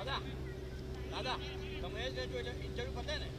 દાદા દાદા તમે જ લેજો એટલે ઇન્ટરવ્યુ પતે ને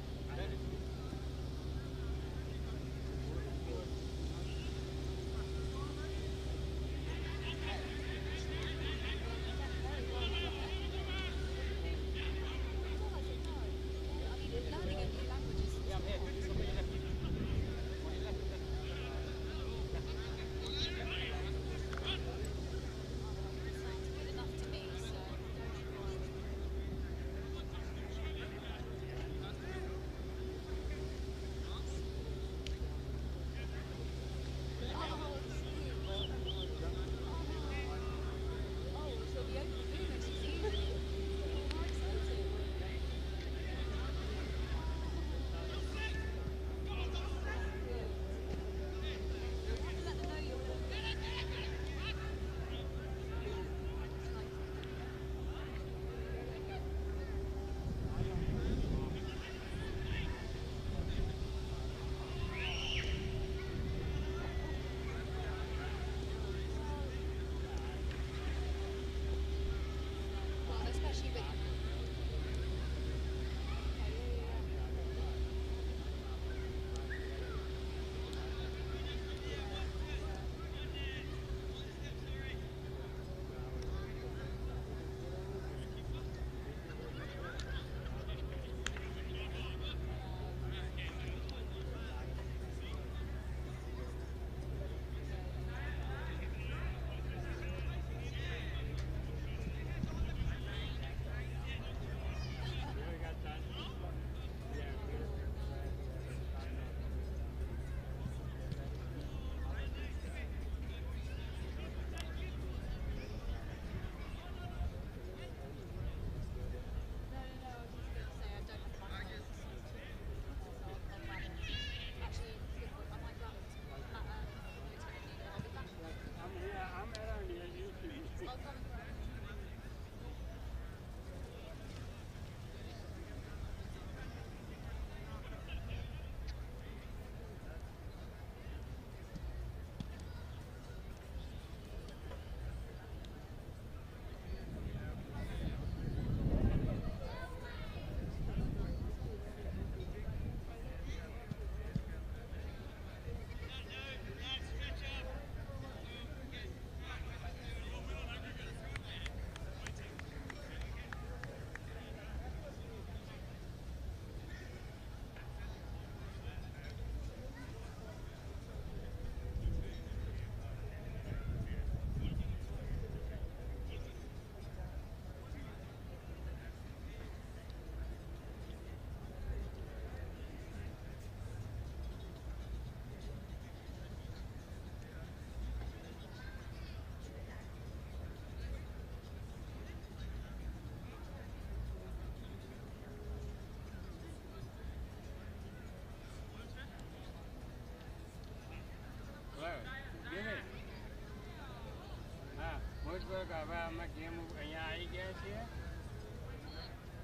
હવે અમે ગેમ અહીંયા આવી ગયા છીએ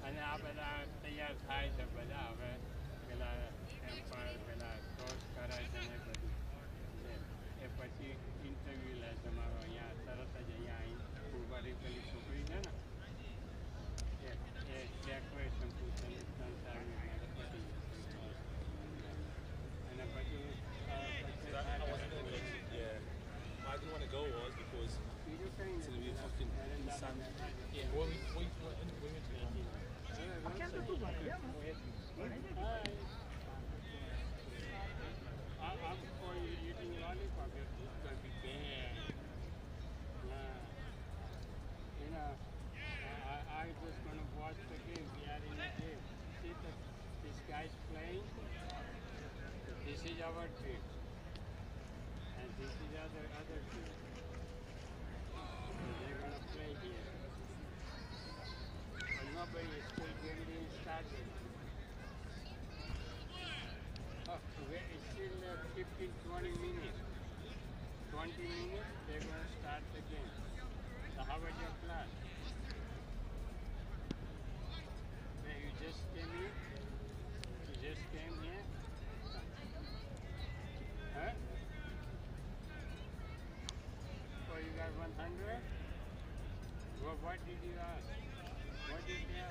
અને આ બધા તૈયાર થાય છે બધા હવે પેલા એમ્પાયર પેલા ટોસ કરાય છે ને બધું એ પછી ઇન્ટરવ્યૂ લે છે મારો અહીંયા તરત જ અહીંયા ઉભારી પેલી છોકરી છે ને એ ડેકોરેશન પૂછે પતી અને પછી I didn't want to go was because it's going to be a fucking sun. Yeah, well, we went to I'm for you eating lollipop. Your teeth going to be bad. You know, I just going to watch the game. We are in the game. See this guy's playing. This is our team. And this is other team. So they're going to play here. But nobody is still getting started. Oh, it's still 15-20 minutes. 20 minutes, they're going to start the game. So how was your class? You just came here? You just came here? Huh? Oh, you got 100? Well, what did you ask? What did they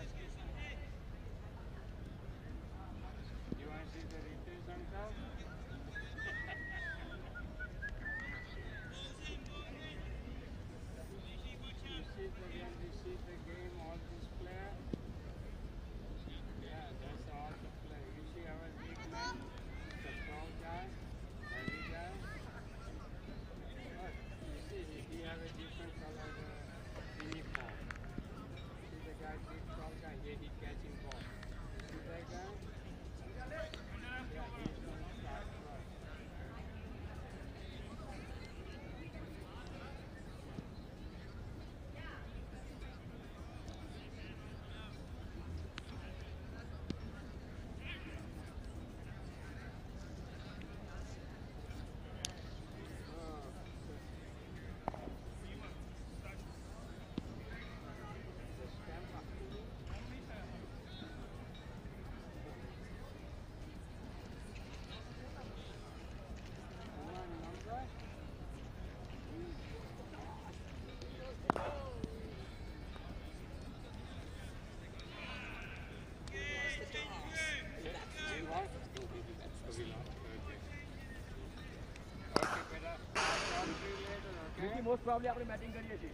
most probably આપણે batting કરીએ છીએ.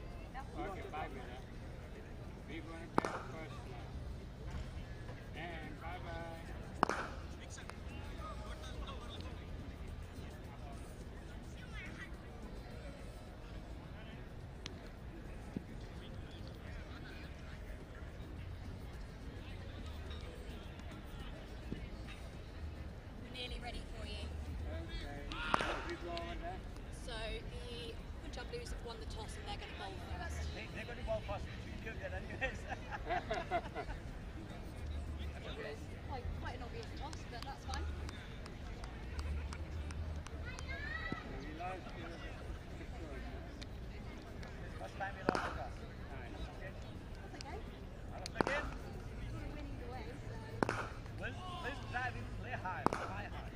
Okay, 5 minutes. We're going to bat first now. And bye-bye. Nearly ready for you. Okay. We go over there. So the Punjab Blues have won the toss and they're going to bowl first. They're going to ball first. We give that anyways. Quite an obvious toss, but that's fine. We lost 6 scores. First time we lost the toss. Nice. That's okay. Out of the game. We're winning either way, so. Let's drive it, play hard, try hard.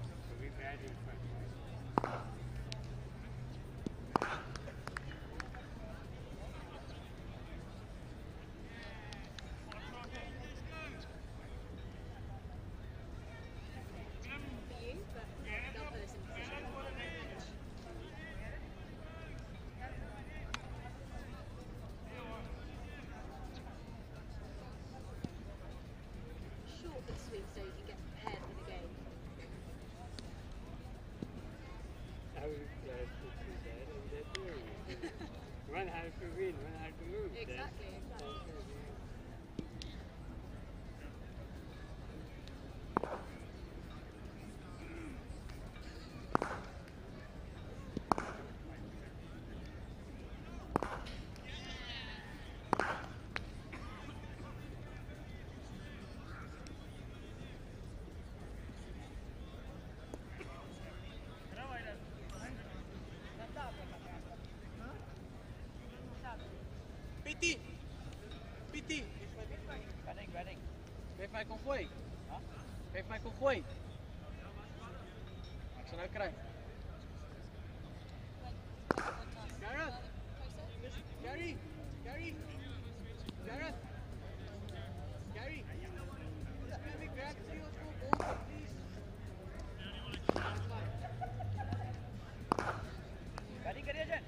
So we batting first. For you, but they'll put us in position. Short but sweet so you can get prepared for the game. Every player puts his head and they're doing it. One has to win, one has to lose. Exactly. PT! PT! Batting. Geef mij kongooi. Geef mij kongooi. Ik zal nou krijgen. Gareth! Gary! Gary! Gareth! Gary! Let me grab 3 or 4 balls, please. Batting करिए जन.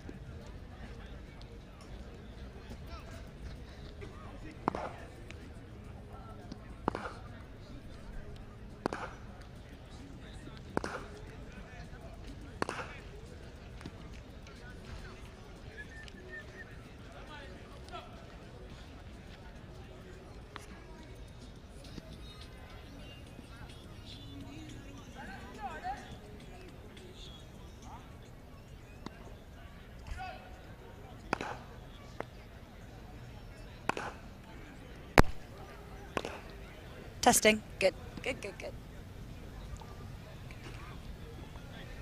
Testing. Good. Good.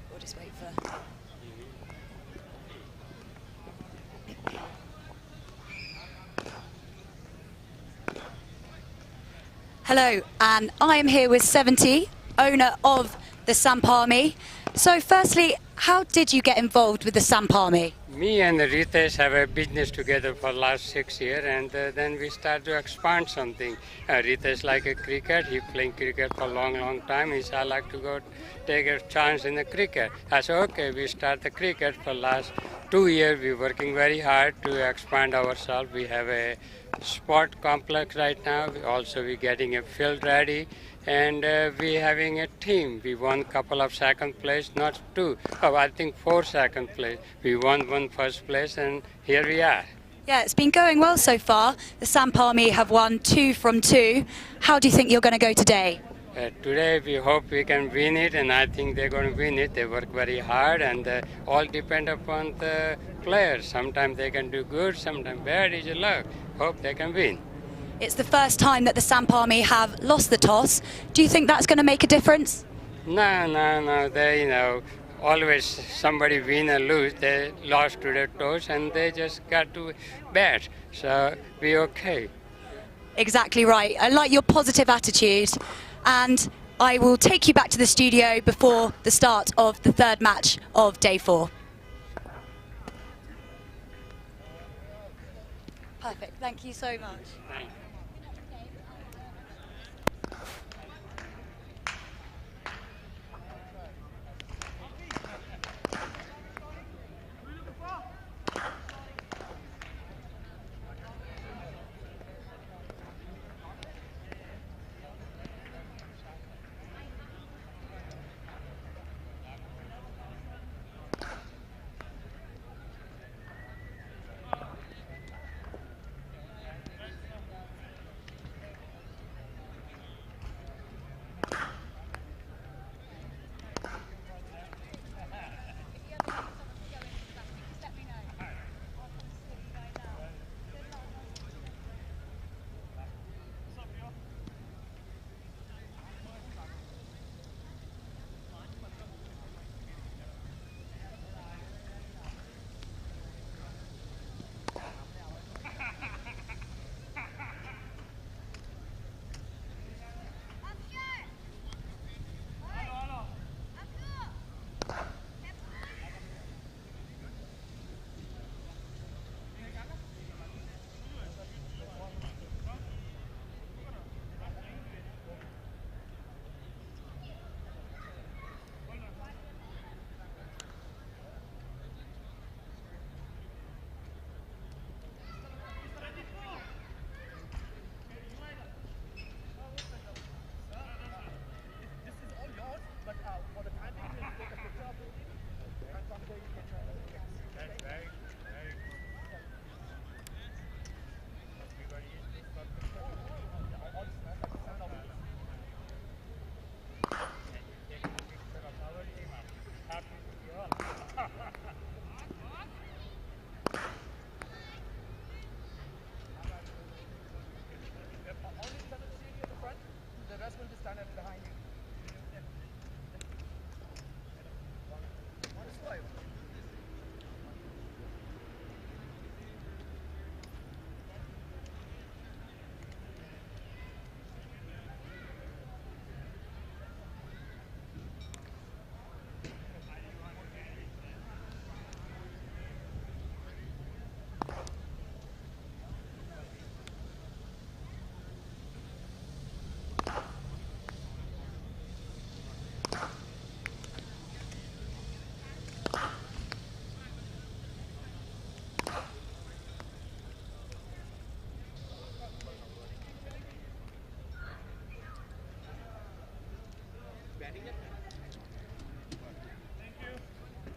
We'll just wait for. Hello, and I am here with 70, owner of the SAMP Army. So firstly, how did you get involved with the SAMP Army? Me and Ritesh have a business together for last 6 years, and then we start to expand something. Ritesh like a cricket, he playing cricket for long time. He said, I like to go take a chance in the cricket. I said, okay, we start the cricket for last 2 years. We're working very hard to expand ourselves. We have a sport complex right now. We're getting a field ready. And we having a team. We won couple of second place, not 2. I think 4 second place. We won 1 first place, and here we are. Yeah, it's been going well so far. The SAMP Army have won 2 from 2. How do you think you're going to go today? Today we hope we can win it, and I think they're going to win it. They work very hard, and all depend upon the players. Sometimes they can do good, sometimes bad. It's luck. Hope they can win. It's the first time that the SAMP Army have lost the toss. Do you think that's going to make a difference? No. They, always somebody win or lose. They lost to the toss and they just got to bat. So we okay. Exactly right. I like your positive attitude. And I will take you back to the studio before the start of the 3rd match of day 4. Perfect. Thank you so much. Thank you.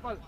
Ball.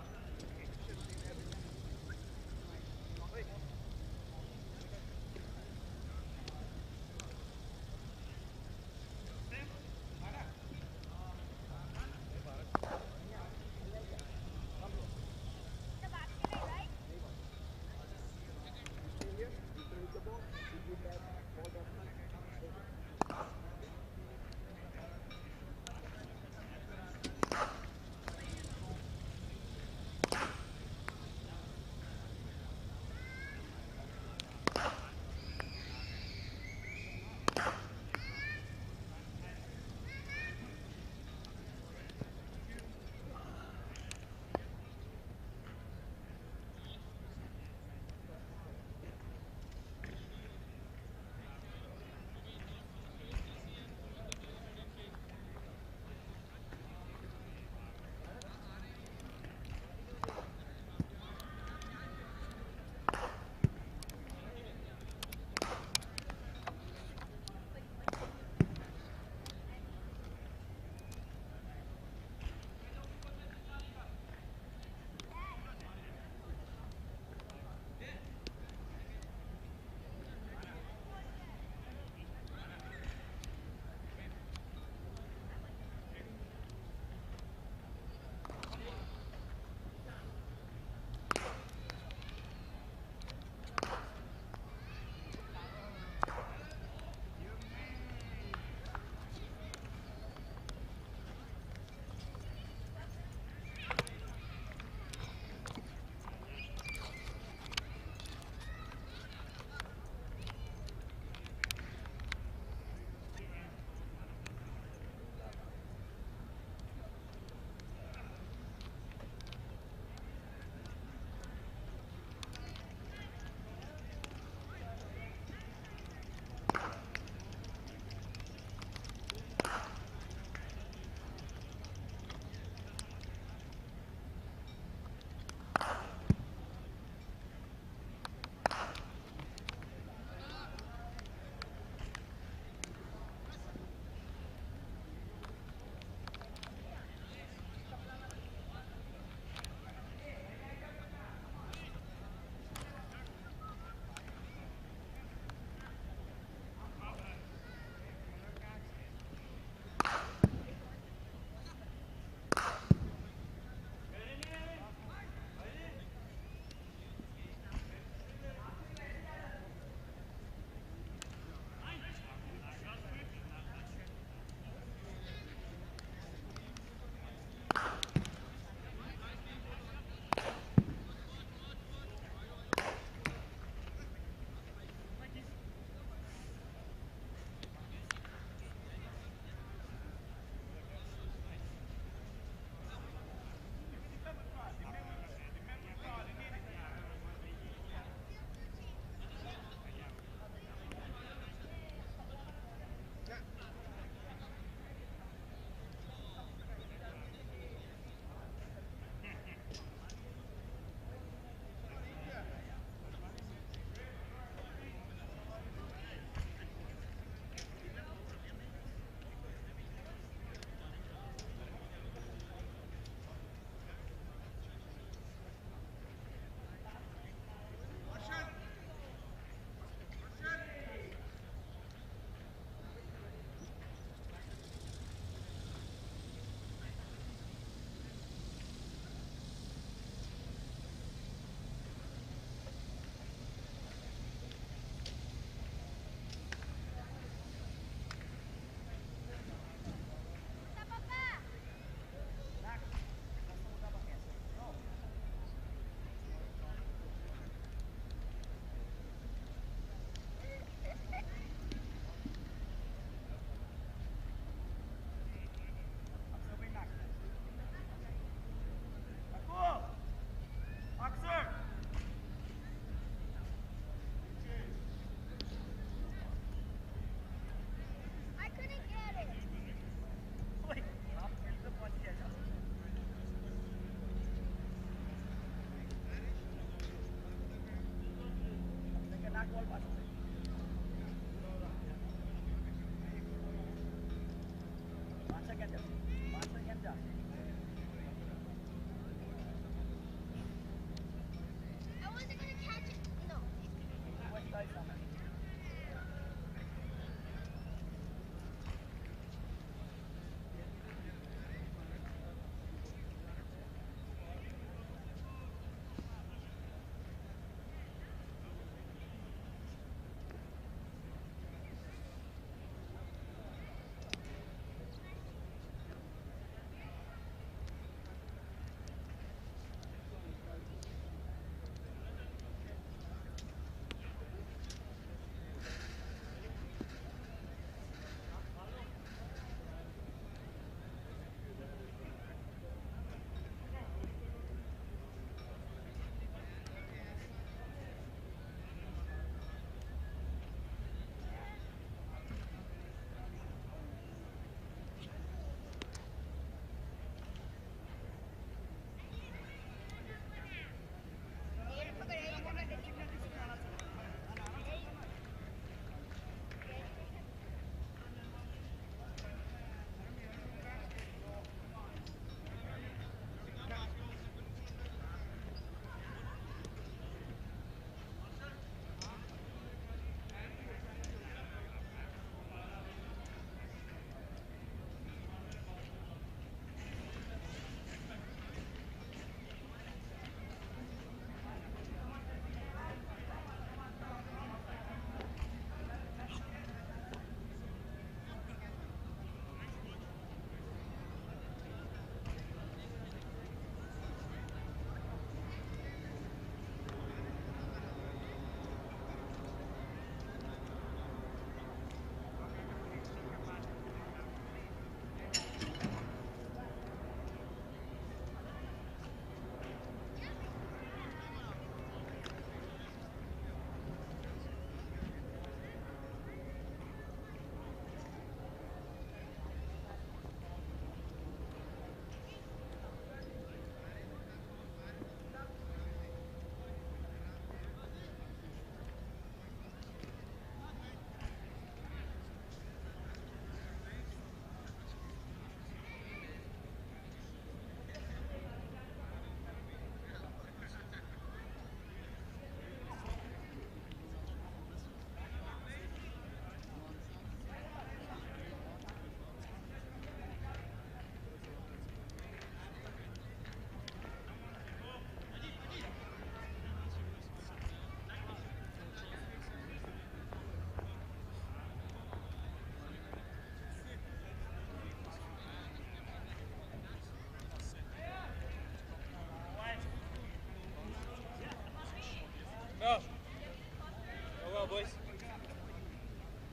go, boys.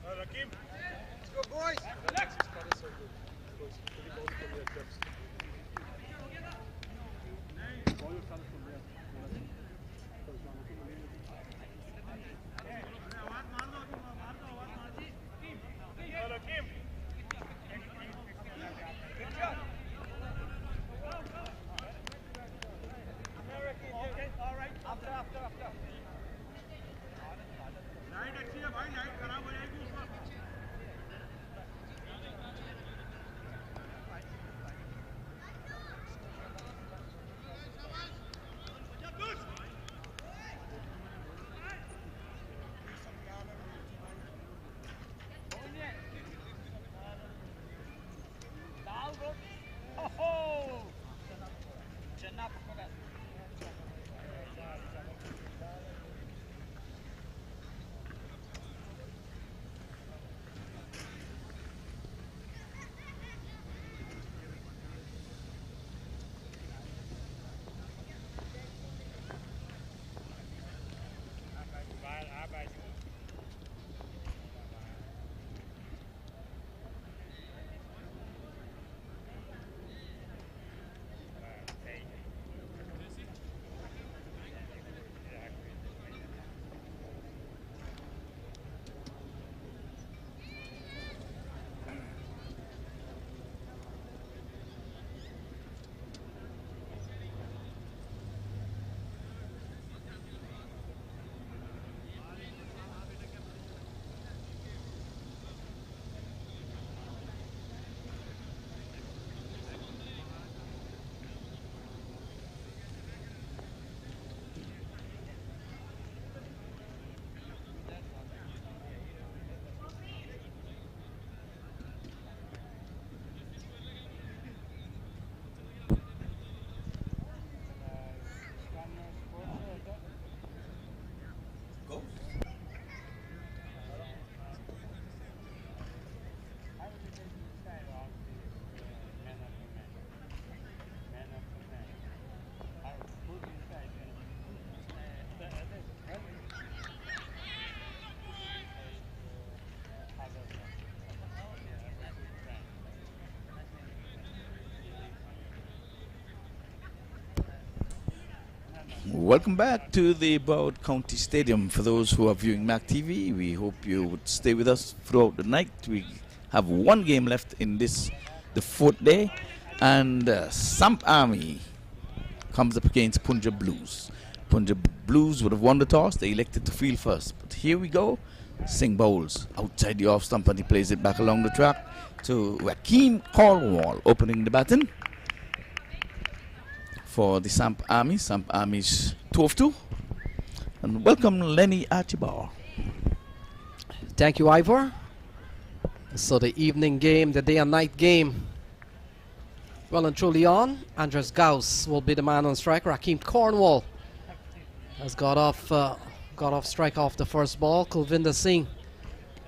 Rakim. Let's go, boys. Relax. Welcome back to the Broward County Stadium. For those who are viewing MAQ TV, we hope you would stay with us throughout the night. We have one game left in this, the fourth day, and SAMP Army comes up against Punjab Blues. Punjab Blues would have won the toss. They elected to field first. But here we go. Singh bowls outside the off stump, and he plays it back along the track to Rakim Cornwall, opening the batting for the SAMP Army. SAMP Army's 2 of 2. And welcome Lenny Archibald. Thank you, Ivor. So the evening game, the day and night game, well and truly on. Andres Gauss will be the man on strike. Rakim Cornwall has got off strike off the first ball. Kulvinder Singh,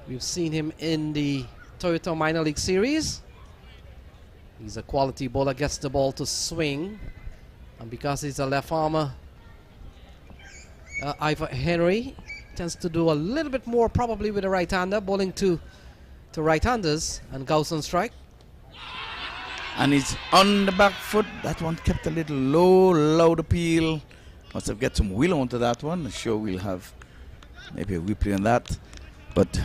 we've seen him in the Toyota Minor League Series. He's a quality bowler, gets the ball to swing. And because he's a left armer, Ivor Henry tends to do a little bit more probably with a right-hander, bowling to right-handers, and Gauss on strike. And he's on the back foot. That one kept a little low, loud appeal. Must have got some wheel onto that one. I'm sure we'll have maybe a replay on that. But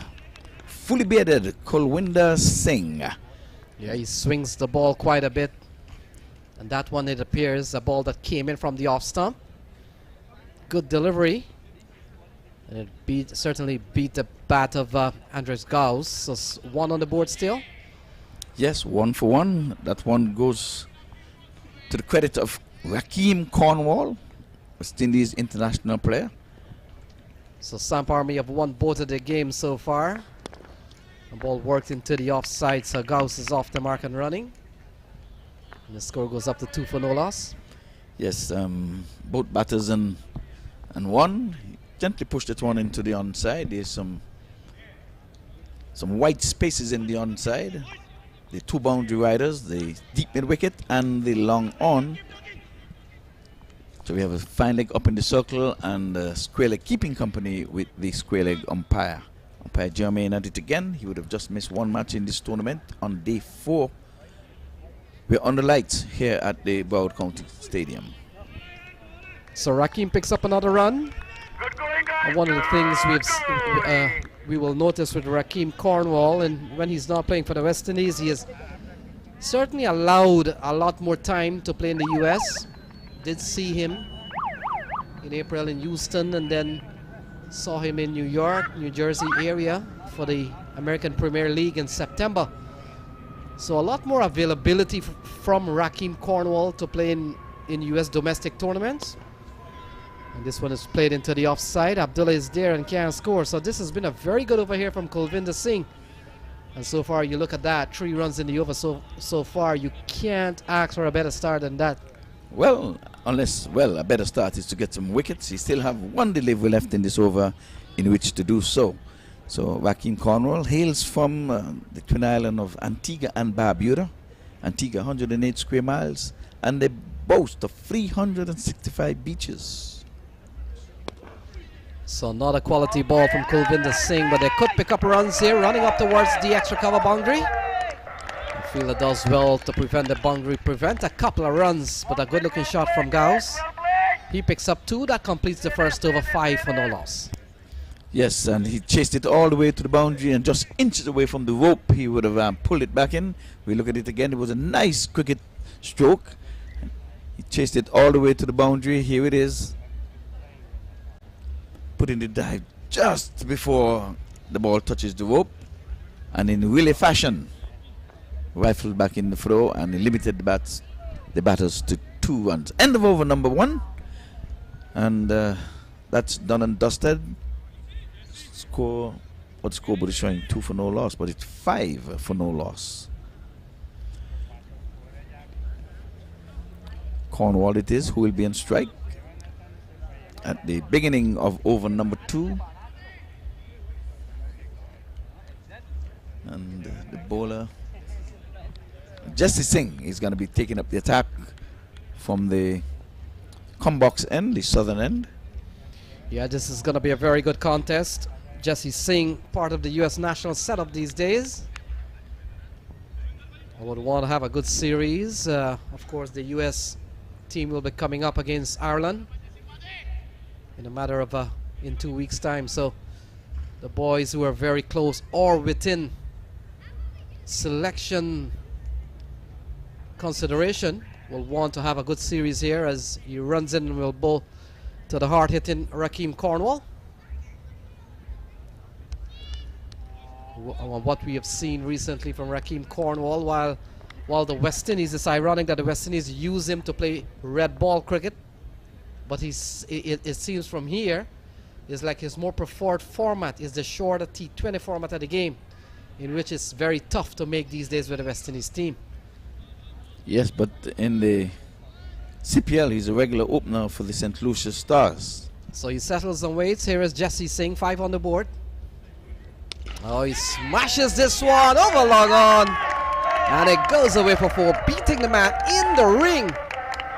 fully bearded Kulwinder Singh. Yeah, he swings the ball quite a bit. And that one, it appears, a ball that came in from the off stump. Good delivery. And it certainly beat the bat of Andres Gauss. So 1 on the board still. Yes, 1 for 1. That one goes to the credit of Rakim Cornwall, West Indies international player. So SAMP Army have won both of their games so far. The ball worked into the offside, so Gauss is off the mark and running. And the score goes up to 2 for no loss. Yes, both batters and one. He gently pushed that one into the onside. There's some white spaces in the onside. The 2 boundary riders, the deep mid wicket and the long on. So we have a fine leg up in the circle and square leg keeping company with the square leg umpire. Umpire Jermaine at it again. He would have just missed one match in this tournament on day 4. We're on the lights here at the Broward County Stadium. So Rakim picks up another run. And one of the things we will notice with Rakim Cornwall, and when he's not playing for the West Indies, he is certainly allowed a lot more time to play in the US. Did see him in April in Houston, and then saw him in New York, New Jersey area for the American Premier League in September. So a lot more availability from Rakim Cornwall to play in US domestic tournaments. And this one is played into the offside. Abdullah is there and can't score. So this has been a very good over here from Kulvinder Singh. And so far, you look at that, 3 runs in the over so far. You can't ask for a better start than that. Well, unless, a better start is to get some wickets. He still have 1 delivery left in this over in which to do so. So Rakim Cornwall hails from the twin island of Antigua and Barbuda. Antigua, 108 square miles, and they boast of 365 beaches. So not a quality ball from Kulvinder Singh, but they could pick up runs here, running up towards the extra cover boundary. The fielder does well to prevent the boundary, prevent a couple of runs, but a good looking shot from Gauss. He picks up 2, that completes the first over, 5 for no loss. Yes, and he chased it all the way to the boundary, and just inches away from the rope, he would have pulled it back in. We look at it again, it was a nice cricket stroke. He chased it all the way to the boundary. Here it is. Put in the dive just before the ball touches the rope, and in relay fashion, rifled back in the throw and limited the batters to 2 runs. End of over number 1, and that's done and dusted. What the scoreboard is showing 2 for no loss, but it's 5 for no loss. Cornwall it is who will be on strike at the beginning of over number 2. And the bowler Jesse Singh is going to be taking up the attack from the come box end, the southern end. Yeah, this is going to be a very good contest. Jesse Singh, part of the US national setup these days. I would want to have a good series. Of course, the US team will be coming up against Ireland in a matter of in 2 weeks' time. So the boys who are very close or within selection consideration will want to have a good series here as he runs in and will bowl to the hard-hitting Rakim Cornwall. What we have seen recently from Rakim Cornwall, while the West Indies, it's ironic that the West Indies use him to play red ball cricket, but it seems from here is like his more preferred format is the shorter T20 format of the game, in which it's very tough to make these days with the West Indies team. Yes, but in the CPL he's a regular opener for the St. Lucia Stars. So he settles and waits. Here is Jesse Singh, 5 on the board. Oh, he smashes this one over long on, and it goes away for 4, beating the man in the ring,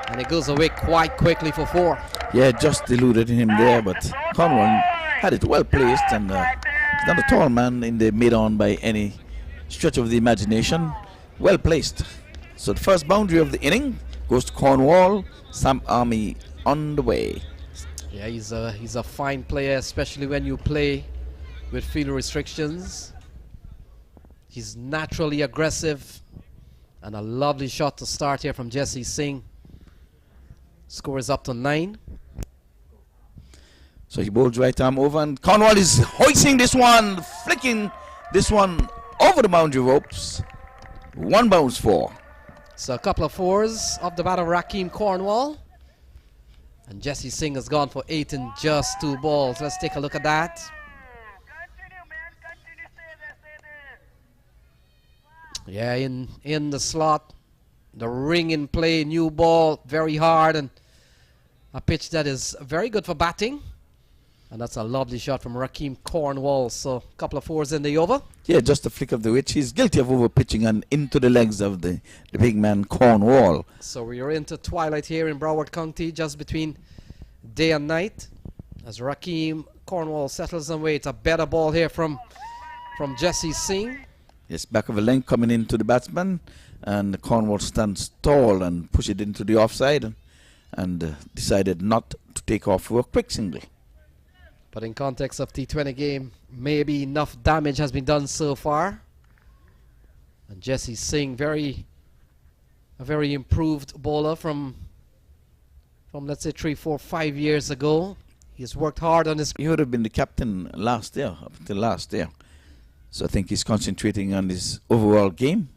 and it goes away quite quickly for 4. Yeah, just eluded him there, but Cornwall had it well placed, and he's not a tall man in the mid-on by any stretch of the imagination. Well placed. So the first boundary of the inning goes to Cornwall. Sam Army on the way. Yeah, he's a fine player, especially when you play with field restrictions. He's naturally aggressive, and a lovely shot to start here from Jesse Singh. Score is up to 9. So he bowls right arm over, and Cornwall is hoisting this one, flicking this one over the boundary ropes. 1 bounce 4. So a couple of 4s off the bat of Rakim Cornwall, and Jesse Singh has gone for 8 in just 2 balls. Let's take a look at that. Yeah, in the slot, the ring in play, new ball, very hard, and a pitch that is very good for batting. And that's a lovely shot from Rakeem Cornwall. So a couple of fours in the over. Yeah, just a flick of the witch. He's guilty of overpitching and into the legs of the big man Cornwall. So we are into twilight here in Broward County, just between day and night. As Rakeem Cornwall settles and waits. A better ball here from Jesse Singh. Yes, back of a length coming into the batsman. And Cornwall stands tall and push it into the offside. And decided not to take off for a quick single. But in context of T20 game, maybe enough damage has been done so far. And Jesse Singh, a very improved bowler from let's say 3, 4, 5 years ago. He's worked hard on his. He would have been the captain last year, up until last year. So I think he's concentrating on his overall game.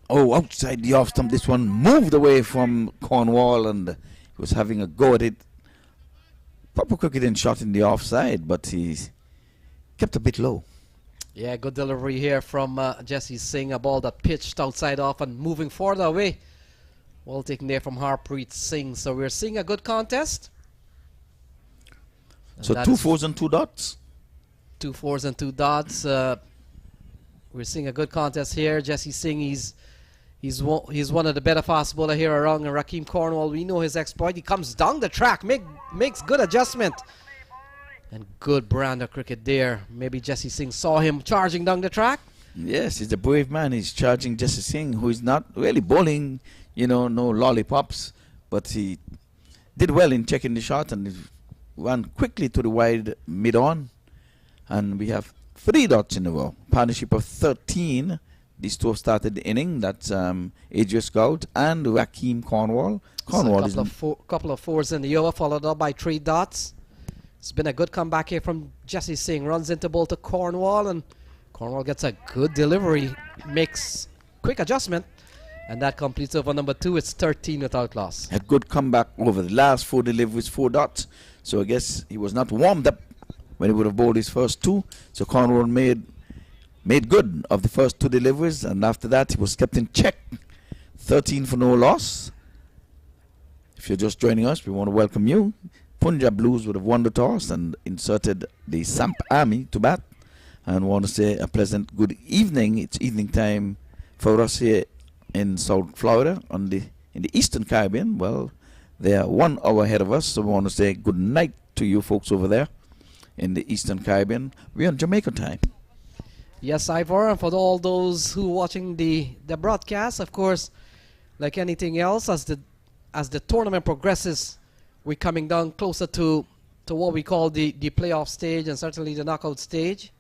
Oh, outside the off stump, this one moved away from Cornwall, and he was having a go at it. Proper cricketing shot in the offside, but he kept a bit low. Yeah, good delivery here from Jesse Singh. A ball that pitched outside off and moving further away. Well taken there from Harpreet Singh. So we're seeing a good contest. And So 2 fours and 2 dots. 2 fours and 2 dots. We're seeing a good contest here. Jesse Singh, he's one of the better fast bowler here around. And Rakeem Cornwall, we know his exploit. He comes down the track, makes good adjustment. And good brand of cricket there. Maybe Jesse Singh saw him charging down the track. Yes, he's a brave man. He's charging Jesse Singh, who is not really bowling, you know, no lollipops. But he did well in checking the shot and ran quickly to the wide mid-on. And we have 3 dots in a row. Partnership of 13. These two have started the inning. That's Adrian Scout and Rakeem Cornwall. Cornwall is couple of fours in the over, followed up by 3 dots. It's been a good comeback here from Jesse Singh. Runs into ball to Cornwall, and Cornwall gets a good delivery. Makes quick adjustment, and that completes over number 2. It's 13 without loss. a good comeback over the last 4 deliveries, 4 dots. So I guess he was not warmed up when he would have bowled his first 2. So Cornwall made good of the first 2 deliveries, and after that he was kept in check. 13 for no loss. If you're just joining us, we want to welcome you. Punjab Blues would have won the toss and inserted the SAMP Army to bat, and want to say a pleasant good evening. It's evening time for us here in South Florida in the Eastern Caribbean. Well, they are 1 hour ahead of us, so we want to say good night to you folks over there in the Eastern Caribbean. We're on Jamaica time. Yes, Ivor, and for all those who are watching the broadcast, of course, like anything else, as the tournament progresses, we're coming down closer to what we call the playoff stage and certainly the knockout stage.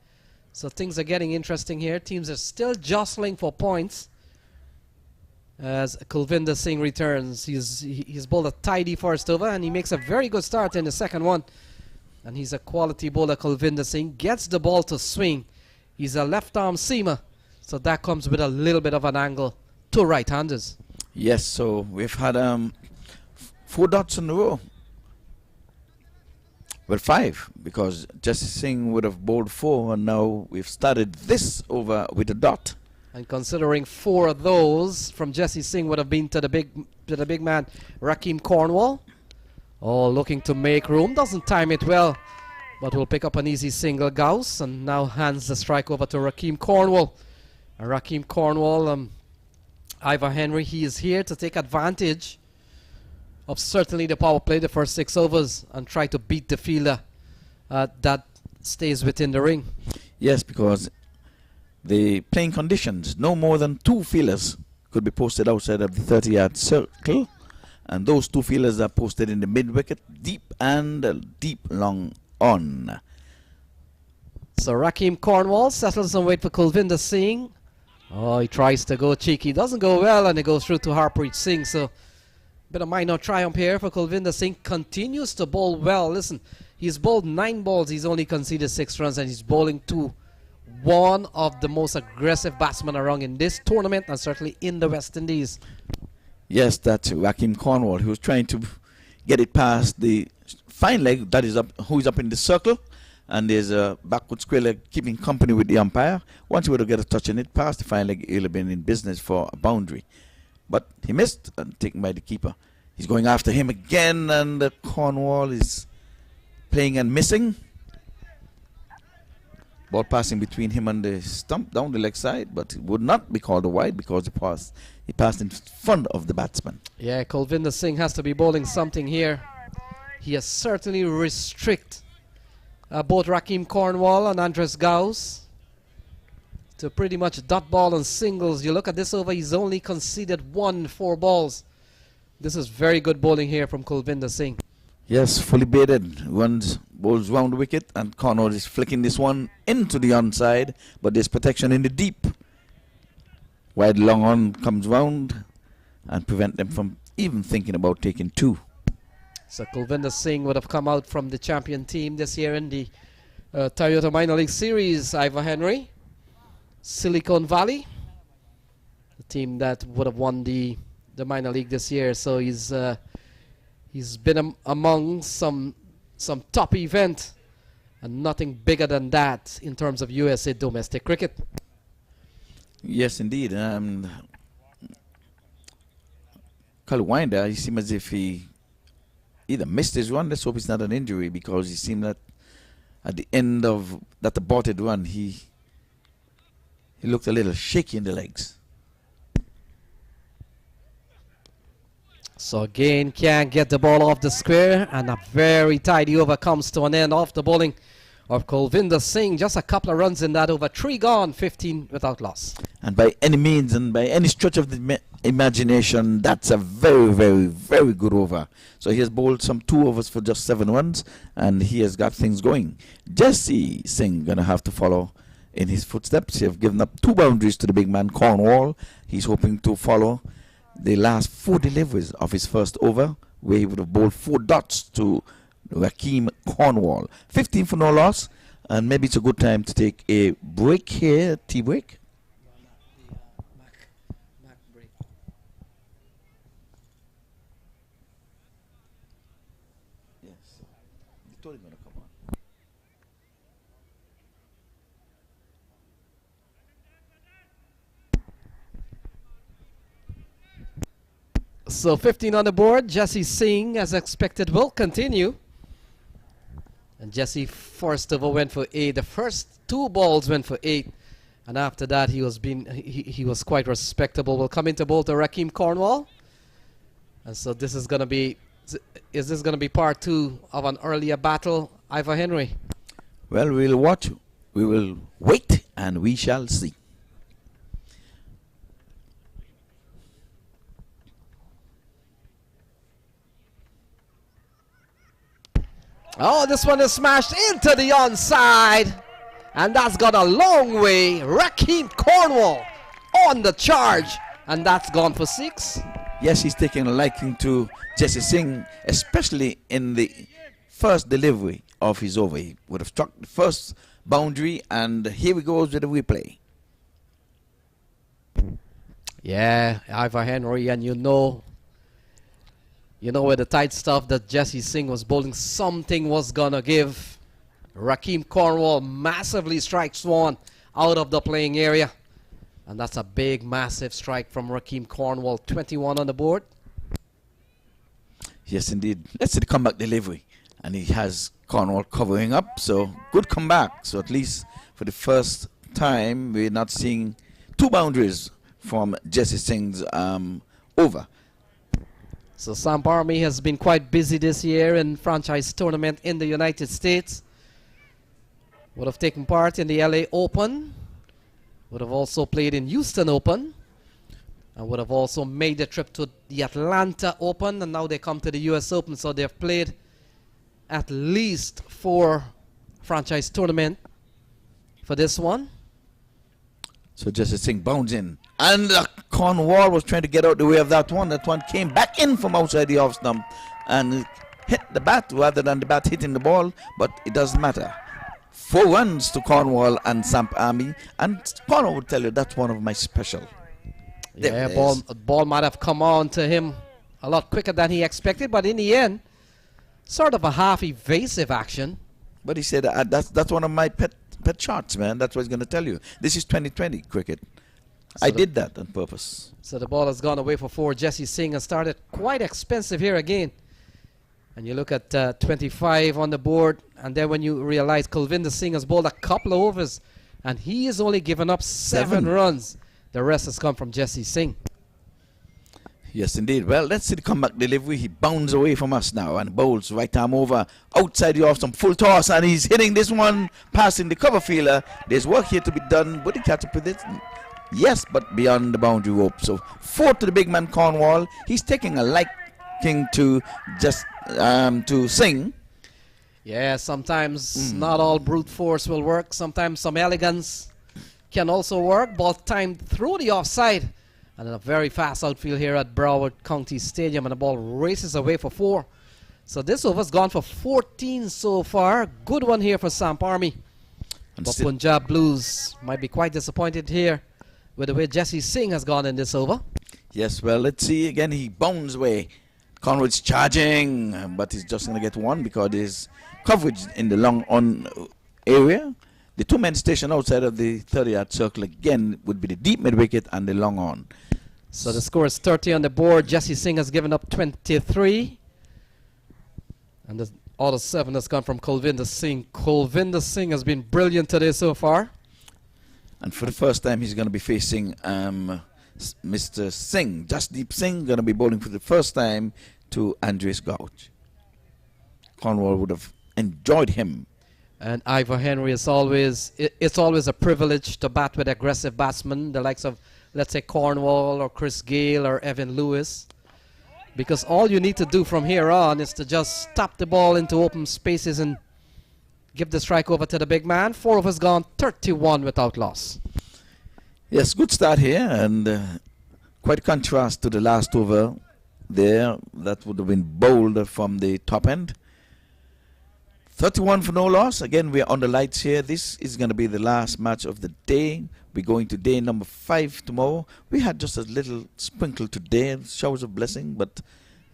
So things are getting interesting here. Teams are still jostling for points as Kulvinder Singh returns. He's bowled a tidy first over, and he makes a very good start in the second one. And he's a quality bowler, Kulvinder Singh. Gets the ball to swing. He's a left-arm seamer, so that comes with a little bit of an angle to right-handers. Yes, so we've had 4 dots in a row. Well, 5, because Jesse Singh would have bowled 4, and now we've started this over with a dot. And considering 4 of those from Jesse Singh would have been to the big man Rakeem Cornwall. Oh, looking to make room. Doesn't time it well, but will pick up an easy single. Gauss, and now hands the strike over to Rakeem Cornwall. And Rakeem Cornwall, Ivor Henry, he is here to take advantage of certainly the power play, the first 6 overs, and try to beat the fielder that stays within the ring. Yes, because the playing conditions, no more than 2 fielders could be posted outside of the 30-yard circle, and those 2 fielders are posted in the mid-wicket, deep and deep long on. So Rakeem Cornwall settles and wait for Kulvinder Singh. Oh, he tries to go cheeky, doesn't go well, and it goes through to Harpreet Singh. So bit of minor triumph here for Kulvinder Singh. Continues to bowl well. Listen, he's bowled 9 balls. He's only conceded 6 runs, and he's bowling to one of the most aggressive batsmen around in this tournament, and certainly in the West Indies. Yes, that's Rakeem Cornwall. He was trying to get it past the fine leg that is up, who is up in the circle, and there's a backward square leg keeping company with the umpire. Once he would have get a touch on it past the fine leg, he'll have been in business for a boundary. But he missed and taken by the keeper. He's going after him again, and Cornwall is playing and missing. Ball passing between him and the stump down the leg side, but it would not be called a wide because he passed in front of the batsman. Yeah, Kulvinder Singh has to be bowling something here. He has certainly restrict both Rakeem Cornwall and Andres Gauss to pretty much dot ball and singles. You look at this over, he's only conceded 4 balls. This is very good bowling here from Kulvinder Singh. Yes, fully baited. Runs, bowls round the wicket, and Cornwall is flicking this one into the onside, but there's protection in the deep. Wide long on comes round and prevent them from even thinking about taking 2. So Kulvinder Singh would have come out from the champion team this year in the Toyota Minor League Series. Ivor Henry, Silicon Valley, the team that would have won the minor league this year. So he's been among some top event, and nothing bigger than that in terms of USA domestic cricket. Yes, indeed. Carl Winder, he seemed as if he either missed his run. Let's hope it's not an injury, because he seemed that at the end of that aborted run, he looked a little shaky in the legs. So again, can't get the ball off the square, and a very tidy over comes to an end off the bowling of Kulvinder Singh. Just a couple of runs in that over. 3 gone, 15 without loss. And by any means and by any stretch of the imagination, that's a very, very, very good over. So he has bowled some 2 overs for just 7 runs, and he has got things going. Jesse Singh gonna have to follow in his footsteps. He have given up 2 boundaries to the big man Cornwall. He's hoping to follow the last 4 deliveries of his first over, where he would have bowled 4 dots to Rakeem Cornwall. 15 for no loss, and maybe it's a good time to take a break here. Tea break. Yes, it's totally gonna come on. So 15 on the board. Jesse Singh, as expected, will continue. And Jesse first over went for 8. The first 2 balls went for 8, and after that he was quite respectable. Will come into bowl to Rakeem Cornwall, and so this is gonna be. Is this gonna be part 2 of an earlier battle, Ivor Henry? Well, we'll watch. We will wait, and we shall see. Oh, this one is smashed into the onside, and that's gone a long way. Rakeem Cornwall on the charge, and that's gone for 6. Yes, he's taking a liking to Jesse Singh, especially in the first delivery of his over. He would have struck the first boundary, and here we go with the replay. Yeah, Ivor Henry, and you know with the tight stuff that Jesse Singh was bowling, something was gonna give. Rakeem Cornwall massively strikes one out of the playing area, and that's a big, massive strike from Rakeem Cornwall. 21 on the board. Yes, indeed. Let's see the comeback delivery, and he has Cornwall covering up. So good comeback. So at least for the first time, we're not seeing 2 boundaries from Jesse Singh's over. So SAMP Army has been quite busy this year in franchise tournament in the United States. Would have taken part in the LA Open. Would have also played in Houston Open. And would have also made the trip to the Atlanta Open. And now they come to the US Open. So they've played at least 4 franchise tournament for this one. So Jesse Singh bounds in. And Cornwall was trying to get out the way of that one. That one came back in from outside the off stump and hit the bat rather than the bat hitting the ball. But it doesn't matter. 4 runs to Cornwall and SAMP Army. And Cornwall would tell you that's one of my special. Yeah, ball might have come on to him a lot quicker than he expected. But in the end, sort of a half evasive action. But he said, that's one of my pet shots, man. That's what he's going to tell you. This is 2020 cricket. So I did that on purpose. So the ball has gone away for 4. Jesse Singh has started quite expensive here again. And you look at 25 on the board. And then when you realize Kulvinder Singh has bowled a couple of overs and he has only given up 7 runs, the rest has come from Jesse Singh. Yes, indeed. Well, let's see the comeback delivery. He bounds away from us now and bowls right arm over outside the off, some full toss, and he's hitting this one, passing the cover fielder. There's work here to be done. Would he catch up with it? Yes, but beyond the boundary rope. So 4 to the big man Cornwall. He's taking a liking to just to Singh. Yeah, sometimes not all brute force will work. Sometimes some elegance can also work. Ball timed through the offside. And a very fast outfield here at Broward County Stadium, and the ball races away for 4. So this over's gone for 14 so far. Good one here for SAMP Army. But Punjab Blues might be quite disappointed here with the way Jesse Singh has gone in this over. Yes, well, let's see again. He bounds away. Conrad's charging, but he's just going to get 1 because there's coverage in the long on area. The 2-man station outside of the 30-yard circle again would be the deep mid wicket and the long on. So the score is 30 on the board. Jesse Singh has given up 23. And the other 7 has come from Kulvinder Singh. Kulvinder Singh has been brilliant today so far. And for the first time, he's going to be facing Mr. Singh. Jasdeep Singh going to be bowling for the first time to Andres Gouch. Cornwall would have enjoyed him. And Ivor Henry is always, it's always a privilege to bat with aggressive batsmen, the likes of, let's say, Cornwall or Chris Gale or Evan Lewis. Because all you need to do from here on is to just tap the ball into open spaces and give the strike over to the big man. 4 overs gone, 31 without loss. Yes, good start here, and quite a contrast to the last over there. That would have been bowled from the top end. 31 for no loss. Again, we're on the lights here. This is going to be the last match of the day. We're going to day number 5 tomorrow. We had just a little sprinkle today, showers of blessing, but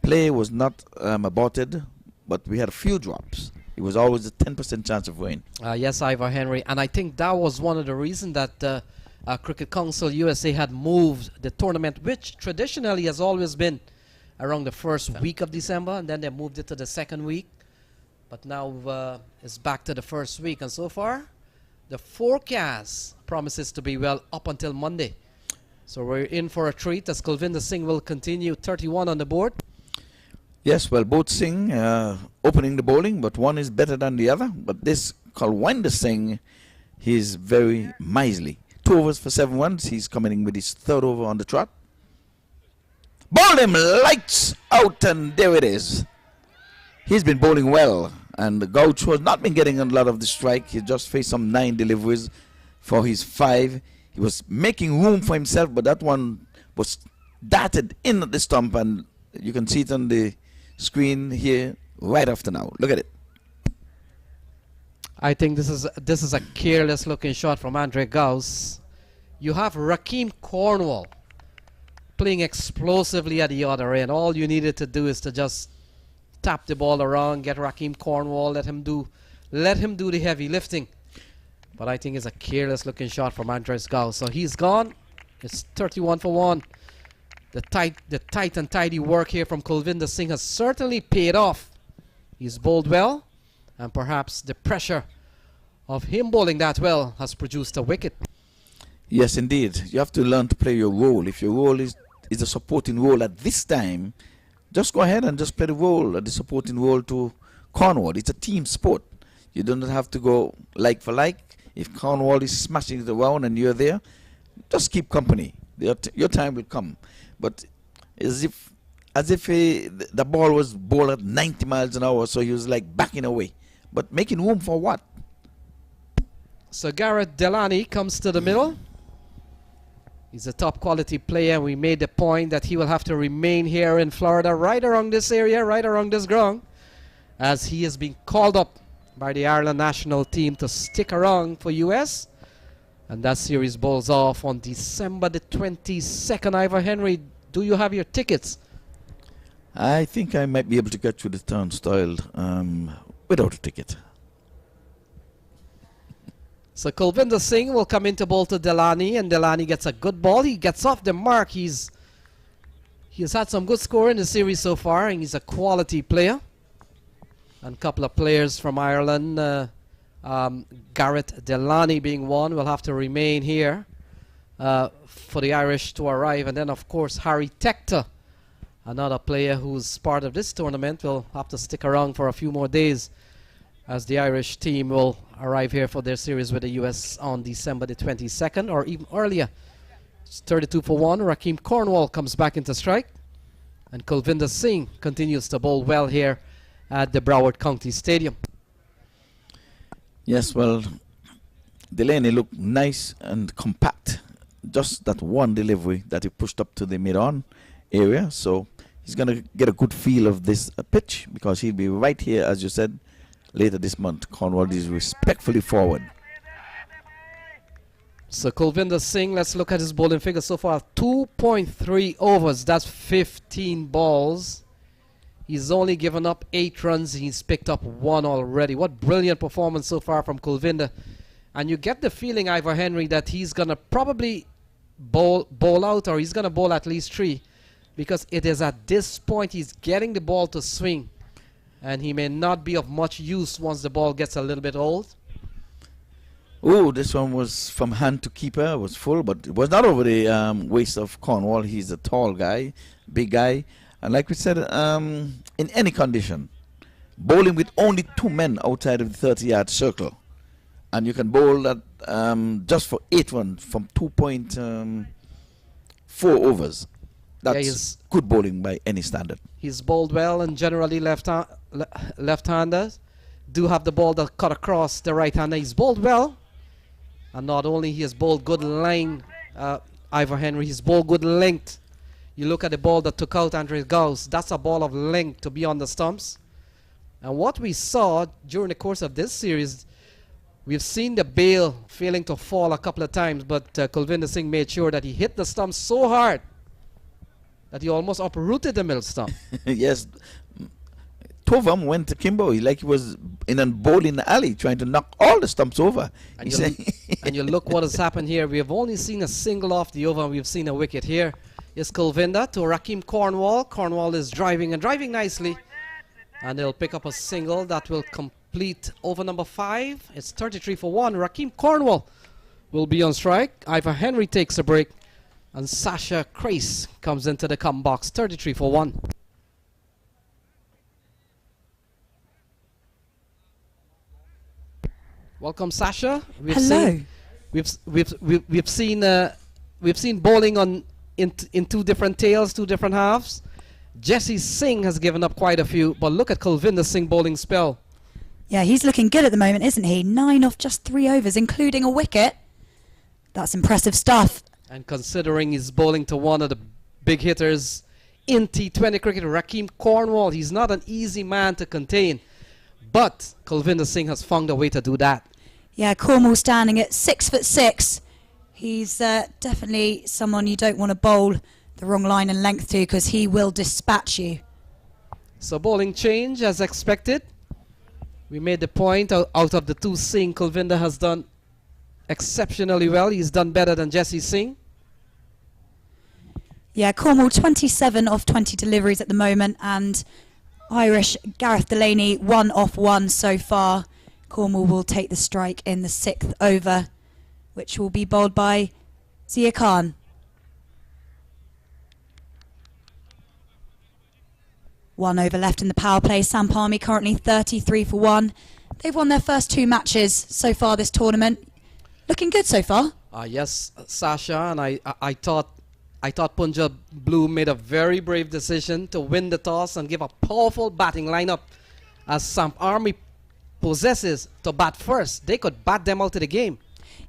play was not aborted, but we had a few drops. It was always a 10% chance of rain. Yes, Ivor Henry, and I think that was one of the reasons that Cricket Council USA had moved the tournament, which traditionally has always been around the first week of December, and then they moved it to the second week. But now it's back to the first week, and so far the forecast promises to be well up until Monday. So we're in for a treat as Kulvinder Singh will continue. 31 on the board. Yes, well, both Singh opening the bowling, but one is better than the other. But this Kulvinder Singh, he's very miserly. 2 overs for 7 runs. He's coming in with his 3rd over on the trot. Ball him, lights out, and there it is. He's been bowling well, and the Gouch has not been getting a lot of the strike. He just faced some 9 deliveries for his 5. He was making room for himself, but that one was darted in at the stump, and you can see it on the screen here right after now. Look at it. I think this is a careless looking shot from Andre Gauss. You have Rakeem Cornwall playing explosively at the other end. All you needed to do is to just tap the ball around, get Rakeem Cornwall, let him do the heavy lifting. But I think it's a careless looking shot from Andres Gauss. So he's gone. It's 31 for 1. The tight and tidy work here from Kulvinder Singh has certainly paid off. He's bowled well, and perhaps the pressure of him bowling that well has produced a wicket. Yes, indeed. You have to learn to play your role. If your role is a supporting role at this time, just go ahead and just play the role, the supporting role to Cornwall. It's a team sport. You don't have to go like for like. If Cornwall is smashing it around and you're there, just keep company. Your time will come. But as if the ball was bowled at 90 miles an hour, so he was like backing away. But making room for what? So Garrett Delany comes to the middle. He's a top quality player. We made the point that he will have to remain here in Florida, right around this area, right around this ground, as he has been called up by the Ireland national team to stick around for US. And that series bowls off on December the 22nd. Ivor Henry, do you have your tickets? I think I might be able to get through the turnstile without a ticket. So Kulvinder Singh will come into bowl to Delany, and Delany gets a good ball. He gets off the mark. He's had some good score in the series so far, and he's a quality player. And a couple of players from Ireland, Gareth Delany being one, will have to remain here for the Irish to arrive. And then, of course, Harry Tector, another player who's part of this tournament, will have to stick around for a few more days as the Irish team will arrive here for their series with the US on December the 22nd, or even earlier. It's 32 for 1. Rakeem Cornwall comes back into strike. And Kulvinder Singh continues to bowl well here at the Broward County Stadium. Yes, well, Delaney looked nice and compact. Just that one delivery that he pushed up to the mid-on area. So he's going to get a good feel of this pitch, because he'll be right here, as you said, later this month. Cornwall is respectfully forward. So Kulvinder Singh, let's look at his bowling figure so far. 2.3 overs, that's 15 balls. He's only given up 8 runs. He's picked up 1 already. What brilliant performance so far from Kulvinder. And you get the feeling, Ivor Henry, that he's going to probably bowl out, or he's going to bowl at least 3. Because it is at this point he's getting the ball to swing. And he may not be of much use once the ball gets a little bit old. Oh, this one was from hand to keeper. It was full, but it was not over the waist of Cornwall. He's a tall guy, big guy. And like we said, in any condition, bowling with only 2 men outside of the 30-yard circle, and you can bowl that just for 8 runs from 2.4 overs. That's good bowling by any standard. He's bowled well, and generally left-handers do have the ball that cut across the right-hander. He's bowled well, and not only he has bowled good line, Ivor Henry, he's bowled good length. You look at the ball that took out Andres Gauss, that's a ball of length to be on the stumps. And what we saw during the course of this series, we've seen the bail failing to fall a couple of times, but Kulvinder Singh made sure that he hit the stump so hard that he almost uprooted the middle stump. Yes. 2 of them went to Kimbo like he was in a bowling alley trying to knock all the stumps over. And you look what has happened here. We have only seen a single off the over, and we've seen a wicket here. Is Kulvinder to Rakeem Cornwall. Cornwall is driving and driving nicely. And they'll pick up a single that will complete over number 5. It's 33 for 1. Rakeem Cornwall will be on strike. Ivor Henry takes a break. And Sasha Crace comes into the come box. 33 for 1. Welcome, Sasha. Hello. We've seen bowling in 2 different tails, 2 different halves. Jesse Singh has given up quite a few, but look at Kulvinder Singh bowling spell. Yeah, he's looking good at the moment, isn't he? 9 off just 3 overs, including a wicket. That's impressive stuff. And considering he's bowling to one of the big hitters in T20 cricket, Rakeem Cornwall, he's not an easy man to contain. But Kulvinder Singh has found a way to do that. Yeah, Cornwall standing at 6'6". He's definitely someone you don't want to bowl the wrong line and length to, because he will dispatch you. So bowling change as expected. We made the point out of the 2 Singh, Kulvinder has done exceptionally well. He's done better than Jesse Singh. Yeah, Cornwall 27 off 20 deliveries at the moment, and Irish Gareth Delaney 1 off 1 so far. Cornwall will take the strike in the 6th over, which will be bowled by Zia Khan. One over left in the power play. SAMP Army currently 33 for 1. They've won their first 2 matches so far this tournament. Looking good so far. Yes, Sasha, and I thought Punjab Blue made a very brave decision to win the toss and give a powerful batting lineup, as SAMP Army possesses to bat first. They could bat them out of the game.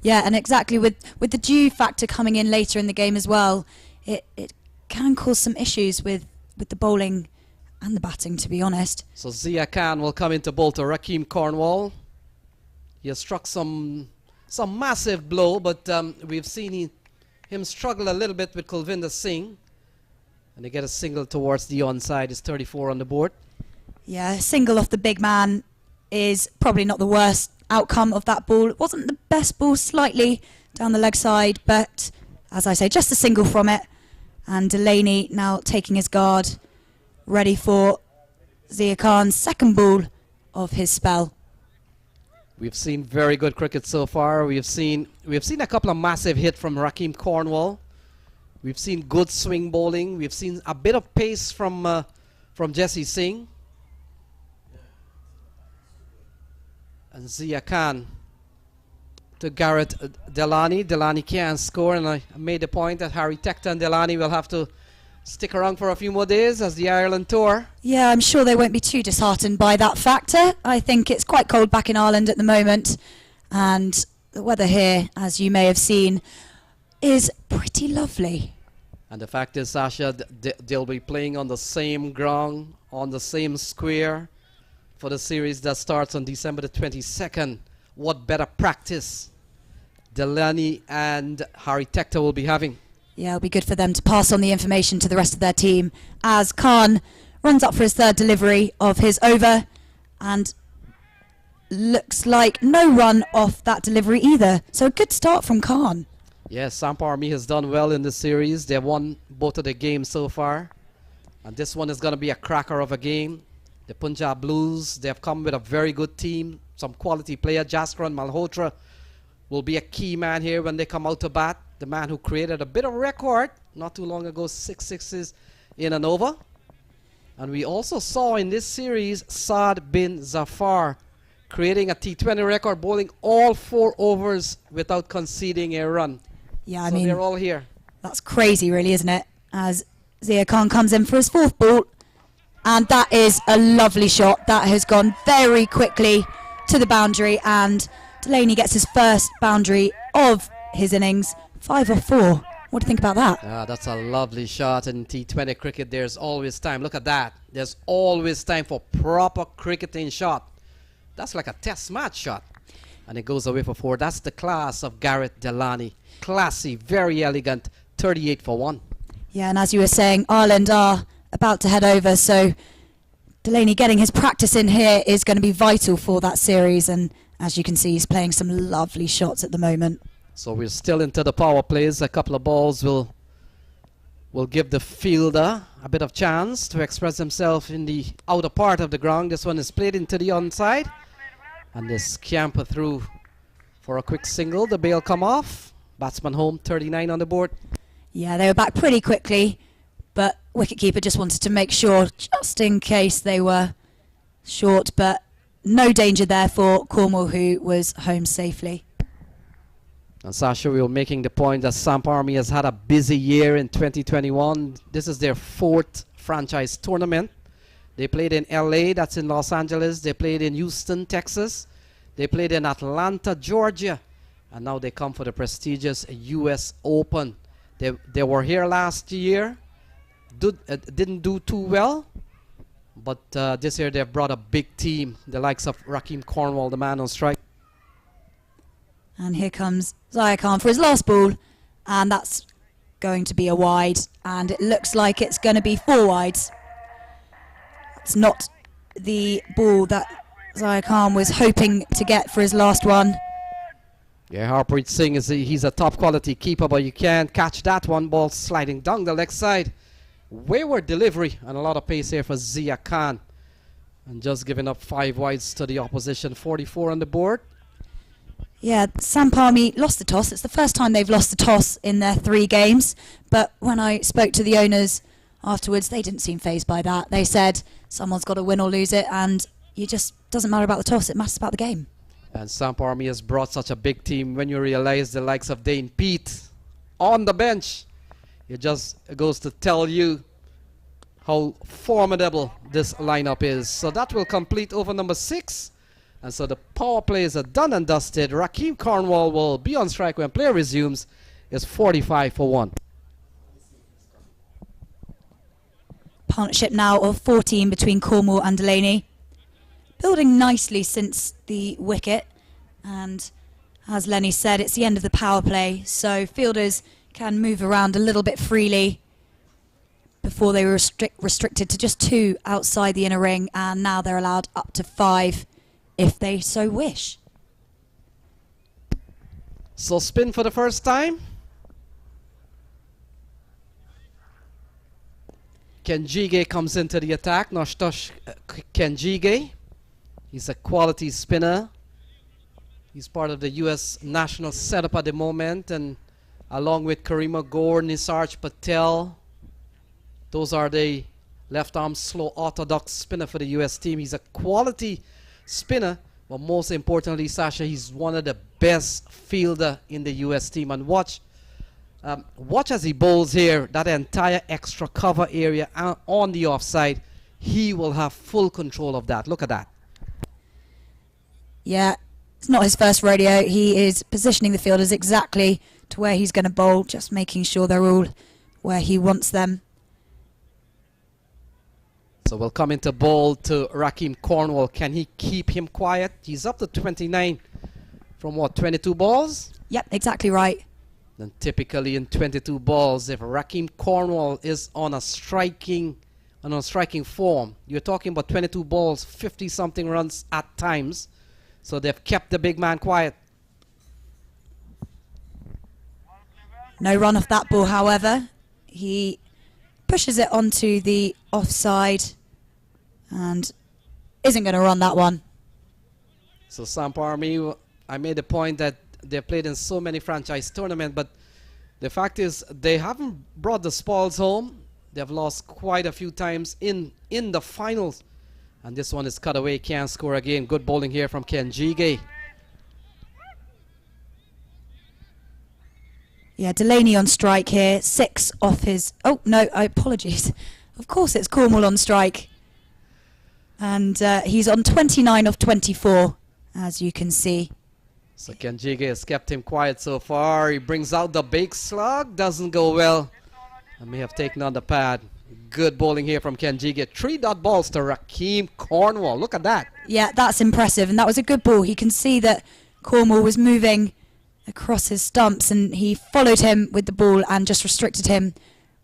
Yeah, and exactly with the dew factor coming in later in the game as well, it can cause some issues with the bowling and the batting, to be honest. So Zia Khan will come into bowl to Rakeem Cornwall. He has struck some massive blow, but we've seen him struggle a little bit with Kulvinder Singh. And they get a single towards the onside. It's 34 on the board. Yeah, a single off the big man is probably not the worst outcome of that ball. It wasn't the best ball, slightly down the leg side, but as I say, just a single from it. And Delaney now taking his guard, ready for Zia Khan's second ball of his spell. We've seen very good cricket so far. We've seen a couple of massive hits from Rakeem Cornwall. We've seen good swing bowling. We've seen a bit of pace from Jesse Singh. And Zia Khan to Garrett Delani. Delani can't score, and I made the point that Harry Tector and Delani will have to stick around for a few more days as the Ireland tour. Yeah, I'm sure they won't be too disheartened by that factor. I think it's quite cold back in Ireland at the moment, and the weather here, as you may have seen, is pretty lovely. And the fact is, Sasha, they'll be playing on the same ground, on the same square for the series that starts on December the 22nd. What better practice Delani and Harry Tector will be having? Yeah, it'll be good for them to pass on the information to the rest of their team as Khan runs up for his third delivery of his over, and looks like no run off that delivery either. So a good start from Khan. Yes, SAMP Army has done well in this series. They've won both of the games so far. And this one is going to be a cracker of a game. The Punjab Blues, they've come with a very good team. Some quality player. Jaskran Malhotra will be a key man here when they come out to bat. The man who created a bit of a record not too long ago, 6 sixes in an over. And we also saw in this series Saad bin Zafar creating a T20 record, bowling all 4 overs without conceding a run. Yeah, I so mean, they're all here. That's crazy, really, isn't it? As Zia Khan comes in for his 4th ball, and that is a lovely shot. That has gone very quickly to the boundary, and Delaney gets his first boundary of his innings. 5 or 4. What do you think about that? That's a lovely shot. In T20 cricket, there's always time. Look at that. There's always time for proper cricketing shot. That's like a test match shot. And it goes away for 4. That's the class of Garrett Delani. Classy, very elegant, 38 for 1. Yeah, and as you were saying, Ireland are about to head over, so Delaney getting his practice in here is going to be vital for that series, and as you can see, he's playing some lovely shots at the moment. So we're still into the power plays. A couple of balls will give the fielder a bit of chance to express himself in the outer part of the ground. This one is played into the onside, and they scamper through for a quick single. The bail come off. Batsman home, 39 on the board. Yeah, they were back pretty quickly, but wicketkeeper just wanted to make sure, just in case they were short, but no danger there for Cornwall, who was home safely. And Sasha, we were making the point that SAMP Army has had a busy year in 2021. This is their 4th franchise tournament. They played in LA, that's in Los Angeles. They played in Houston, Texas. They played in Atlanta, Georgia. And now they come for the prestigious US Open. They were here last year. Didn't do too well. But this year they've brought a big team. The likes of Rakeem Cornwall, the man on strike. And here comes Zia Khan for his last ball, and that's going to be a wide, and it looks like it's going to be 4 wides. It's not the ball that Zia Khan was hoping to get for his last one. Yeah, Harpreet Singh, he's a top quality keeper, but you can't catch that one. Ball sliding down the leg side. Wayward delivery and a lot of pace here for Zia Khan. And just giving up 5 wides to the opposition, 44 on the board. Yeah, SAMP Army lost the toss. It's the first time they've lost the toss in their 3 games. But when I spoke to the owners afterwards, they didn't seem fazed by that. They said someone's got to win or lose it, and it just doesn't matter about the toss. It matters about the game. And SAMP Army has brought such a big team. When you realize the likes of Dane Pete on the bench, it just goes to tell you how formidable this lineup is. So that will complete over number 6. And so the power plays are done and dusted. Rakeem Cornwall will be on strike when play resumes. It's 45 for 1. Partnership now of 14 between Cornwall and Delaney. Building nicely since the wicket. And as Lenny said, it's the end of the power play. So fielders can move around a little bit freely. Before they were restricted to just 2 outside the inner ring. And now they're allowed up to 5. If they so wish. So spin for the first time. Kenjige comes into the attack. Noshtosh Kenjige. He's a quality spinner. He's part of the U.S. national setup at the moment, and along with Karima Gore, Nisarj Patel, those are the left-arm slow orthodox spinner for the U.S. team. He's a quality spinner, but most importantly, Sasha, he's one of the best fielder in the U.S. team. And watch as he bowls here, that entire extra cover area on the offside, he will have full control of that. Look at that. Yeah, it's not his first rodeo. He is positioning the fielders exactly to where he's going to bowl, just making sure they're all where he wants them. So we'll come into bowl to Rakeem Cornwall. Can he keep him quiet? He's up to 29 from what, 22 balls? Yep, exactly right. And typically in 22 balls, if Rakeem Cornwall is on a striking form, you're talking about 22 balls, 50-something runs at times. So they've kept the big man quiet. No run off that ball, however. He pushes it onto the offside and isn't going to run that one. So SAMP Army, I made the point that they played in so many franchise tournaments, but the fact is they haven't brought the spoils home. They've lost quite a few times in the finals. And this one is cut away, can't score again. Good bowling here from Kenjige. Yeah, Delaney on strike here. 6 off his... Oh, no, apologies. Of course it's Cornwall on strike. And he's on 29 off 24, as you can see. So Kenjige has kept him quiet so far. He brings out the big slug. Doesn't go well. I may have taken on the pad. Good bowling here from Kenjige. 3-dot balls to Rakeem Cornwall. Look at that. Yeah, that's impressive. And that was a good ball. He can see that Cornwall was moving across his stumps, and he followed him with the ball and just restricted him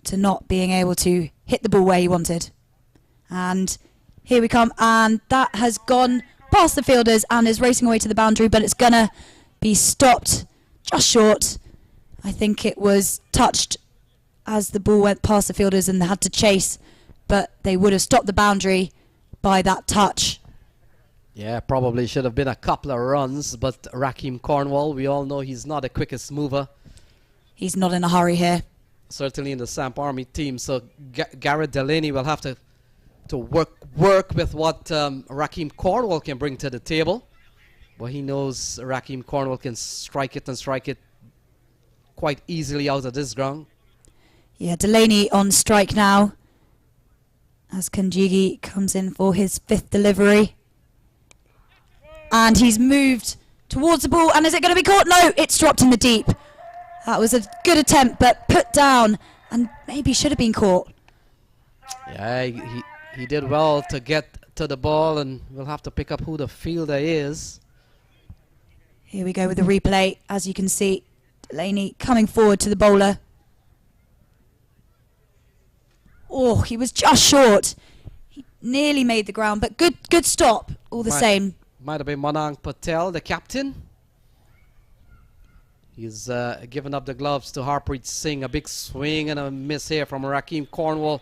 to not being able to hit the ball where he wanted. And here we come, and that has gone past the fielders and is racing away to the boundary, but it's gonna be stopped just short. I think it was touched as the ball went past the fielders and they had to chase, but they would have stopped the boundary by that touch. Yeah, probably should have been a couple of runs, but Rakeem Cornwall, we all know he's not the quickest mover. He's not in a hurry here. Certainly in the SAMP Army team, so Garrett Delaney will have to work with what Rakeem Cornwall can bring to the table. But he knows Rakeem Cornwall can strike it quite easily out of this ground. Yeah, Delaney on strike now as Kanjigi comes in for his 5th delivery. And he's moved towards the ball, and is it going to be caught? No, it's dropped in the deep. That was a good attempt, but put down, and maybe should have been caught. Yeah, he did well to get to the ball, and we'll have to pick up who the fielder is. Here we go with the replay. As you can see, Delaney coming forward to the bowler. Oh, he was just short. He nearly made the ground, but good stop all the same. Might have been Manang Patel, the captain. He's given up the gloves to Harpreet Singh. A big swing and a miss here from Rakeem Cornwall.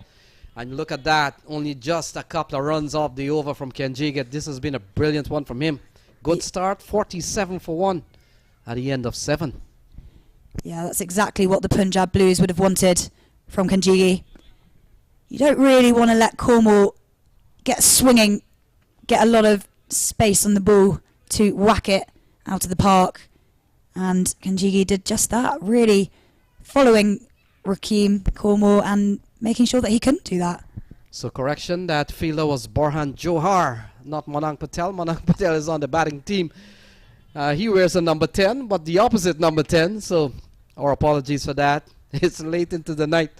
And look at that, only just a couple of runs off the over from Kenjige. This has been a brilliant one from him. Good start, 47 for 1 at the end of 7. Yeah, that's exactly what the Punjab Blues would have wanted from Kanjigi. You don't really want to let Cornwall get swinging, get a lot of space on the ball to whack it out of the park. And Kanjigi did just that, really following Rakeem Cornwall and making sure that he couldn't do that. So correction, that fielder was Borhan Johar, not Manang Patel. Manang Patel is on the batting team. He wears a number 10, but the opposite number 10, so our apologies for that. It's late into the night,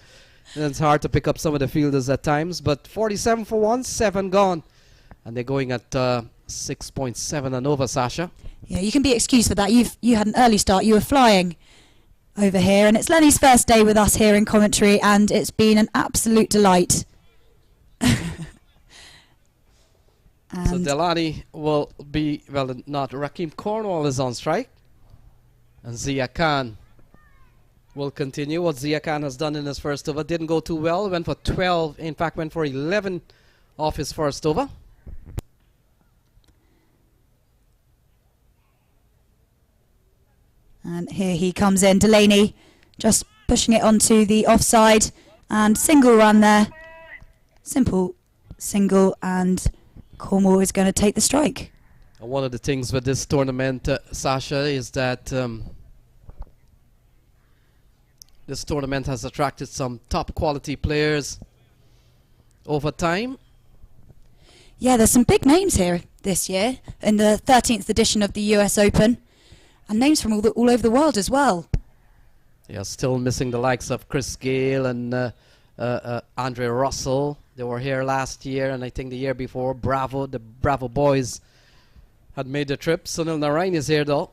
and it's hard to pick up some of the fielders at times, but 47 for 1, 7 gone. And they're going at 6.7 and over, Sasha. Yeah, you can be excused for that. You had an early start. You were flying over here, and it's Lenny's first day with us here in commentary, and it's been an absolute delight. So Delani will be, well, not Rakeem Cornwall is on strike, and Zia Khan will continue what Zia Khan has done in his first over. Didn't go too well, went for 12, in fact went for 11 off his first over. And here he comes in, Delaney, just pushing it onto the offside, and single run there. Simple single, and Cornwall is going to take the strike. One of the things with this tournament, Sasha, is that this tournament has attracted some top quality players over time. Yeah, there's some big names here this year in the 13th edition of the US Open, and names from all over the world as well. Yeah, still missing the likes of Chris Gale and Andre Russell. They were here last year, and I think the year before. The Bravo boys had made the trip. Sunil Narain is here though.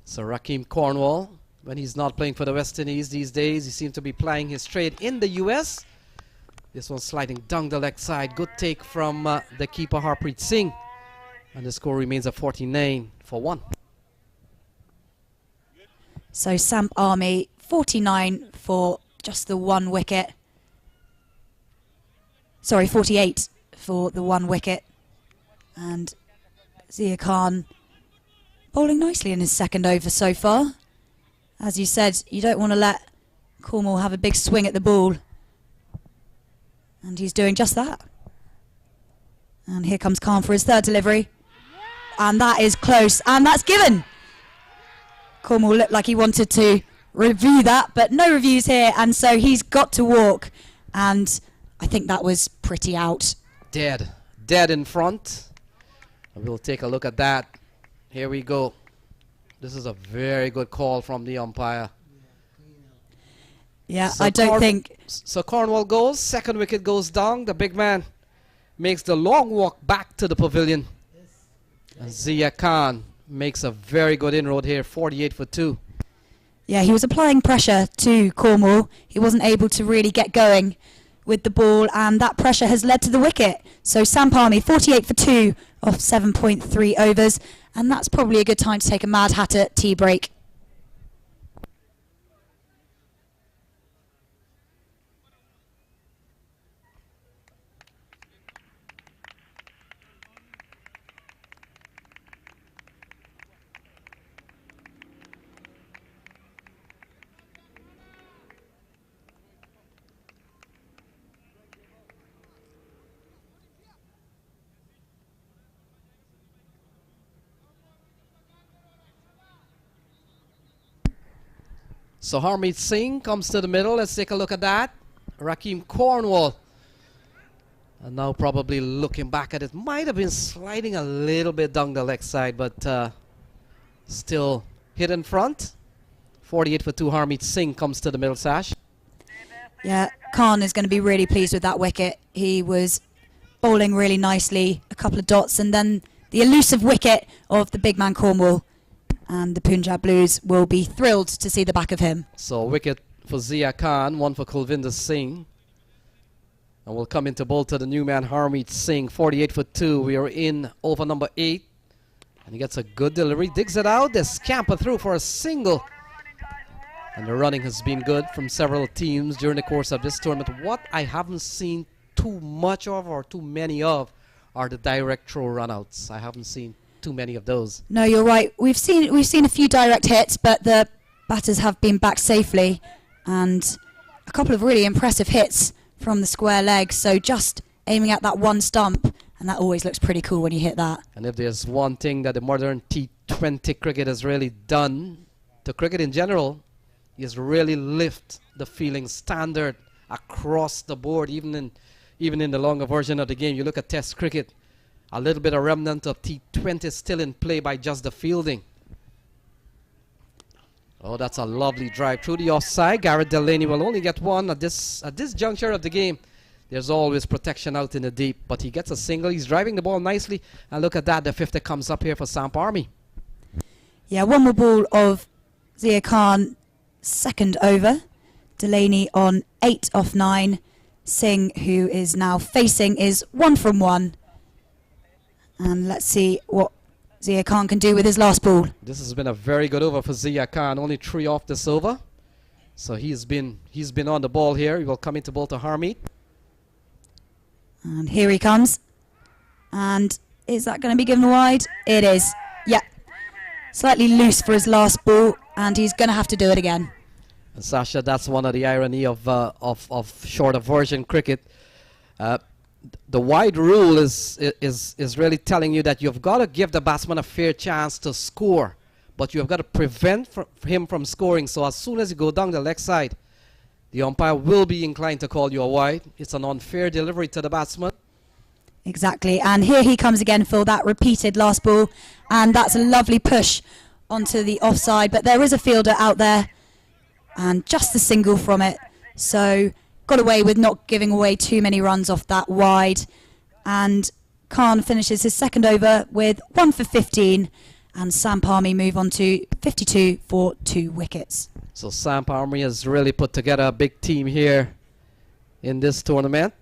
So Rakeem Cornwall, when he's not playing for the West Indies these days, he seems to be playing his trade in the US. This one sliding down the leg side. Good take from the keeper Harpreet Singh. And the score remains at 49-1. So SAMP Army 49 for just the 1 wicket. Sorry, 48 for the 1 wicket. And Zia Khan bowling nicely in his second over so far. As you said, you don't want to let Cornwall have a big swing at the ball. And he's doing just that. And here comes Khan for his third delivery. And that is close. And that's given. Cornwall looked like he wanted to review that, but no reviews here. And so he's got to walk. And I think that was pretty out. Dead in front. And we'll take a look at that. Here we go. This is a very good call from the umpire. Yeah, So I don't think... So Cornwall goes, second wicket goes down. The big man makes the long walk back to the pavilion. And Zia Khan makes a very good inroad here, 48 for 2. Yeah, he was applying pressure to Cornwall. He wasn't able to really get going with the ball, and that pressure has led to the wicket. So SAMP Army 48 for 2 off 7.3 overs, and that's probably a good time to take a Mad Hatter tea break. So Harmeet Singh comes to the middle. Let's take a look at that. Rakeem Cornwall. And now probably looking back at it. Might have been sliding a little bit down the leg side, but still hit in front. 48 for 2. Harmeet Singh comes to the middle sash. Yeah, Khan is going to be really pleased with that wicket. He was bowling really nicely, a couple of dots, and then the elusive wicket of the big man Cornwall. And the Punjab Blues will be thrilled to see the back of him. So wicket for Zia Khan, 1 for Kulvinder Singh. And we'll come into bowl to the new man Harmeet Singh, 48 for 2. We are in over number 8. And he gets a good delivery, digs it out. They scamper through for a single. And the running has been good from several teams during the course of this tournament. What I haven't seen too much of or too many of are the direct throw runouts. I haven't seen too many of those. No, you're right. We've seen a few direct hits, but the batters have been back safely, and a couple of really impressive hits from the square leg. So just aiming at that one stump, and that always looks pretty cool when you hit that. And if there's one thing that the modern T20 cricket has really done to cricket in general, is really lift the fielding standard across the board, even in the longer version of the game. You look at Test cricket, a little bit of remnant of T20 still in play by just the fielding. Oh, that's a lovely drive through the offside. Garrett Delaney will only get one at this juncture of the game. There's always protection out in the deep, but he gets a single. He's driving the ball nicely, and look at that. The 50 comes up here for SAMP Army. Yeah, one more ball of Zia Khan, second over. Delaney on 8 off 9. Singh, who is now facing, is 1 from 1. And let's see what Zia Khan can do with his last ball. This has been a very good over for Zia Khan. Only 3 off this over. So he's been on the ball here. He will come into ball to Harmeet. And here he comes. And is that going to be given wide? It is. Yeah. slightly loose for his last ball, and he's going to have to do it again. And Sasha, that's one of the irony of shorter version cricket. The wide rule is really telling you that you've got to give the batsman a fair chance to score, but you've got to prevent him from scoring. So as soon as you go down the leg side, the umpire will be inclined to call you a wide. It's an unfair delivery to the batsman. Exactly, and here he comes again for that repeated last ball, and that's a lovely push onto the offside, but there is a fielder out there, and just a single from it. So got away with not giving away too many runs off that wide, and Khan finishes his second over with 1 for 15, and SAMP Army move on to 52 for 2 wickets. So SAMP Army has really put together a big team here in this tournament.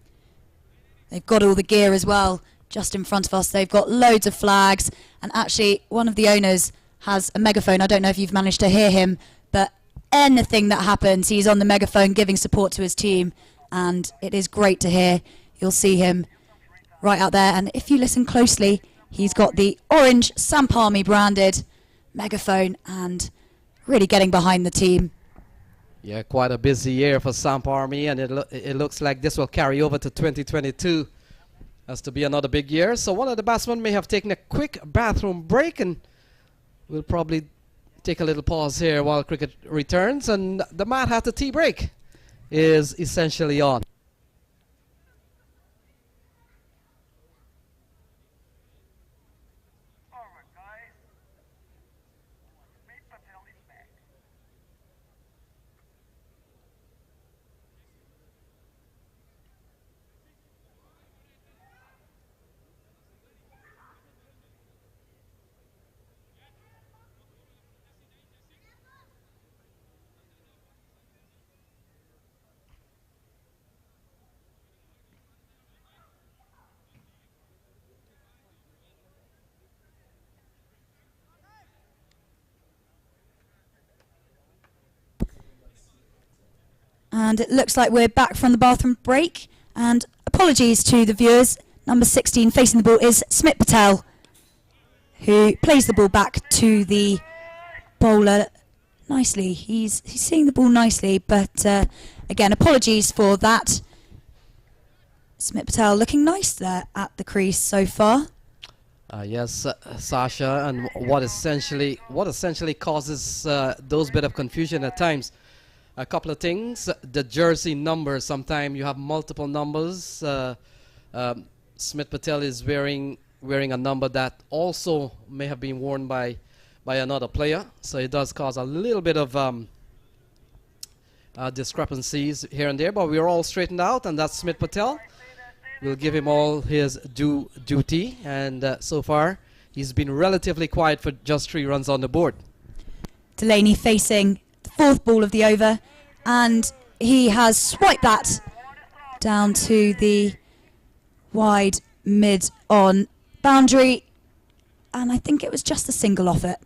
They've got all the gear as well just in front of us. They've got loads of flags, and actually one of the owners has a megaphone. I don't know if you've managed to hear him, but anything that happens, he's on the megaphone giving support to his team, and it is great to hear. You'll see him right out there, and if you listen closely, he's got the orange SAMP Army branded megaphone and really getting behind the team. Yeah, quite a busy year for SAMP Army, and it looks like this will carry over to 2022 as to be another big year. So one of the batsmen may have taken a quick bathroom break, and we'll probably take a little pause here while cricket returns, and the Mad Hatter tea break is essentially on. And it looks like we're back from the bathroom break. And apologies to the viewers. Number 16 facing the ball is Smit Patel, who plays the ball back to the bowler nicely. He's seeing the ball nicely, but again, apologies for that. Smit Patel looking nice there at the crease so far. Yes, Sasha, and what essentially causes those bit of confusion at times. A couple of things. The jersey number. Sometimes you have multiple numbers. Smit Patel is wearing a number that also may have been worn by another player, so it does cause a little bit of discrepancies here and there. But we're all straightened out, and that's Smit Patel. We'll give him all his duty, and so far he's been relatively quiet for just 3 runs on the board. Delaney facing the 4th ball of the over, and he has swiped that down to the wide mid-on boundary, and I think it was just a single off it.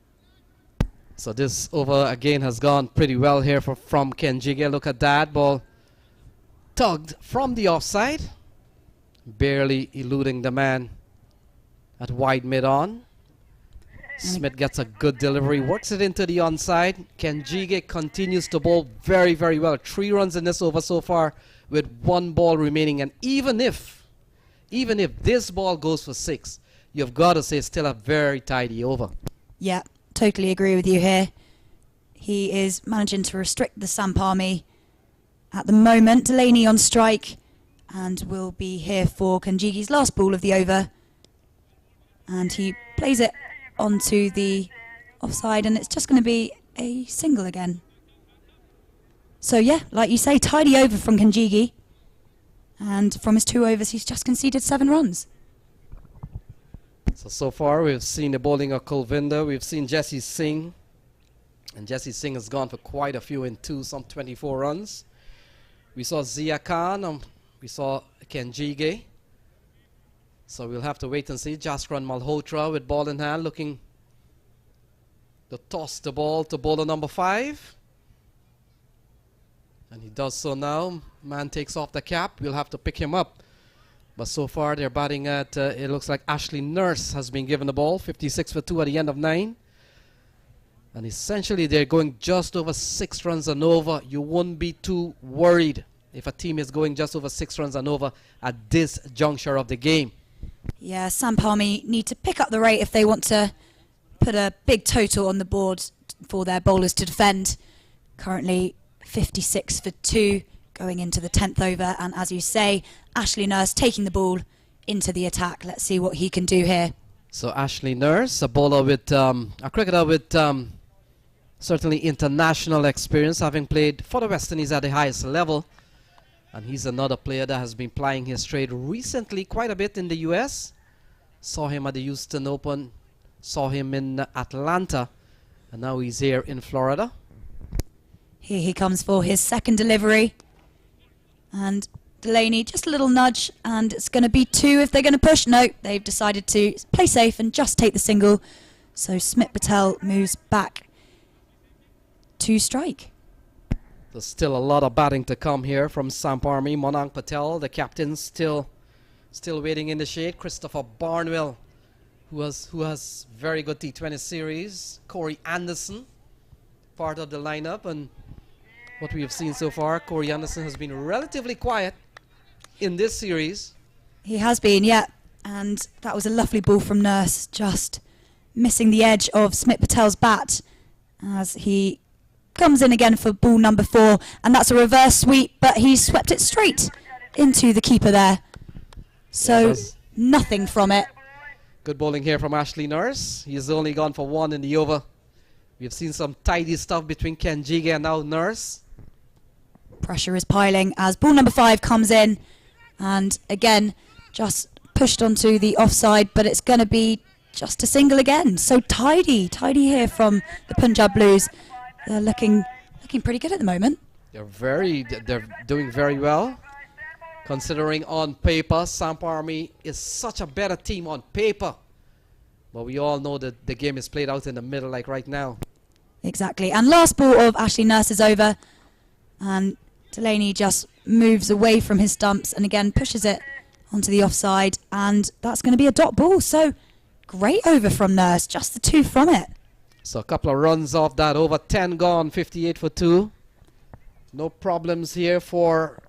So this over again has gone pretty well here from Ken Jigge. Look at that ball, tugged from the offside, barely eluding the man at wide mid-on. Smith gets a good delivery, works it into the onside. Ken Jigge continues to bowl very, very well. 3 runs in this over so far with 1 ball remaining. And even if this ball goes for 6, you've got to say still a very tidy over. Yeah, totally agree with you here. He is managing to restrict the SAMP Army at the moment. Delaney on strike, and will be here for Ken Jigge's last ball of the over. And he plays it onto the offside, and it's just going to be a single again. So yeah, like you say, tidy over from Ken Jigge, and from his 2 overs he's just conceded 7 runs. So far we've seen the bowling of Kulvinder, we've seen Jesse Singh, and Jesse Singh has gone for quite a few in 2, some 24 runs. We saw Zia Khan, we saw Ken Jigge. So we'll have to wait and see. Jaskran Malhotra with ball in hand, looking to toss the ball to bowler number 5. And he does so now. Man takes off the cap. We'll have to pick him up. But so far they're batting at, it looks like Ashley Nurse has been given the ball. 56 for 2 at the end of 9. And essentially, they're going just over 6 runs and over. You won't be too worried if a team is going just over 6 runs and over at this juncture of the game. Yeah, SAMP Army need to pick up the rate if they want to put a big total on the board for their bowlers to defend. Currently 56 for 2 going into the 10th over. And as you say, Ashley Nurse taking the ball into the attack. Let's see what he can do here. So Ashley Nurse, a bowler with, a cricketer with certainly international experience, having played for the West Indies at the highest level. And he's another player that has been plying his trade recently quite a bit in the US. Saw him at the Houston Open, saw him in Atlanta, and now he's here in Florida. Here he comes for his second delivery. And Delaney, just a little nudge, and it's going to be 2 if they're going to push. No, they've decided to play safe and just take the single. So Smit Patel moves back to strike. There's still a lot of batting to come here from SAMP Army. Monang Patel, the captain, still waiting in the shade. Christopher Barnwell, who has very good T20 series. Corey Anderson, part of the lineup, and what we have seen so far, Corey Anderson has been relatively quiet in this series. He has been, yeah. And that was a lovely ball from Nurse, just missing the edge of Smit Patel's bat as he comes in again for ball number 4. And that's a reverse sweep, but he swept it straight into the keeper there. So Yeah, nothing from it. good bowling here from Ashley Nurse. He's only gone for 1 in the over. We've seen some tidy stuff between Ken Jige and now Nurse. Pressure is piling as ball number 5 comes in. And again, just pushed onto the offside, but it's going to be just a single again. So tidy here from the Punjab Blues. They're looking pretty good at the moment. They're doing very well, considering on paper SAMP Army is such a better team on paper, but we all know that the game is played out in the middle, like right now. Exactly. And last ball of Ashley Nurse is over, and Delaney just moves away from his stumps and again pushes it onto the offside, and that's going to be a dot ball. So great over from Nurse, just the 2 from it. So a couple of runs off that over, 10 gone, 58 for 2. No problems here for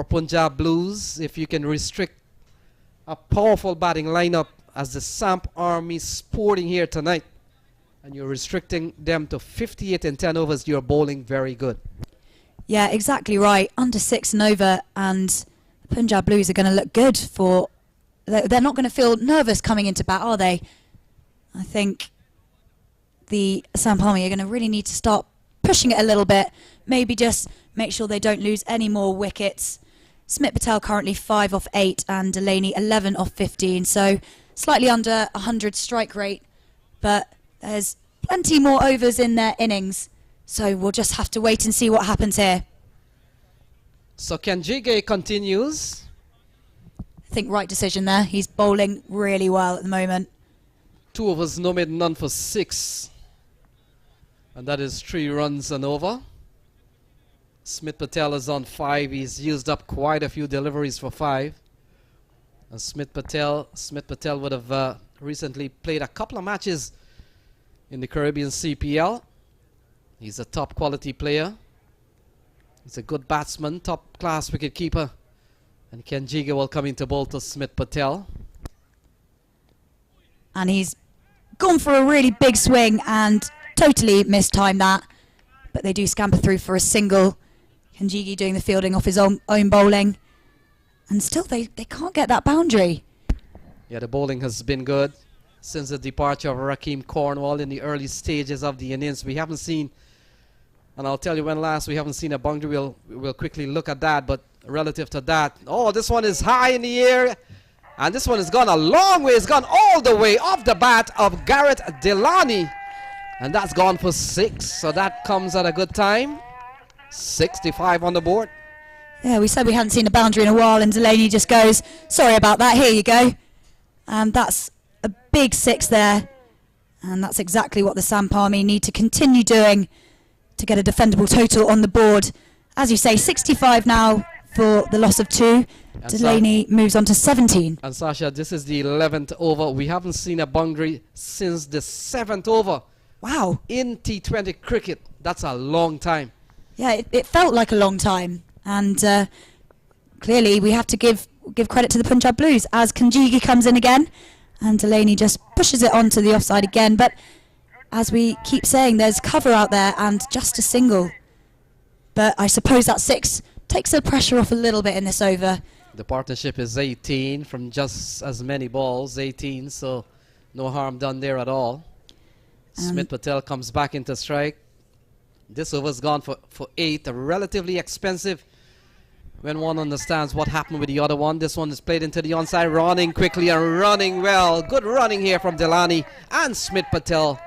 Punjab Blues if you can restrict a powerful batting lineup as the SAMP Army sporting here tonight, and you're restricting them to 58 in 10 overs. You're bowling very good. Yeah, exactly right. Under 6 and over, and the Punjab Blues are going to look good for... They're not going to feel nervous coming into bat, are they? I think the SAMP Army are going to really need to start pushing it a little bit. Maybe just make sure they don't lose any more wickets. Smit Patel currently 5 off 8 and Delaney 11 off 15. So slightly under 100 strike rate, but there's plenty more overs in their innings. So we'll just have to wait and see what happens here. So Kenjige continues. I think right decision there. He's bowling really well at the moment. 2 overs, no made, none for 6. And that is 3 runs and over. Smit Patel is on 5. He's used up quite a few deliveries for 5. And Smit Patel would have recently played a couple of matches in the Caribbean CPL. He's a top quality player. He's a good batsman, top class wicket keeper. And Ken Jige will come into bowl to Smit Patel. And he's gone for a really big swing and totally mistimed that. But they do scamper through for a single. Kenjigi doing the fielding off his own bowling. And still they can't get that boundary. Yeah, the bowling has been good since the departure of Rakeem Cornwall in the early stages of the innings. We haven't seen, and I'll tell you when last we haven't seen a boundary. We'll quickly look at that, but relative to that, oh, this one is high in the air. And this one has gone a long way. It's gone all the way off the bat of Garrett Delani. And that's gone for 6. So that comes at a good time. 65 on the board. Yeah, we said we hadn't seen a boundary in a while, and Delaney just goes, sorry about that, here you go. And that's a big 6 there. And that's exactly what the SAMP Army need to continue doing to get a defendable total on the board. As you say, 65 now for the loss of 2. And Delaney moves on to 17. And Sasha, this is the 11th over. We haven't seen a boundary since the 7th over Wow. In T20 cricket, that's a long time. Yeah, it felt like a long time. And clearly we have to give credit to the Punjab Blues as Kanjigi comes in again. And Delaney just pushes it onto the offside again. But as we keep saying, there's cover out there and just a single. But I suppose that 6 takes the pressure off a little bit in this over. The partnership is 18 from just as many balls, 18, so no harm done there at all. Smith Patel comes back into strike. This over's gone for 8, relatively expensive when one understands what happened with the other one. This one is played into the onside, running quickly and running well. Good running here from Delaney and Smith Patel.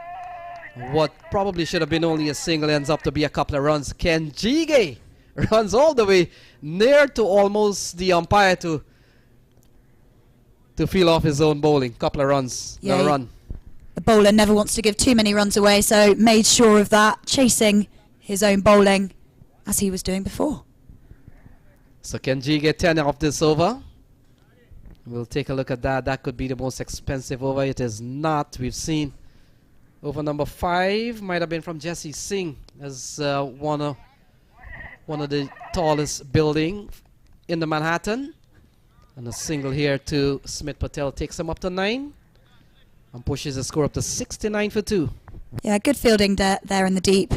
What probably should have been only a single ends up to be a couple of runs. Kenjige runs all the way near to almost the umpire to feel off his own bowling. Couple of runs, no run. The bowler never wants to give too many runs away, so made sure of that, chasing his own bowling as he was doing before. So Kenjige 10 off this over. We'll take a look at that. That could be the most expensive over. It is not. We've seen over number 5 might have been from Jesse Singh as one of the tallest building in the Manhattan. And a single here to Smith Patel takes him up to 9 and pushes the score up to 69 for 2. Yeah, good fielding there in the deep.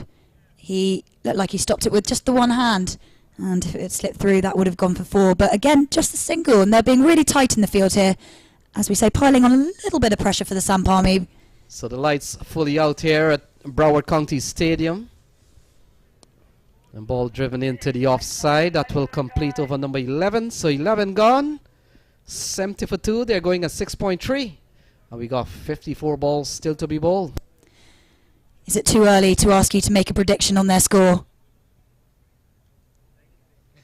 He looked like he stopped it with just the one hand. And if it slipped through, that would have gone for 4. But again, just a single. And they're being really tight in the field here. As we say, piling on a little bit of pressure for the SAMP Army. So the lights fully out here at Broward County Stadium. And ball driven into the offside. That will complete over number 11. So 11 gone. 70 for 2. They're going at 6.3. And we got 54 balls still to be bowled. Is it too early to ask you to make a prediction on their score?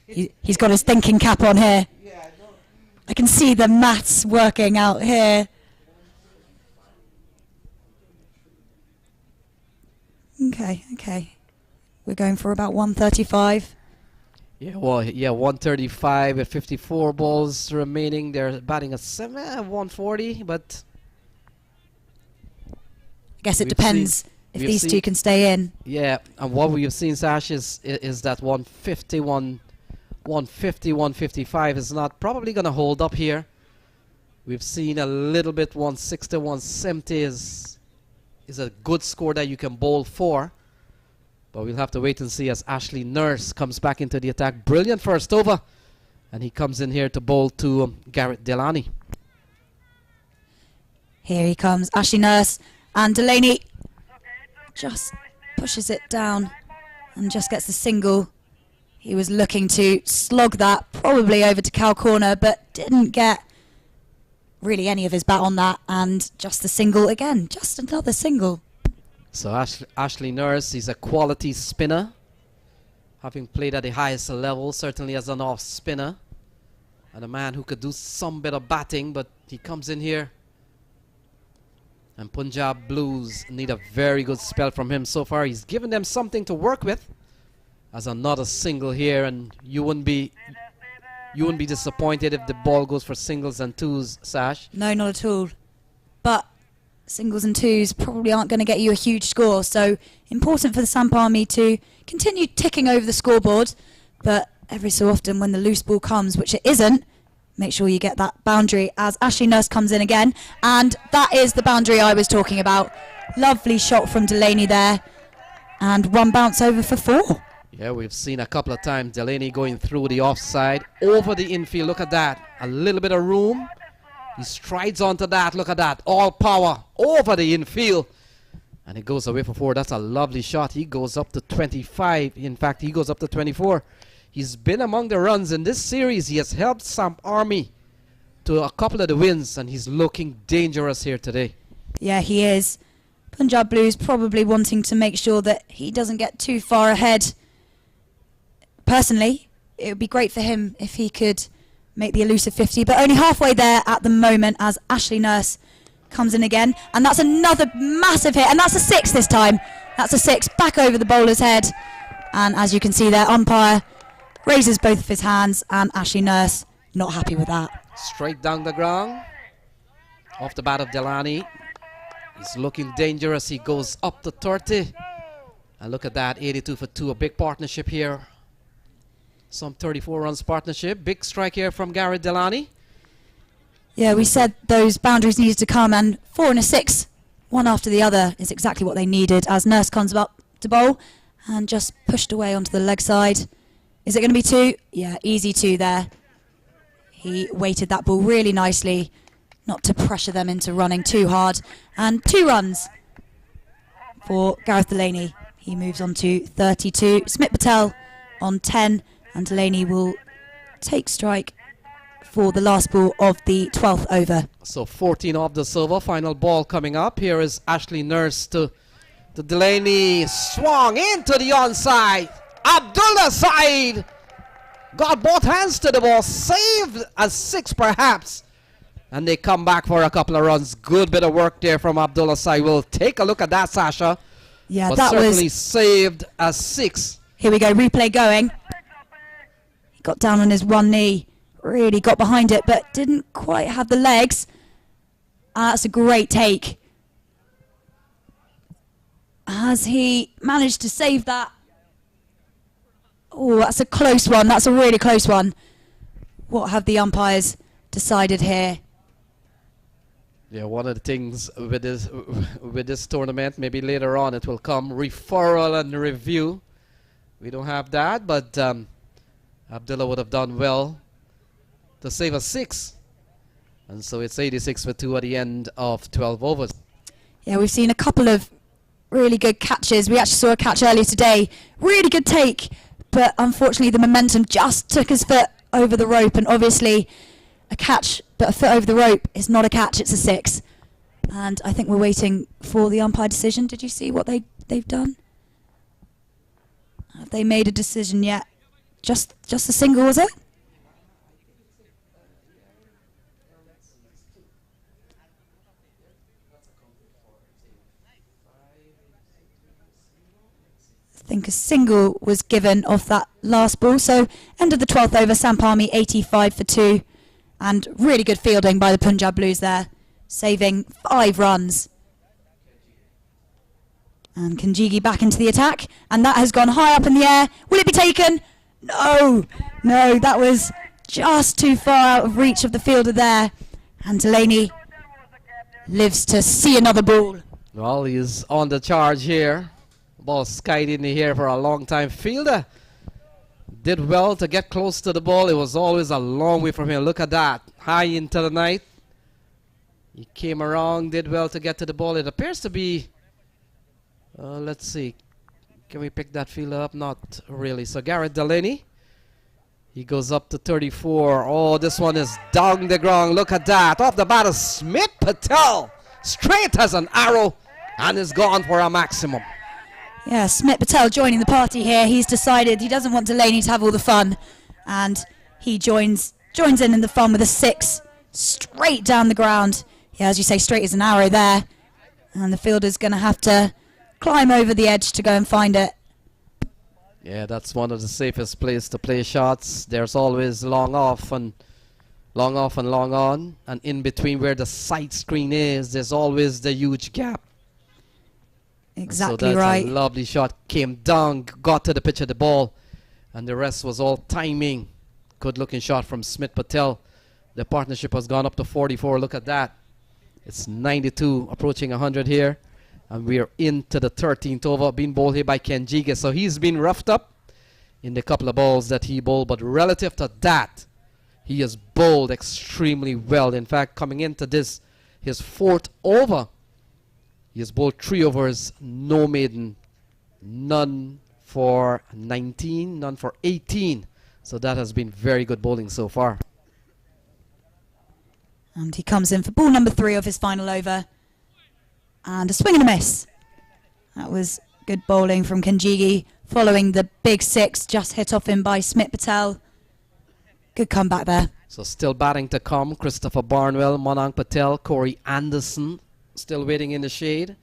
He's got his thinking cap on here. I can see the maths working out here. Okay. We're going for about 135. Yeah, well, 135 with 54 balls remaining. They're batting at 140, but I guess it depends if these two can stay in. Yeah, and what we've seen, Sash, is that 155 is not probably going to hold up here. We've seen a little bit 160, 170 is a good score that you can bowl for. But we'll have to wait and see as Ashley Nurse comes back into the attack. Brilliant first over. And he comes in here to bowl to Garrett Delaney. Here he comes, Ashley Nurse. And Delaney just pushes it down and just gets the single. He was looking to slog that probably over to Cal corner, but didn't get really any of his bat on that. And just the single again, just another single. So Ashley Nurse is a quality spinner, having played at the highest level, certainly as an off spinner, and a man who could do some bit of batting, but he comes in here and Punjab Blues need a very good spell from him so far. He's given them something to work with as another single here, and you wouldn't be disappointed if the ball goes for singles and twos, Sash. No, not at all. But singles and twos probably aren't going to get you a huge score, so important for the SAMP Army to continue ticking over the scoreboard, but every so often when the loose ball comes, which it isn't, make sure you get that boundary as Ashley Nurse comes in again, and that is the boundary I was talking about. Lovely shot from Delaney there, and one bounce over for 4. Yeah, we've seen a couple of times Delaney going through the offside, over the infield. Look at that, a little bit of room. He strides onto that, look at that, all power over the infield. And it goes away for 4. That's a lovely shot. He goes up to 25. In fact, he goes up to 24. He's been among the runs in this series. He has helped SAMP Army to a couple of the wins, and he's looking dangerous here today. Yeah, he is. Punjab Blues probably wanting to make sure that he doesn't get too far ahead. Personally, it would be great for him if he could make the elusive 50, but only halfway there at the moment as Ashley Nurse comes in again. And that's another massive hit, and that's a 6 this time. That's a 6 back over the bowler's head. And as you can see there, umpire raises both of his hands, and Ashley Nurse not happy with that. Straight down the ground, off the bat of Delaney. He's looking dangerous. He goes up to 30. And look at that, 82 for 2, a big partnership here. Some 34 runs partnership. Big strike here from Garrett Delaney. Yeah, we said those boundaries needed to come, and 4 and a 6, one after the other, is exactly what they needed as Nurse comes up to bowl and just pushed away onto the leg side. Is it going to be 2? Yeah, easy 2 there. He weighted that ball really nicely, not to pressure them into running too hard. And 2 runs for Gareth Delaney. He moves on to 32. Smith Patel on 10, and Delaney will take strike for the last ball of the 12th over. So 14 off the silver, final ball coming up. Here is Ashley Nurse to Delaney. Swung into the onside. Abdullah Saeed got both hands to the ball, saved a 6 perhaps. And they come back for a couple of runs. Good bit of work there from Abdullah Saeed. We'll take a look at that, Sasha. Yeah, but that certainly was saved a 6. Here we go, replay going. He got down on his one knee, really got behind it, but didn't quite have the legs. That's a great take. Has he managed to save that? Oh, that's a close one. That's a really close one. What have the umpires decided here? Yeah, one of the things with this tournament, maybe later on it will come, referral and review. We don't have that, but Abdullah would have done well to save a 6. And so it's 86 for 2 at the end of 12 overs. Yeah, we've seen a couple of really good catches. We actually saw a catch earlier today. Really good take, but unfortunately the momentum just took his foot over the rope, and obviously a catch but a foot over the rope is not a catch, it's a 6. And I think we're waiting for the umpire decision. Did you see what they've done? Have they made a decision yet? Just a single, was it? I think a single was given off that last ball. So end of the 12th over, SAMP Army 85 for 2. And really good fielding by the Punjab Blues there, saving 5 runs. And Kanjigi back into the attack, and that has gone high up in the air. Will it be taken? No, that was just too far out of reach of the fielder there. And Delaney lives to see another ball. Well, he's on the charge here. Ball skied in the air for a long time. Fielder did well to get close to the ball. It was always a long way from here. Look at that. High into the night. He came around, did well to get to the ball. It appears to be, let's see. Can we pick that fielder up? Not really. So Garrett Delaney, he goes up to 34. Oh, this one is down the ground. Look at that. Off the bat of Smith Patel. Straight as an arrow, and is gone for a maximum. Yeah, Smith Patel joining the party here. He's decided he doesn't want Delaney to have all the fun, and he joins in the fun with a 6 straight down the ground. Yeah, as you say, straight as an arrow there, and the fielder's going to have to climb over the edge to go and find it. Yeah, that's one of the safest places to play shots. There's always long off and long on, and in between where the sight screen is, there's always the huge gap. Exactly so that's right. A lovely shot, came down, got to the pitch of the ball, and the rest was all timing. Good looking shot from Smith Patel. The partnership has gone up to 44. Look at that. It's 92, approaching 100 here, and we're into the 13th over, being bowled here by Kanjigi. So he's been roughed up in the couple of balls that he bowled, but relative to that, he has bowled extremely well. In fact, coming into this, his 4th over, he has bowled 3 overs, no maiden, none for 19, none for 18. So that has been very good bowling so far. And he comes in for ball number 3 of his final over. And a swing and a miss. That was good bowling from Kanjigi, following the big 6 just hit off him by Smith Patel. Good comeback there. So still batting to come. Christopher Barnwell, Monang Patel, Corey Anderson, still waiting in the shade.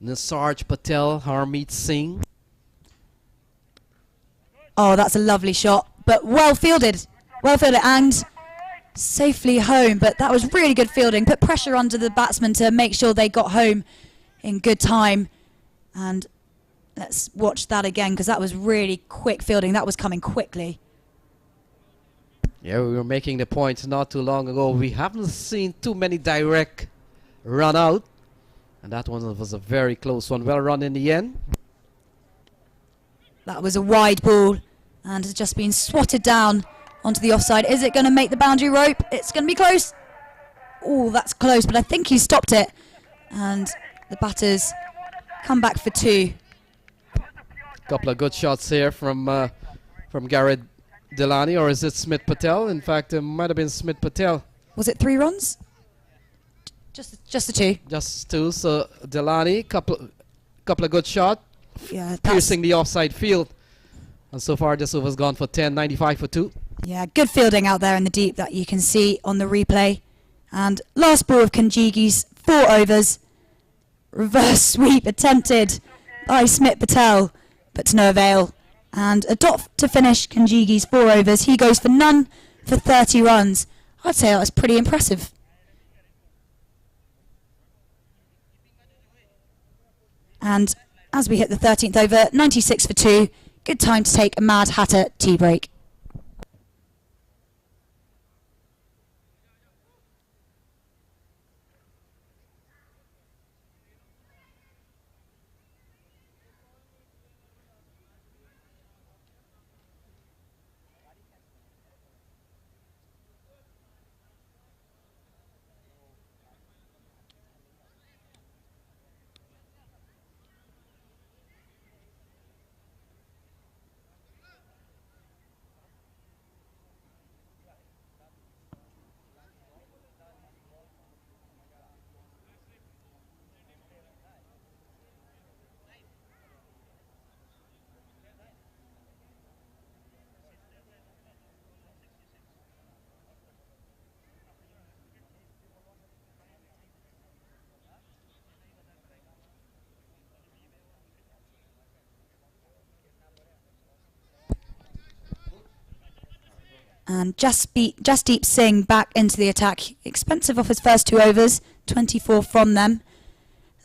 Nisarj Patel, Harmeet Singh. Oh, that's a lovely shot, but well fielded. Well fielded, and safely home, but that was really good fielding. Put pressure under the batsman to make sure they got home in good time. And let's watch that again, because that was really quick fielding. That was coming quickly. Yeah, we were making the point not too long ago. We haven't seen too many direct run out. And that one was a very close one. Well run in the end. That was a wide ball and has just been swatted down onto the offside. Is it going to make the boundary rope? It's going to be close. Oh, that's close, but I think he stopped it. And the batters come back for 2. Couple of good shots here from Garrett Delaney, or is it Smith Patel? In fact, it might have been Smith Patel. Was it 3 runs? Just the 2. Just 2. So Delaney, couple of good shots, Yeah, piercing the offside field. And so far, this over's gone for 10, 95 for 2. yeah, good fielding out there in the deep that you can see on the replay. And last ball of Kanjigi's 4 overs. Reverse sweep attempted by Smith Patel, but to no avail. And a dot to finish Kanjigi's 4 overs. He goes for none for 30 runs. I'd say that was pretty impressive. And as we hit the 13th over, 96 for 2. Good time to take a Mad Hatter tea break. And Jasdeep Singh back into the attack. Expensive off his first 2 overs, 24 from them.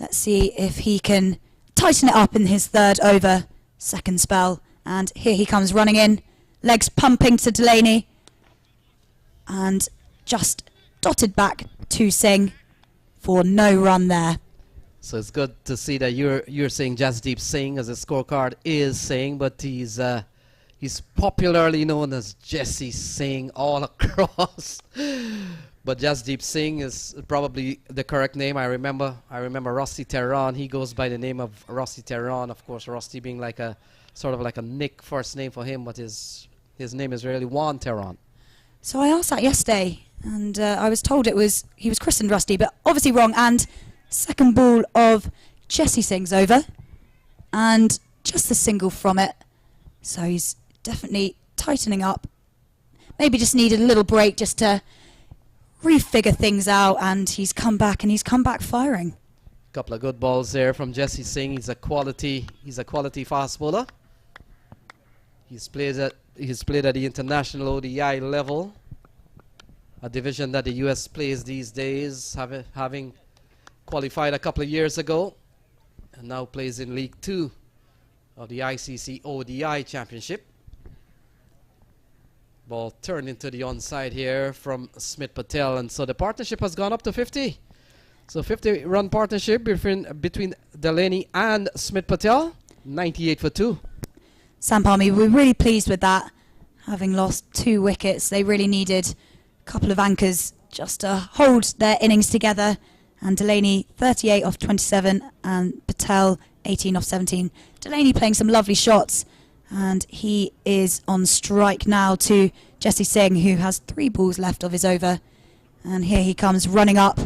Let's see if he can tighten it up in his 3rd over, 2nd spell. And here he comes running in. Legs pumping to Delaney. And just dotted back to Singh for no run there. So it's good to see that you're saying Jasdeep Singh, as his scorecard is saying, but he's popularly known as Jesse Singh all across. But Jasdeep Singh is probably the correct name. I remember Rusty Tehran. He goes by the name of Rusty Tehran. Of course, Rusty being like a sort of like a nick first name for him, but his name is really Juan Tehran. So I asked that yesterday, and I was told he was christened Rusty, but obviously wrong. And 2nd ball of Jesse Singh's over, and just the single from it. So he's definitely tightening up. Maybe just needed a little break just to refigure things out, and he's come back firing. Couple of good balls there from Jesse Singh. He's a quality fast bowler. He's played at the international ODI level, a division that the US plays these days, having qualified a couple of years ago, and now plays in League 2 of the ICC ODI Championship. Ball turned into the onside here from Smith Patel, and so the partnership has gone up to 50. So 50-run partnership between Delaney and Smith Patel, 98 for 2. SAMP Army were really pleased with that, having lost 2 wickets. They really needed a couple of anchors just to hold their innings together. And Delaney 38 off 27 and Patel 18 off 17. Delaney playing some lovely shots, and he is on strike now to Jesse Singh, who has 3 balls left of his over. And here he comes running up.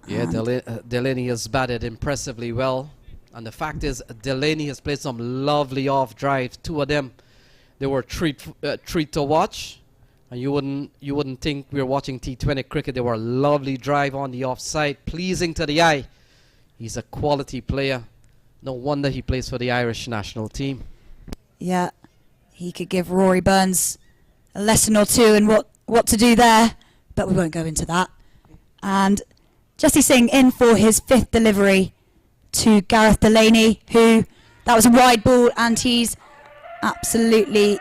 Yeah, Delaney has batted impressively well. And the fact is, Delaney has played some lovely off drives. 2 of them, they were treat to watch. And you wouldn't think we were watching T20 cricket. They were a lovely drive on the offside, pleasing to the eye. He's a quality player. No wonder he plays for the Irish national team. Yeah, He could give Rory Burns a lesson or two in what to do there, but we won't go into that. And Jesse Singh in for his 5th delivery to Gareth Delaney, that was a wide ball, and he's absolutely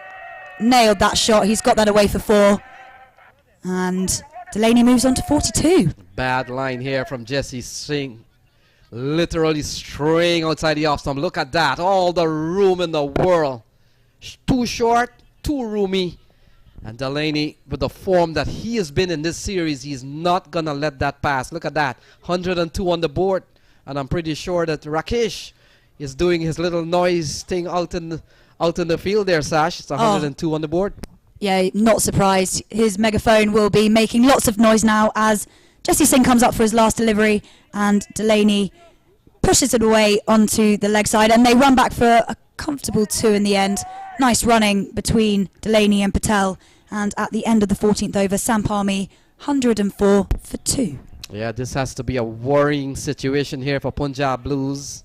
nailed that shot. He's got that away for 4. And Delaney moves on to 42. Bad line here from Jesse Singh. Literally straying outside the off stump. Look at that. All the room in the world. Too short, too roomy. And Delaney, with the form that he has been in this series, he's not going to let that pass. Look at that. 102 on the board. And I'm pretty sure that Rakesh is doing his little noise thing out in the field there, Sash. It's 102 on the board. Yeah, not surprised. His megaphone will be making lots of noise now as Jesse Singh comes up for his last delivery, and Delaney pushes it away onto the leg side, and they run back for a comfortable 2 in the end. Nice running between Delaney and Patel, and at the end of the 14th over, Samp Army 104 for 2. Yeah, this has to be a worrying situation here for Punjab Blues.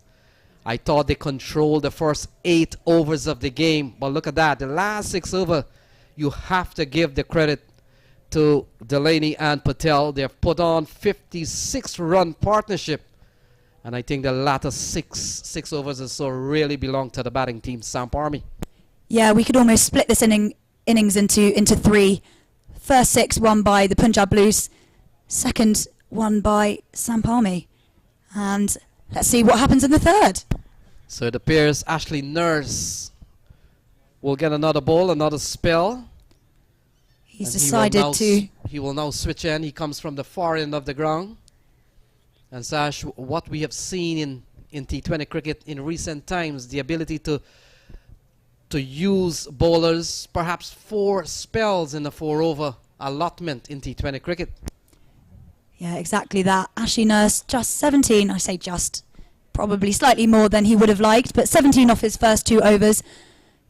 I thought they controlled the first 8 overs of the game, but look at that. The last 6 over, you have to give the credit to Delaney and Patel. They've put on 56-run partnership, and I think the latter six overs or so really belong to the batting team, Samp Army. Yeah, we could almost split this innings into 3. First 6 won by the Punjab Blues, second won by Samp Army, and let's see what happens in the 3rd. So it appears Ashley Nurse will get another ball, another spell. He's decided to... He will now switch in. He comes from the far end of the ground. And Sash, what we have seen in T20 cricket in recent times, the ability to use bowlers, perhaps 4 spells in the 4-over allotment in T20 cricket. Yeah, exactly that. Ashley Nurse, just 17. I say just. Probably slightly more than he would have liked, but 17 off his first 2 overs.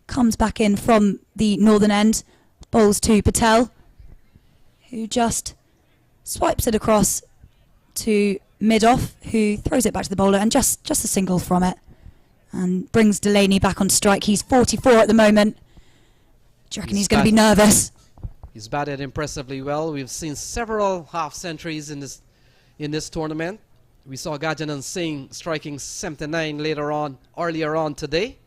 Comes back in from the northern end. Bowls to Patel, who just swipes it across to mid-off, who throws it back to the bowler, and just a single from it. And brings Delaney back on strike. He's 44 at the moment. Do you reckon he's going to be nervous? He's batted impressively well. We've seen several half-centuries in this tournament. We saw Gajanan Singh striking 79 earlier on today.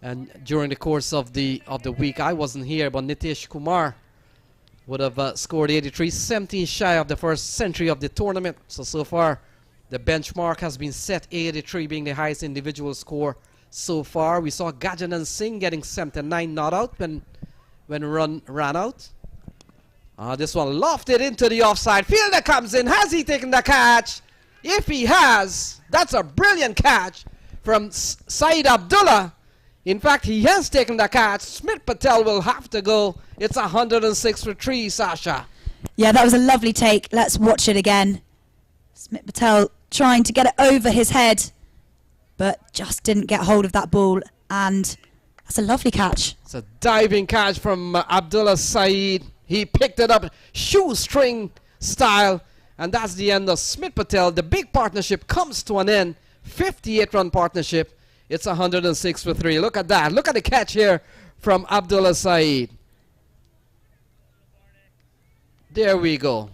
And during the course of the week, I wasn't here, but Nitish Kumar would have scored 83, 17 shy of the first century of the tournament. So far, the benchmark has been set, 83 being the highest individual score so far. We saw Gajanan Singh getting 79 not out when run ran out. This one lofted into the offside. Fielder comes in. Has he taken the catch? If he has, that's a brilliant catch from Saeed Abdullah. In fact, he has taken the catch. Smith Patel will have to go. It's 106 for 3, Sasha. Yeah, that was a lovely take. Let's watch it again. Smith Patel trying to get it over his head, but just didn't get hold of that ball. And that's a lovely catch. It's a diving catch from Abdullah Saeed. He picked it up shoestring style. And that's the end of Smith Patel. The big partnership comes to an end. 58-run partnership. It's 106 for 3. Look at that. Look at the catch here from Abdullah Saeed. There we go.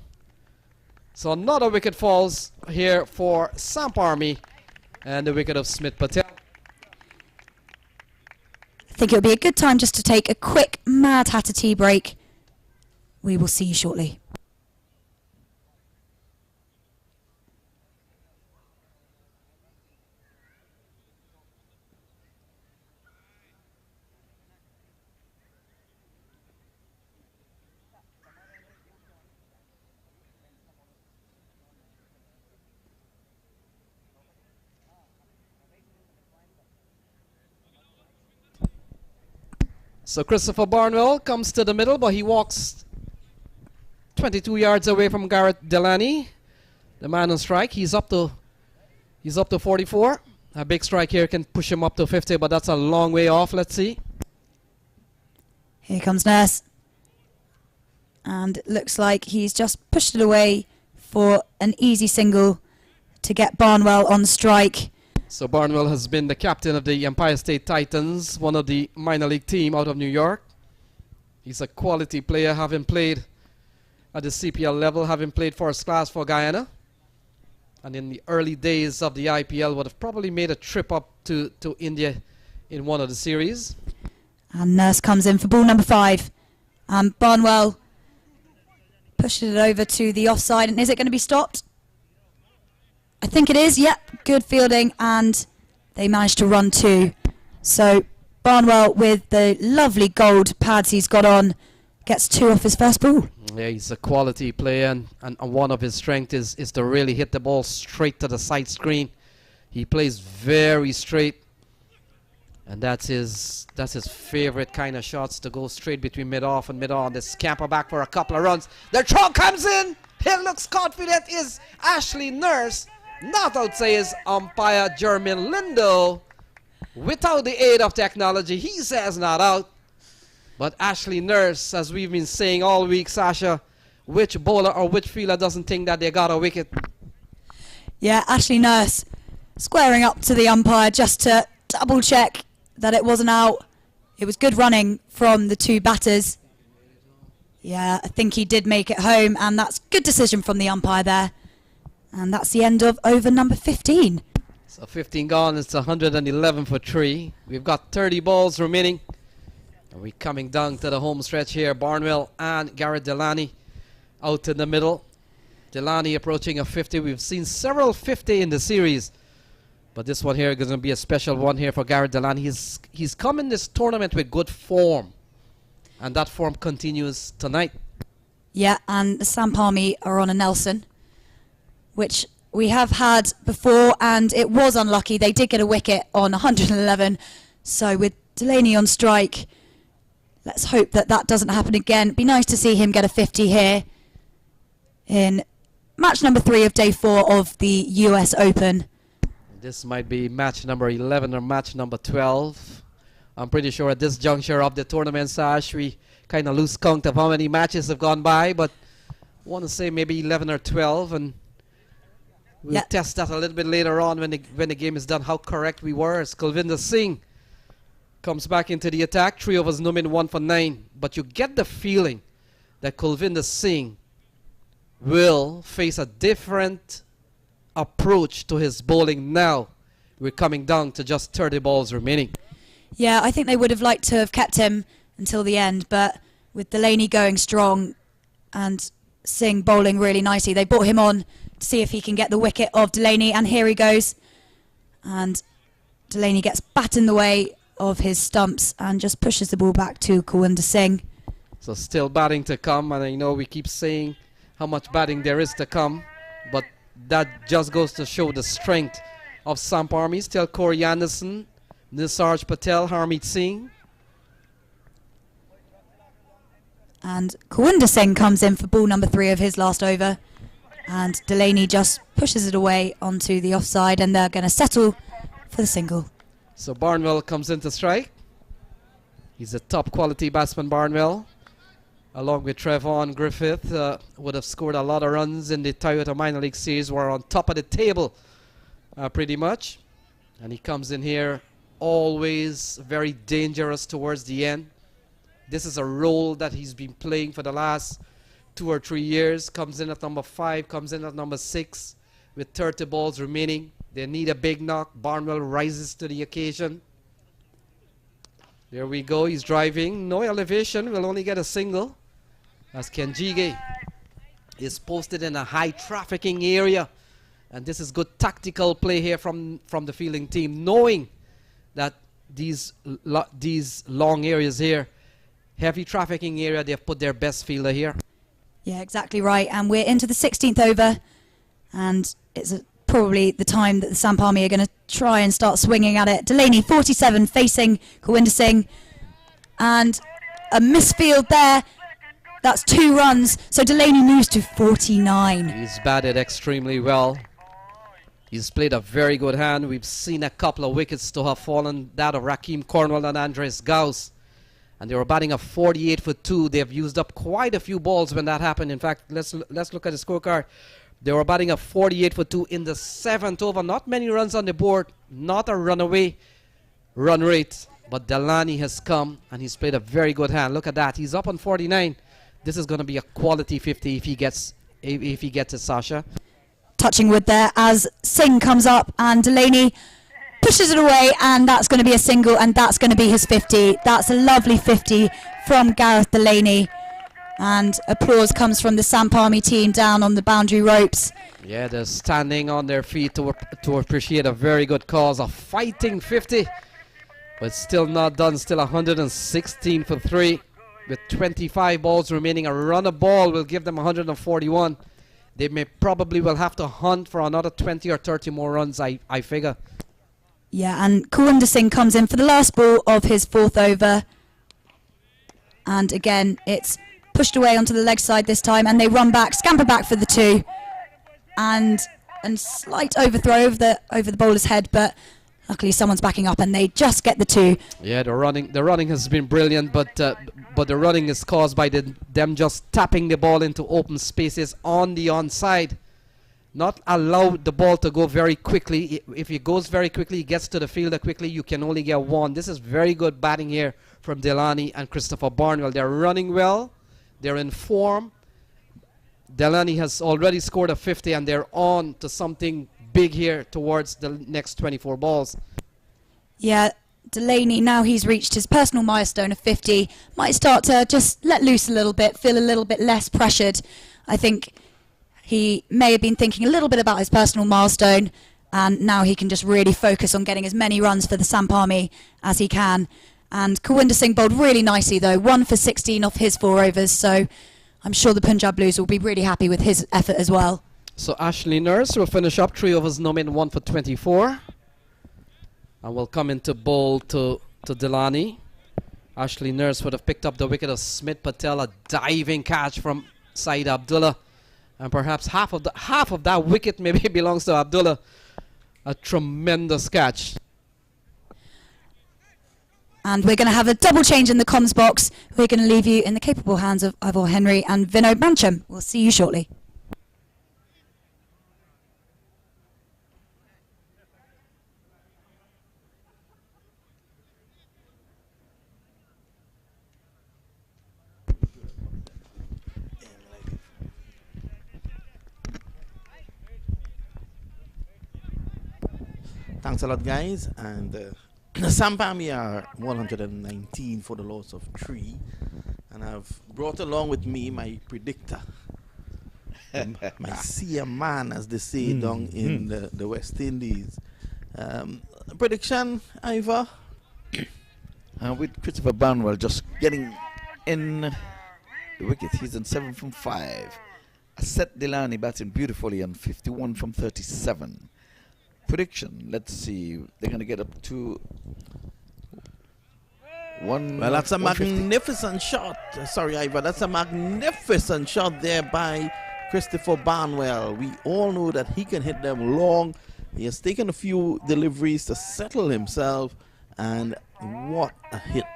So another wicket falls here for Samp Army. And the wicket of Smith Patel. I think it would be a good time just to take a quick Mad Hatter tea break. We will see you shortly. So Christopher Barnwell comes to the middle, but he walks 22 yards away from Gareth Delaney, the man on strike. He's up to 44. A big strike here can push him up to 50, but that's a long way off. Let's see. Here comes Nurse. And it looks like he's just pushed it away for an easy single to get Barnwell on strike. So Barnwell has been the captain of the Empire State Titans, one of the minor league team out of New York. He's a quality player, having played at the CPL level, having played first class for Guyana. And in the early days of the IPL would have probably made a trip up to India in one of the series. And Nurse comes in for ball number 5. And Barnwell pushes it over to the offside. And is it going to be stopped? I think it is. Yep, good fielding. And they managed to run 2. So Barnwell, with the lovely gold pads he's got on, gets 2 off his first ball. Yeah, he's a quality player, and one of his strengths is to really hit the ball straight to the side screen. He plays very straight, and that's his favorite kind of shots, to go straight between mid-off and mid-on. They scamper back for a couple of runs. The throw comes in. He looks confident. Is Ashley Nurse. Not outside his umpire, Jermaine Lindo. Without the aid of technology, he says not out. But Ashley Nurse, as we've been saying all week, Sasha, which bowler or which fielder doesn't think that they got a wicket? Yeah, Ashley Nurse squaring up to the umpire just to double check that it wasn't out. It was good running from the 2 batters. Yeah, I think he did make it home, and that's good decision from the umpire there. And that's the end of over number 15. So 15 gone, it's 111 for 3. We've got 30 balls remaining. And we're coming down to the home stretch here. Barnwell and Garrett Delaney out in the middle. Delaney approaching a 50. We've seen several 50 in the series, but this one here is going to be a special one here for Garrett Delaney. He's come in this tournament with good form, and that form continues tonight. Yeah, and the SAMP Army are on a Nelson, which we have had before, and it was unlucky. They did get a wicket on 111. So with Delaney on strike, let's hope that that doesn't happen again. It'd be nice to see him get a 50 here in match number 3 of day 4 of the US Open. This might be match number 11 or match number 12. I'm pretty sure at this juncture of the tournament, Sash, we kind of lose count of how many matches have gone by, but I want to say maybe 11 or 12, and we'll test that a little bit later on when the game is done, how correct we were. As Kulvinder Singh comes back into the attack, 3 overs, no min, 1 for 9. But you get the feeling that Kulvinder Singh will face a different approach to his bowling now. We're coming down to just 30 balls remaining. Yeah, I think they would have liked to have kept him until the end, but with Delaney going strong and Singh bowling really nicely, they brought him on to see if he can get the wicket of Delaney, and here he goes. And Delaney gets bat in the way of his stumps and just pushes the ball back to Kulvinder Singh. So still batting to come, and I know we keep saying how much batting there is to come, but that just goes to show the strength of SAMP Army. Still Corey Anderson, Nisarj Patel, Harmeet Singh. And Kulvinder Singh comes in for ball number 3 of his last over, and Delaney just pushes it away onto the offside, and they're going to settle for the single. So Barnwell comes into strike. He's a top quality batsman, Barnwell. Along with Trevon Griffith, would have scored a lot of runs in the Toyota Minor League Series. We're on top of the table, pretty much. And he comes in here always very dangerous towards the end. This is a role that he's been playing for the last 2 or 3 years. Comes in at number 5, comes in at number 6 with 30 balls remaining. They need a big knock. Barnwell rises to the occasion. There we go. He's driving. No elevation. Will only get a single. As Kenjige is posted in a high trafficking area. And this is good tactical play here from the fielding team, knowing that these long areas here, heavy trafficking area, they've put their best fielder here. Yeah, exactly right. And we're into the 16th over, and it's probably the time that the SAMP Army are going to try and start swinging at it. Delaney, 47, facing Kulvinder Singh. And a misfield there. That's 2 runs. So Delaney moves to 49. He's batted extremely well. He's played a very good hand. We've seen a couple of wickets to have fallen, that of Rakeem Cornwell and Andres Gauss. And they were batting a 48 for 2. They've used up quite a few balls when that happened. In fact, let's look at the scorecard. They were batting a 48 for 2 in the 7th over. Not many runs on the board. Not a runaway run rate. But Delani has come and he's played a very good hand. Look at that. He's up on 49. This is going to be a quality 50 if he gets it, Sasha. Touching wood there as Singh comes up and Delaney pushes it away, and that's going to be a single, and that's going to be his 50. That's a lovely 50 from Gareth Delaney. And applause comes from the SAMP Army team down on the boundary ropes. Yeah, they're standing on their feet to appreciate a very good cause. A fighting 50, but still not done. Still 116 for 3. With 25 balls remaining, a run a ball will give them 141. They may probably will have to hunt for another 20 or 30 more runs, I figure. Yeah, and Kawinder Singh comes in for the last ball of his 4th over. And again, it's pushed away onto the leg side this time, and they run back, scamper back for the 2. And slight overthrow over the bowler's head, but luckily someone's backing up and they just get the 2. Yeah, the running has been brilliant, but the running is caused by them just tapping the ball into open spaces on the onside. Not allow the ball to go very quickly. If it goes very quickly, it gets to the fielder quickly, you can only get 1. This is very good batting here from Delani and Christopher Barnwell. They're running well. They're in form. Delani has already scored a 50 and they're on to something big here towards the next 24 balls. Yeah, Delaney, now he's reached his personal milestone of 50, might start to just let loose a little bit, feel a little bit less pressured. I think he may have been thinking a little bit about his personal milestone, and now he can just really focus on getting as many runs for the SAMP Army as he can. And Kawinder Singh bowled really nicely though, 1 for 16 off his 4 overs, so I'm sure the Punjab Blues will be really happy with his effort as well. So Ashley Nurse will finish up 3 overs, no min, 1 for 24. And will come into bowl to Delani. Ashley Nurse would have picked up the wicket of Smith Patel, a diving catch from Saeed Abdullah. And perhaps half of that wicket maybe belongs to Abdullah. A tremendous catch. And we're going to have a double change in the comms box. We're going to leave you in the capable hands of Ivor Henry and Vinod Bancham. We'll see you shortly. Thanks a lot, guys. And the SAMP Army are 119 for the loss of 3. And I've brought along with me my predictor. My seer man, as they say down in the West Indies. Prediction, Ivor? With Christopher Barnwell just getting in the wicket. He's on 7 from 5. Aset Delani batting beautifully on 51 from 37. Prediction, let's see, they're going to get up to 1. Well, that's a magnificent shot. Sorry, Ivor, that's a magnificent shot there by Christopher Barnwell. We all know that he can hit them long. He has taken a few deliveries to settle himself, and what a hit.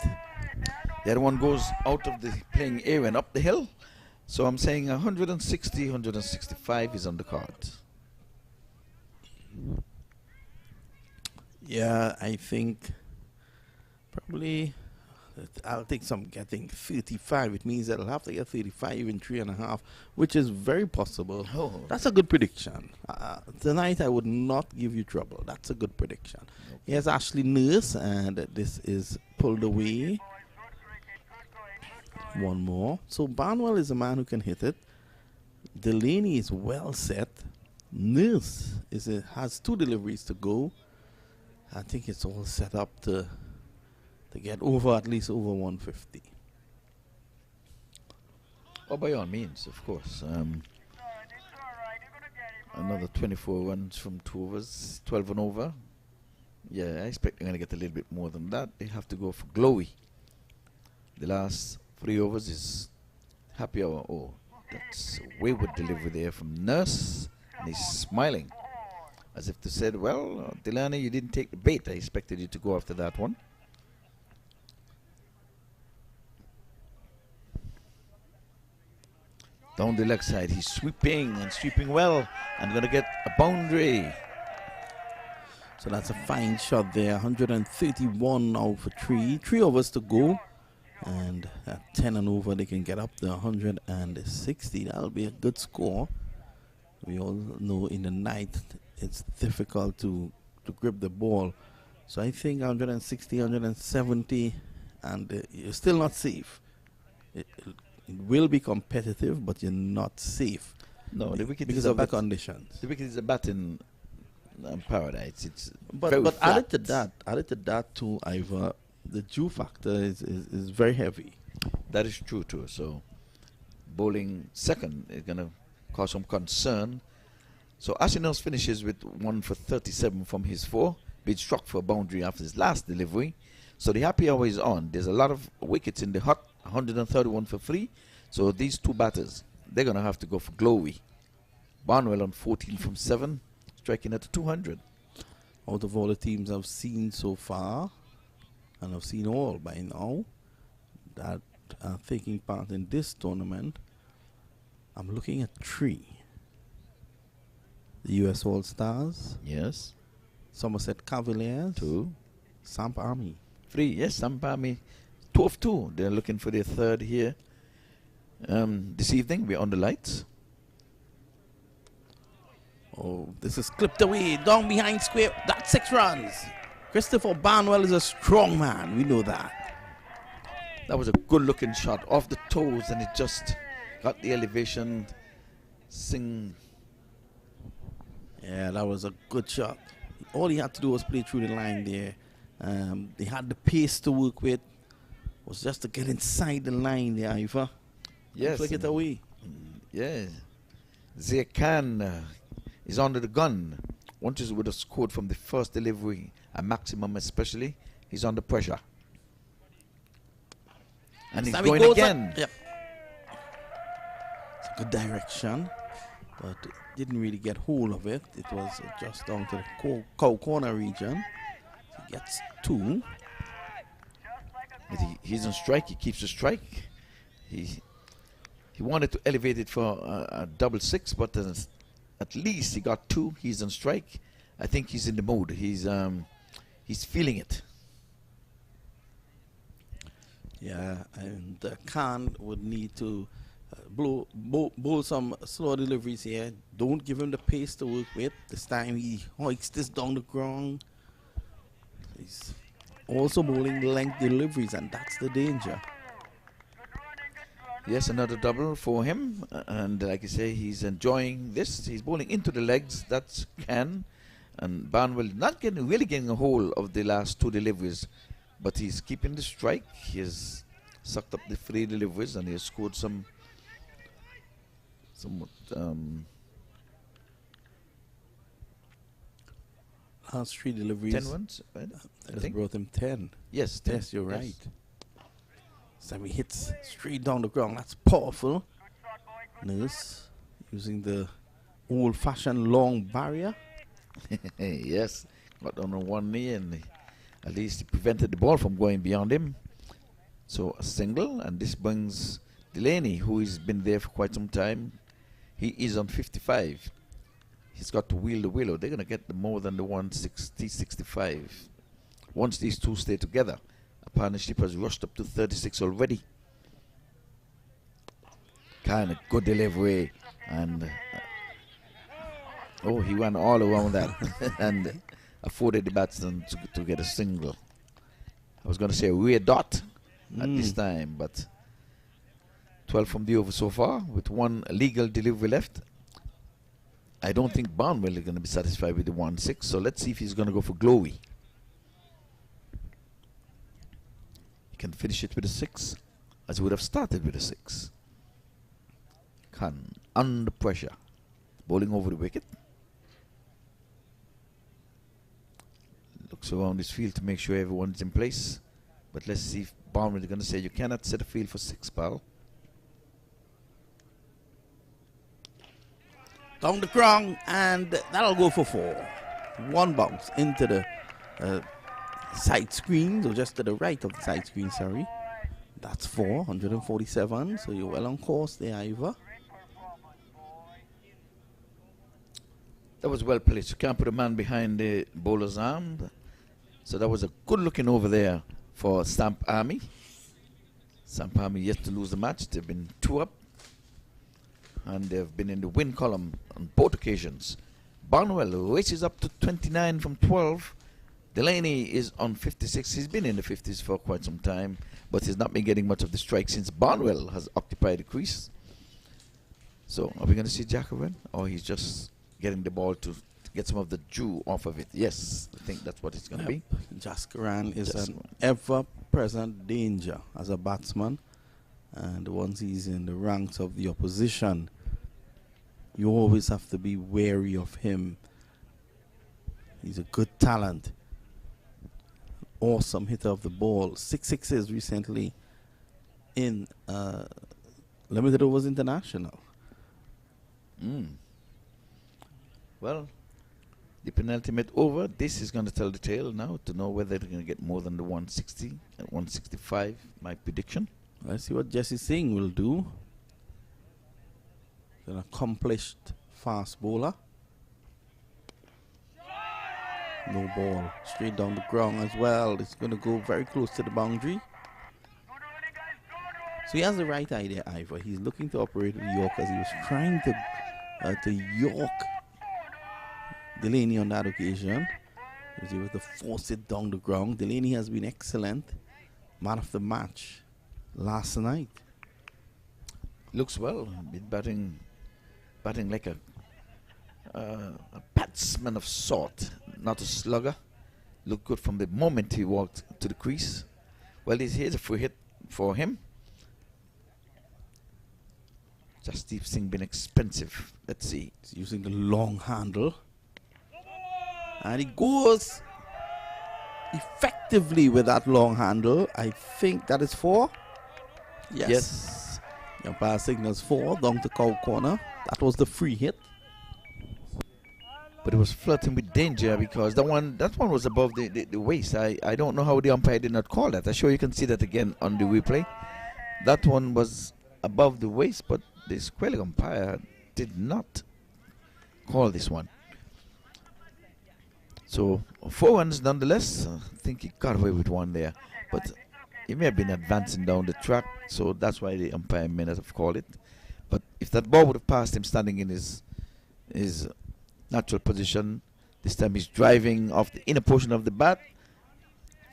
The other one goes out of the playing area and up the hill. So I'm saying 160, 165 is on the cards. Yeah, I think probably I'll take some getting 35. It means that I'll have to get 35 in 3.5, which is very possible. Oh. That's a good prediction. Tonight I would not give you trouble. That's a good prediction. Okay. Here's Ashley Nurse, and this is pulled away. One more. So Barnwell is a man who can hit it. Delaney is well set. Nurse has 2 deliveries to go. I think it's all set up to get at least over 150. Oh, by all means, of course. Another 24 runs from 2 overs, 12 and over. Yeah, I expect they're going to get a little bit more than that. They have to go for glowy. The last 3 overs is happy hour. Oh, that's a wayward delivery there from Nurse. And he's smiling. As if to say, well, Delani, you didn't take the bait. I expected you to go after that one. Down the leg side, he's sweeping and sweeping well and going to get a boundary. So that's a fine shot there. 131 now for 3. 3 overs to go. And at 10 and over, they can get up to 160. That'll be a good score. We all know in the night it's difficult to grip the ball. So I think 160, 170, and you're still not safe. It will be competitive, but you're not safe. No, the wicket because is of the conditions. The wicket is a batting paradise. It's But very added flat. to that too, Ivor, the dew factor is very heavy. That is true too. So bowling second is going to cause some concern. So Ashinos finishes with 1 for 37 from his 4, being struck for a boundary after his last delivery. So the happy hour is on. There's a lot of wickets in the hut, 131 for 3. So these two batters, they're going to have to go for glory. Barnwell on 14 from 7, striking at 200. Out of all the teams I've seen so far, and I've seen all by now, that are taking part in this tournament, I'm looking at 3. The US All-Stars. Yes. Somerset Cavaliers. 2. SAMP Army. 3. Yes, SAMP Army. 2 of 2. They're looking for their third here. This evening, we're on the lights. Oh, this is clipped away. Down behind square. That's 6 runs. Christopher Barnwell is a strong man. We know that. That was a good-looking shot off the toes, and it just got the elevation. Yeah, that was a good shot. All he had to do was play through the line there. They had the pace to work with. It was just to get inside the line there, Ivor. Yes. Flick it away. Yeah. Zekan is under the gun. Once he would have scored from the first delivery, a maximum especially, he's under pressure. And he's going again. Yep. It's a good direction, but didn't really get hold of it. It was just down to the cow corner region. He gets 2. But he's on strike. He keeps the strike. He wanted to elevate it for a double 6, but at least he got 2. He's on strike. I think he's in the mood. He's feeling it. Yeah, and Khan would need to bowl some slow deliveries here. Don't give him the pace to work with. This time he hoiks this down the ground. He's also bowling length deliveries, and that's the danger. Yes, another double for him, and like I say, he's enjoying this. He's bowling into the legs. That's Khan, and Barnwell not really getting a hold of the last 2 deliveries, but he's keeping the strike. He has sucked up the 3 deliveries, and he has scored somewhat last 3 deliveries. 10 runs, right? I think. Brought him 10. Yes, 10. Yes, you're Yes. right. So he hits straight down the ground. That's powerful. Nurse using the old-fashioned long barrier. Yes, got on one knee, and at least he prevented the ball from going beyond him. So a single, and this brings Delaney, who has been there for quite some time. He is on 55. He's got to wheel the willow. They're going to get more than the 160, 65. Once these two stay together, a partnership has rushed up to 36 already. Kind of good delivery, and he ran all around that and afforded the batsman to get a single. I was going to say a weird dot at this time, but 12 from the over so far with 1 legal delivery left. I don't think Barnwell is going to be satisfied with the 1-6, so let's see if he's going to go for glory. He can finish it with a 6, as he would have started with a 6. Khan under pressure, bowling over the wicket. Looks around his field to make sure everyone's in place. But let's see if Barnwell is going to say, you cannot set a field for 6, pal. Down the ground, and that'll go for 4. 1 bounce into the side screen, so just to the right of the side screen, sorry. That's 4, 147, so you're well on course there, Ivor. That was well placed. You can't put a man behind the bowler's arm. So that was a good looking over there for SAMP Army. SAMP Army yet to lose the match. They've been 2 up. And they've been in the win column on both occasions. Barnwell races up to 29 from 12. Delaney is on 56. He's been in the 50s for quite some time, but he's not been getting much of the strike since Barnwell has occupied the crease. So are we going to see Jacobin, or he's just getting the ball to get some of the dew off of it? Yes, I think that's what it's going to be. Jaskaran is an ever-present danger as a batsman, and once he's in the ranks of the opposition, you always have to be wary of him. He's a good talent, awesome hitter of the ball. 6 sixes recently in limited overs international. Well, the penultimate over, this is going to tell the tale now to know whether they're going to get more than the 160 and 165, my prediction. Let's see what Jesse Singh will do. An accomplished fast bowler. No ball, straight down the ground as well. It's going to go very close to the boundary. So he has the right idea, Ivor. He's looking to operate with Yorkers. He was trying to York Delaney on that occasion. He was able to force it down the ground. Delaney has been excellent. Man of the match last night. Looks well. Been batting like a batsman of sort, not a slugger. Looked good from the moment he walked to the crease. Well, here's a free hit for him. Jasdeep Singh been expensive. Let's see. He's using the long handle. And he goes effectively with that long handle. I think that is 4. Yes. The umpire signals 4 down to cow corner. That was the free hit. But it was flirting with danger because that one was above the waist. I don't know how the umpire did not call that. I'm sure you can see that again on the replay. That one was above the waist, but the square umpire did not call this one. So 4 runs nonetheless. I think he got away with 1 there, but he may have been advancing down the track, so that's why the umpire may not have called it. But if that ball would have passed him standing in his natural position, this time he's driving off the inner portion of the bat.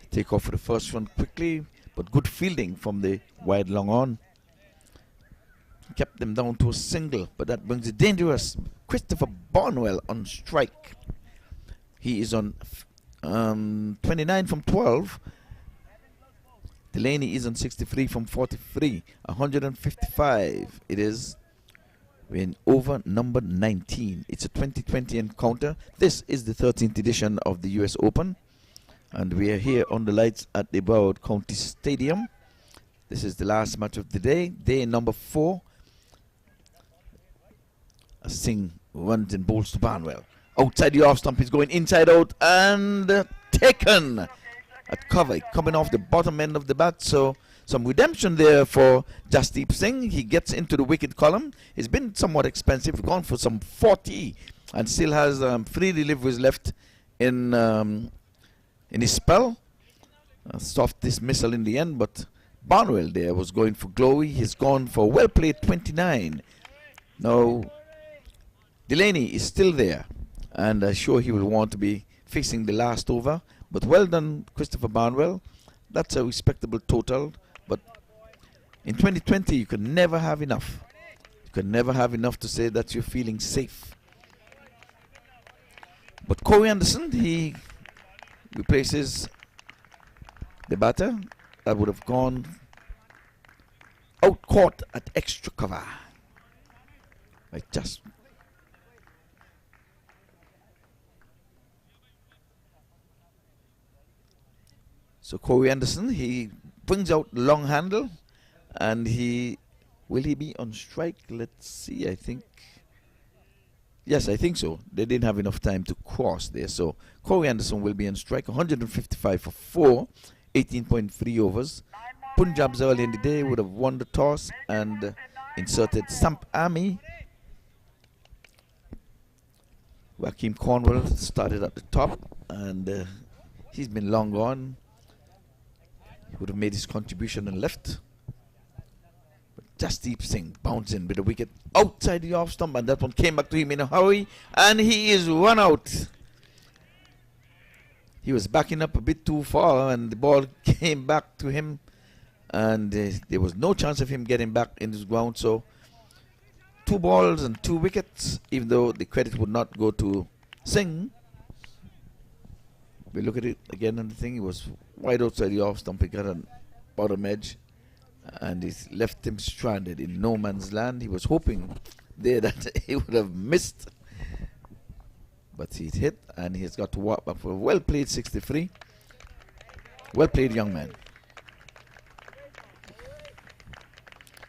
Take off for the first one quickly, but good fielding from the wide long on. Kept them down to a single, but that brings the dangerous Christopher Barnwell on strike. He is on 29 from 12. Delaney is on 63 from 43. 155 it is. We're in over number 19. It's a 2020 encounter. This is the 13th edition of the US Open. And we are here on the lights at the Broward County Stadium. This is the last match of the day. Day number 4. Singh runs and bowls to Barnwell. Outside the off stump, he's going inside out and taken at cover, coming off the bottom end of the bat. So some redemption there for Jasdeep Singh. He gets into the wicket column. It's been somewhat expensive. Gone for some 40 and still has 3 deliveries left in his spell. Soft dismissal in the end, but Barnwell there was going for glory. He's gone for well played 29. Now Delaney is still there, and I'm sure he will want to be facing the last over. But well done, Christopher Barnwell. That's a respectable total. But in 2020, you can never have enough. You can never have enough to say that you're feeling safe. But Corey Anderson, he replaces the batter. That would have gone out caught at extra cover. Like just. So Corey Anderson, he brings out the long handle, and will he be on strike? Let's see. I think yes, I think so. They didn't have enough time to cross there, so Corey Anderson will be on strike. 155 for 4, 18.3 overs. Punjab's early in the day would have won the toss and inserted SAMP Army Joaquin Cornwell started at the top, and he's been long gone. He would have made his contribution and left. But Jasdeep Singh bouncing with a wicket outside the off stump, and that one came back to him in a hurry, and he is run out. He was backing up a bit too far, and the ball came back to him, and there was no chance of him getting back in this ground. So 2 balls and 2 wickets, even though the credit would not go to Singh. We look at it again, and the thing, he was wide outside the off stump. He got on bottom edge, and it left him stranded in no man's land. He was hoping there that he would have missed, but he's hit, and he's got to walk back for a well played 63. Well played, young man.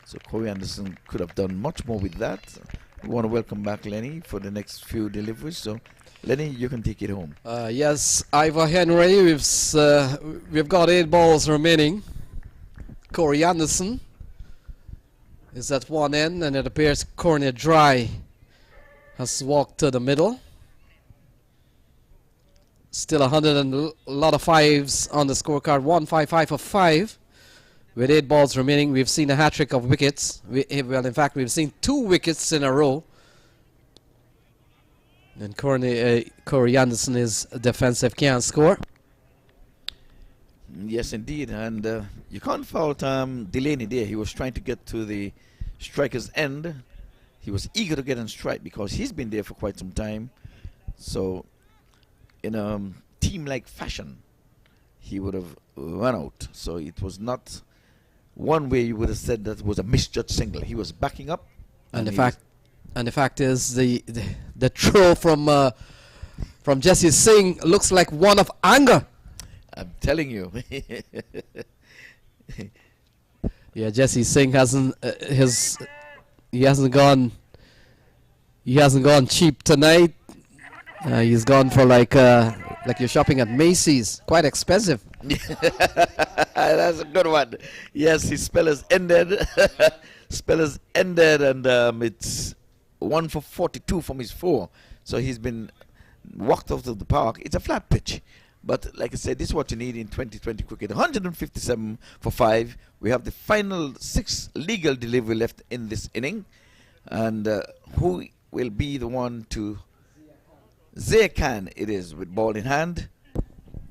So Corey Anderson could have done much more with that. We want to welcome back Lenny for the next few deliveries. So Lenny, you can take it home. Yes, Ivor Henry, we've got 8 balls remaining. Corey Anderson is at one end, and it appears Cornea Dry has walked to the middle. Still 100 and a lot of 5s on the scorecard. 155 for 5 with 8 balls remaining. We've seen a hat-trick of wickets. Well, in fact, we've seen 2 wickets in a row. And Corey Anderson is defensive, can't score. Yes, indeed. And you can't fault Delaney there. He was trying to get to the striker's end. He was eager to get on strike because he's been there for quite some time. So in a team-like fashion, he would have run out. So it was not one way you would have said that was a misjudged single. He was backing up. And the fact is, the throw from Jesse Singh looks like one of anger. I'm telling you. Yeah, Jesse Singh hasn't gone cheap tonight. He's gone for like you're shopping at Macy's, quite expensive. That's a good one. Yes, his spell has ended. And it's 1 for 42 from his 4. So he's been walked out of the park. It's a flat pitch. But like I said, this is what you need in 2020 cricket. 157 for 5. We have the final 6 legal delivery left in this inning. And who will be the one to... Zia Khan it is, with ball in hand.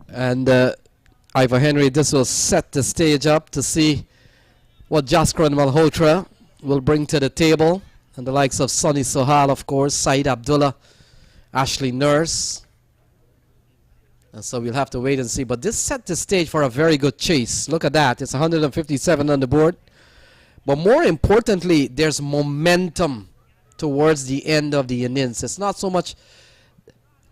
And Ivor Henry, this will set the stage up to see what Jaskran Malhotra will bring to the table. And the likes of Sonny Sohal, of course, Saeed Abdullah, Ashley Nurse. And so we'll have to wait and see. But this set the stage for a very good chase. Look at that. It's 157 on the board. But more importantly, there's momentum towards the end of the innings. It's not so much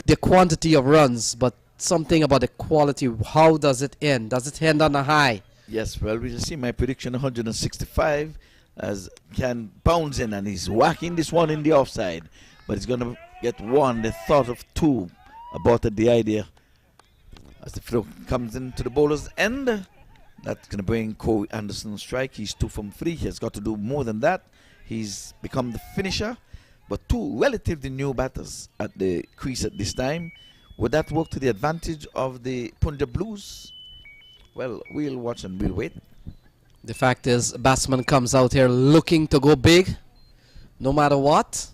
the quantity of runs, but something about the quality. How does it end? Does it end on a high? Yes, well, we just see my prediction 165 as Can bounce in, and he's whacking this one in the offside. But he's going to get 1. The thought of 2 aborted the idea. As the throw comes into the bowler's end, that's going to bring Corey Anderson strike. He's 2 from 3. He has got to do more than that. He's become the finisher. But 2 relatively new batters at the crease at this time. Would that work to the advantage of the Punjab Blues? Well, we'll watch and we'll wait. The fact is, batsman comes out here looking to go big, no matter what.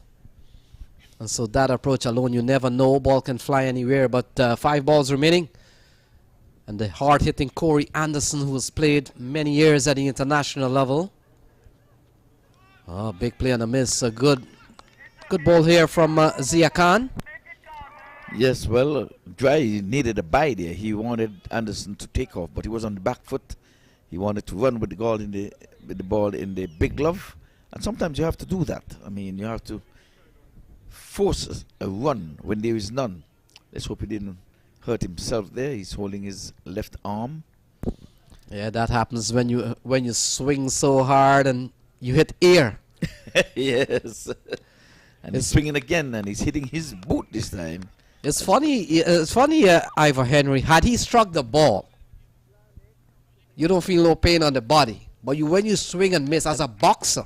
And so that approach alone, you never know. Ball can fly anywhere, but 5 balls remaining. And the hard-hitting Corey Anderson, who has played many years at the international level. Oh, big play on a miss. A good ball here from Zia Khan. Yes, well, Dry needed a bye there. He wanted Anderson to take off, but he was on the back foot. He wanted to run with the ball in the big glove. And sometimes you have to do that. I mean, you have to force a run when there is none. Let's hope he didn't hurt himself there. He's holding his left arm. Yeah, that happens when you swing so hard and you hit air. Yes. And he's swinging again, and he's hitting his boot this time. It's funny, Ivor Henry, had he struck the ball, you don't feel no pain on the body. But when you swing and miss as a boxer,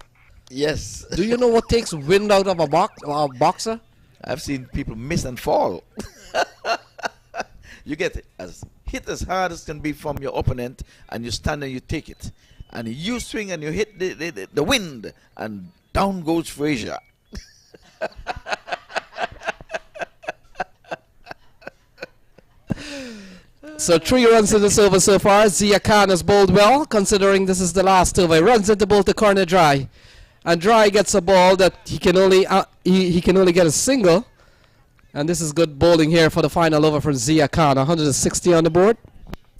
yes. Do you know what takes wind out of a boxer? I've seen people miss and fall. You get hit as hard as can be from your opponent, and you stand and you take it. And you swing and you hit the wind, and down goes Frazier. So 3 runs in this over so far. Zia Khan has bowled well, considering this is the last over. He runs into both the corner Dry, and Dry gets a ball that he can only get a single. And this is good bowling here for the final over from Zia Khan. 160 on the board.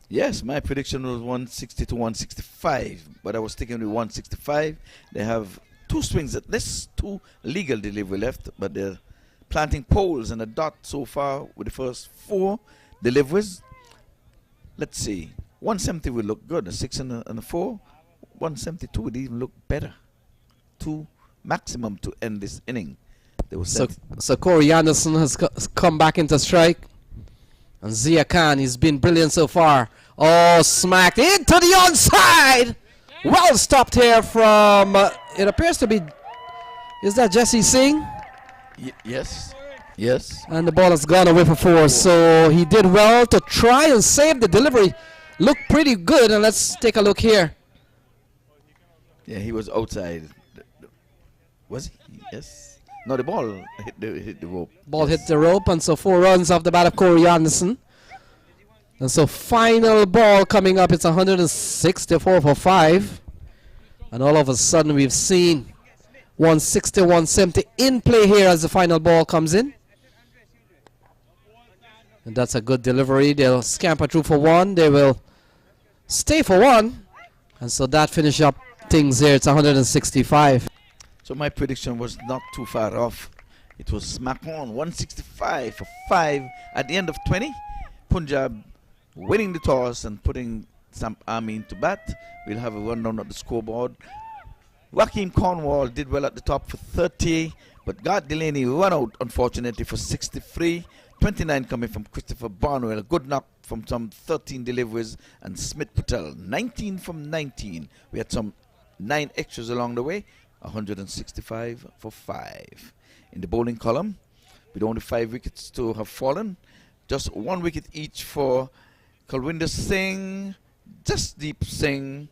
Yes, my prediction was 160 to 165, but I was sticking with 165. They have 2 swings at this, 2 legal delivery left, but they're planting poles and a dot so far with the first 4 deliveries. Let's see. 170 will look good. A 6 and a 4. 172 would even look better. 2 maximum to end this inning. So Corey Anderson has come back into strike. And Zia Khan, he's been brilliant so far. Oh, smacked into the onside. Well stopped here from, it appears to be, is that Jesse Singh? Yes. Yes. And the ball has gone away for 4. So he did well to try and save the delivery. Looked pretty good. And let's take a look here. Yeah, he was outside. Was he? Yes. No, the ball hit the rope. Ball hit the rope, and so 4 runs off the bat of Corey Anderson. And so final ball coming up, it's 164 for 5. And all of a sudden we've seen 160, 170 in play here as the final ball comes in. And that's a good delivery. They'll scamper through for 1. They will stay for 1. And so that finish up things here. It's 165. So my prediction was not too far off. It was smack on 165 for 5 at the end of 20. Punjab winning the toss and putting SAMP Army into bat. We'll have a rundown of the scoreboard. Raheem Cornwall did well at the top for 30, but Gart Delaney run out unfortunately for 63. 29 coming from Christopher Barnwell. A good knock from some 13 deliveries, and Smith Patel 19 from 19. We had some 9 extras along the way. 165 for 5. In the bowling column, with only 5 wickets to have fallen, just 1 wicket each for Kulwinder Singh, Jasdeep Singh,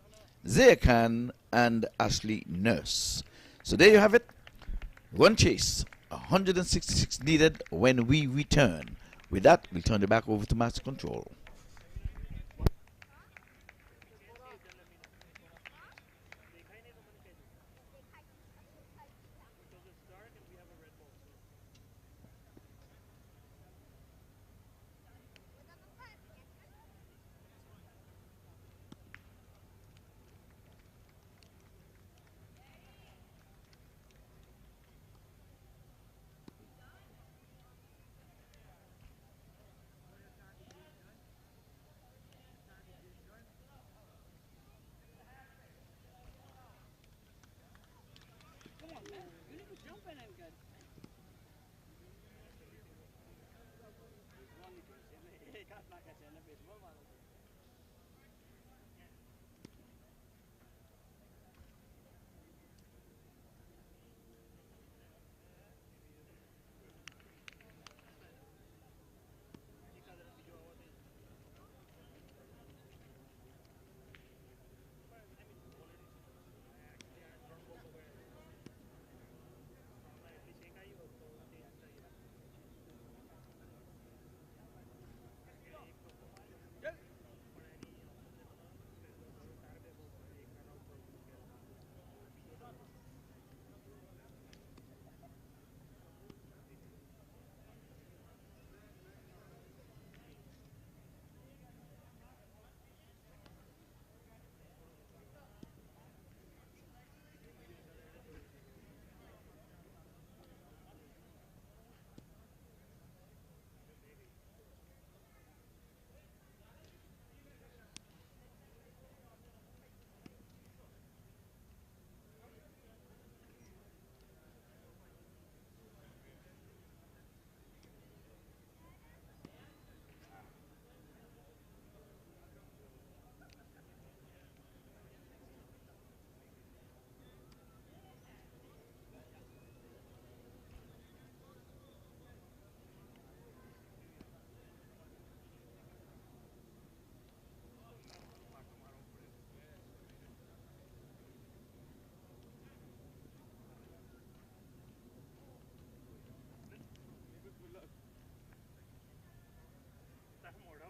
Zia Khan, and Ashley Nurse. So there you have it. Run chase, 166 needed when we return. With that, we'll turn it back over to Master Control.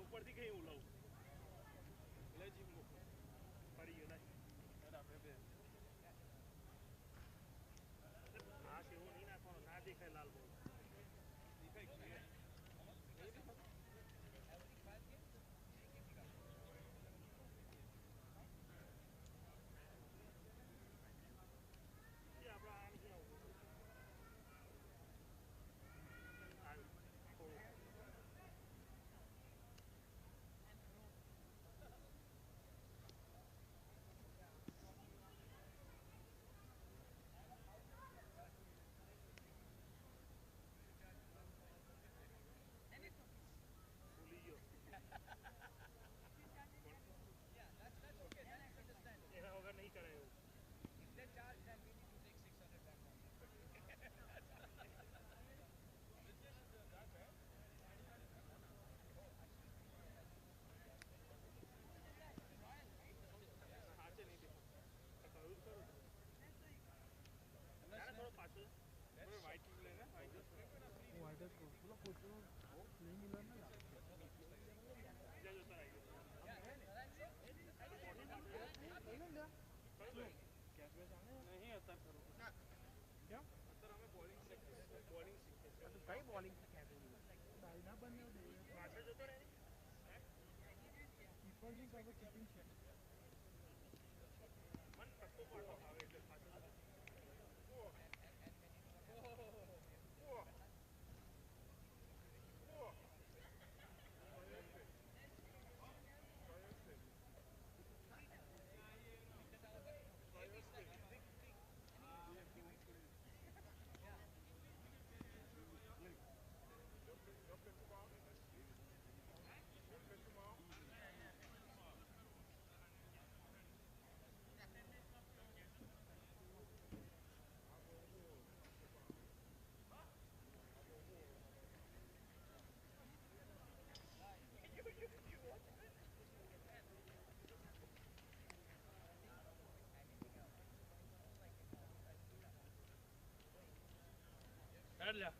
ઉપરથી કઈ ઉલાવ lazy હું પડી ગયો ના આપણે બે આ કેવું નહીં નાખવાનું ના દેખાય લાલ બોલ દેખાય नहीं आता करो क्या અત્યારે અમે બોલિંગ શીખીએ તો કઈ બોલિંગ શીખ્યા ડાયના બન્યો દે પાછળ જતો રહે કીપર ની કાબો કીપિંગ છે મન ટક્કો પાડો આવે એટલે પાછળ Ella.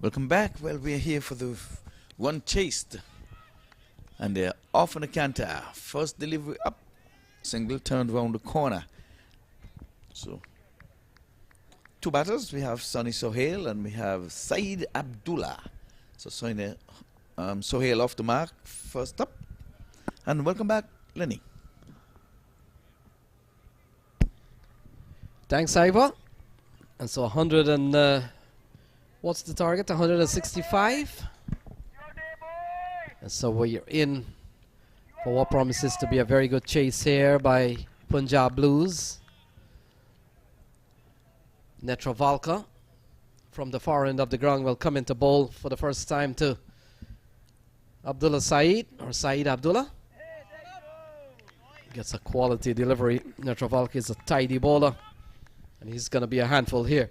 Welcome back. Well, we're here for the one chased. And they're off on the canter. First delivery up. Single turned round the corner. So, two batters. We have Sonny Sohail and we have Saeed Abdullah. So, Sohail off the mark. First up. And welcome back, Lenny. Thanks, Ivor. And so 100 and what's the target? 165. And so we're in for what promises to be a very good chase here by Punjab Blues. Netravalka from the far end of the ground will come into bowl for the first time to Abdullah Saeed, or Saeed Abdullah. Gets a quality delivery. Netravalka is a tidy bowler, and he's going to be a handful here.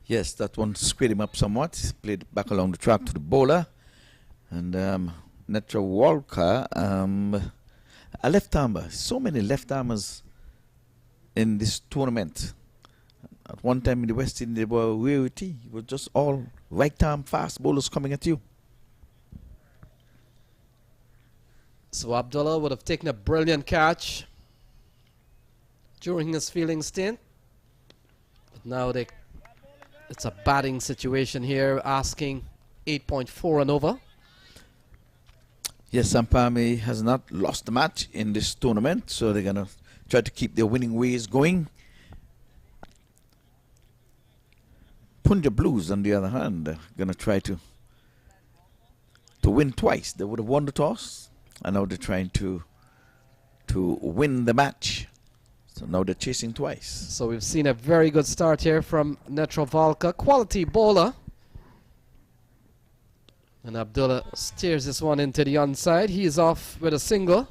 Yes, that one squared him up somewhat. Played back along the track to the bowler. And Netravalka, a left-armer. So many left-armers in this tournament. At one time in the West Indies, they were rarity. It was just all right-arm fast bowlers coming at you. So Abdullah would have taken a brilliant catch during his fielding stint. But now it's a batting situation here, asking 8.4 and over. Yes, Sampami has not lost the match in this tournament, so they're going to try to keep their winning ways going. Punjab Blues, on the other hand, are going to try to win twice. They would have won the toss, and now they're trying to win the match. So now they're chasing twice. So we've seen a very good start here from Netravalka. Quality bowler. And Abdullah steers this one into the onside. He is off with a single.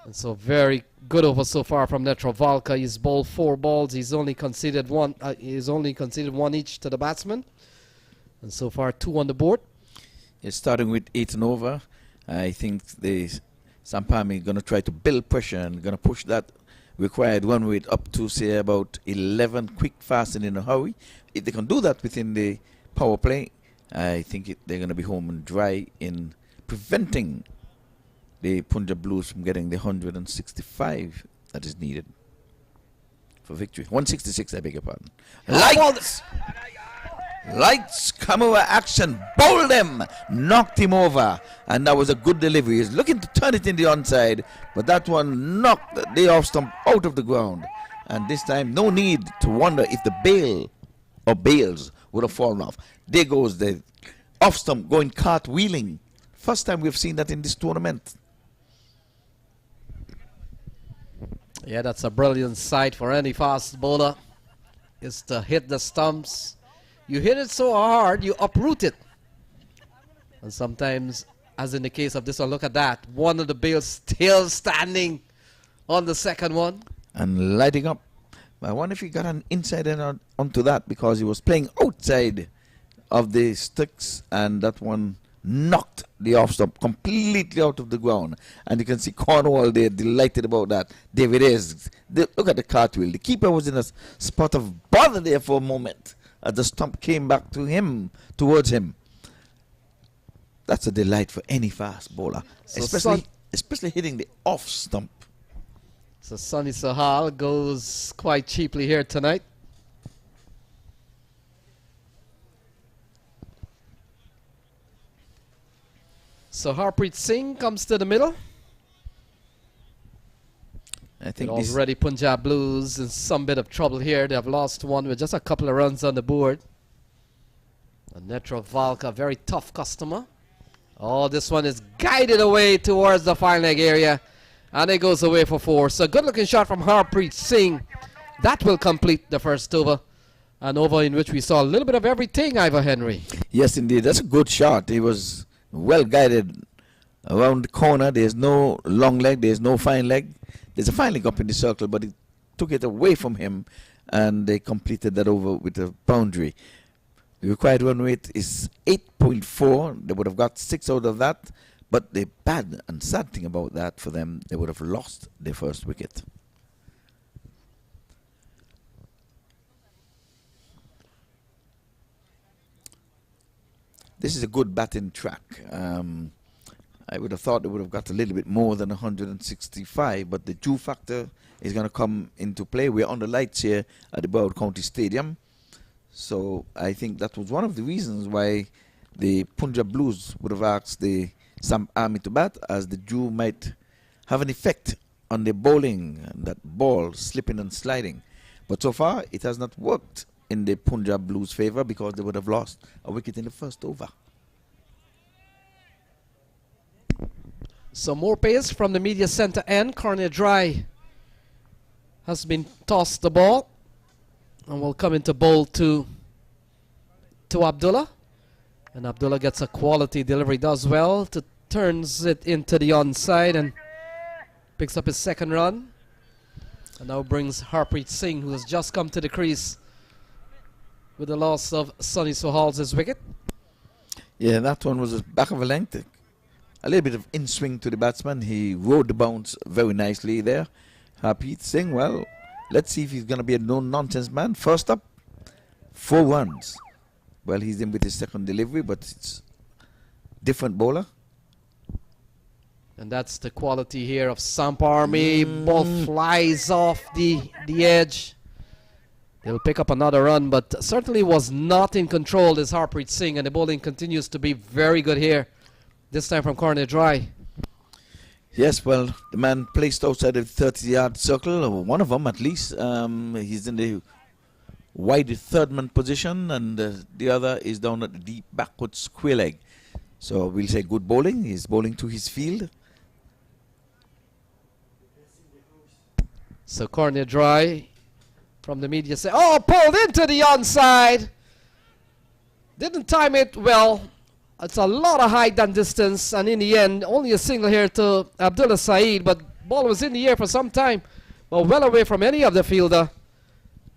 And so very good over so far from Netravalka. He's bowled 4 balls. He's only conceded one. He's only conceded 1 each to the batsman. And so far 2 on the board. It's starting with 8 and over. I think the Sampami going to try to build pressure and going to push that required run rate up to say about 11 quick, fast and in a hurry. If they can do that within the power play, I think they're going to be home and dry in preventing the Punjab Blues from getting the 165 that is needed for victory. 166, I beg your pardon. Lights! Lights, camera, action, bowled him, knocked him over, and that was a good delivery. He's looking to turn it in the onside, but that one knocked the off stump out of the ground. And this time, no need to wonder if the bail or bails would have fallen off. There goes the off stump going cartwheeling. First time we've seen that in this tournament. Yeah, that's a brilliant sight for any fast bowler, is to hit the stumps. You hit it so hard, you uproot it. And sometimes, as in the case of this one, look at that. One of the bails still standing on the second one. And lighting up. I wonder if he got an inside in onto that, because he was playing outside of the sticks, and that one knocked the off stump completely out of the ground. And you can see Cornwall there delighted about that. There it is. Look at the cartwheel. The keeper was in a spot of bother there for a moment as the stump came back to him, towards him. That's a delight for any fast bowler, So especially hitting the off stump. So Sonny Sohail goes quite cheaply here tonight. So Harpreet Singh comes to the middle. I think And already Punjab Blues in some bit of trouble here. They have lost one with just a couple of runs on the board. And Netravalka, very tough customer. Oh, this one is guided away towards the fine leg area. And it goes away for 4. So good looking shot from Harpreet Singh. That will complete the first over. An over in which we saw a little bit of everything, Ivor Henry. Yes, indeed. That's a good shot. He was well guided around the corner. There's no long leg. There's no fine leg. There's a fine leg up in the circle, but he took it away from him, and they completed that over with a boundary. The required run rate is 8.4. They would have got 6 out of that, but the bad and sad thing about that for them, they would have lost their first wicket. this is a good batting track. I would have thought they would have got a little bit more than 165, but the dew factor is going to come into play. We're on the lights here at the Broward County Stadium. So I think that was one of the reasons why the Punjab Blues would have asked the SAMP Army to bat, as the dew might have an effect on their bowling and that ball slipping and sliding. But so far, it has not worked in the Punjab Blues' favor because they would have lost a wicket in the first over. So more pace from the media center end. Corner dry has been tossed the ball and will come into bowl to Abdullah. And Abdullah gets a quality delivery, does well, turns it into the onside and picks up his second run. And now brings Harpreet Singh, who has just come to the crease with the loss of Sonny Sohal's wicket. Yeah, that one was back of a length. A little bit of in-swing to the batsman. He rode the bounce very nicely there. Harpreet Singh, well, let's see if he's going to be a no-nonsense man. First up, 4 runs. Well, he's in with his second delivery, but it's different bowler. And that's the quality here of SAMP Army. Ball flies off the edge. They'll pick up another run, but certainly was not in control, this Harpreet Singh, and the bowling continues to be very good here. This time from corner dry. Yes, well, the man placed outside the 30-yard circle, or one of them at least. He's in the wide third man position, and the other is down at the deep backward square leg. So we'll say good bowling. He's bowling to his field. So corner dry from the media say, oh, pulled into the onside. Didn't time it well. It's a lot of height and distance, and in the end, only a single here to Abdullah Saeed, but ball was in the air for some time, but well away from any of the fielder,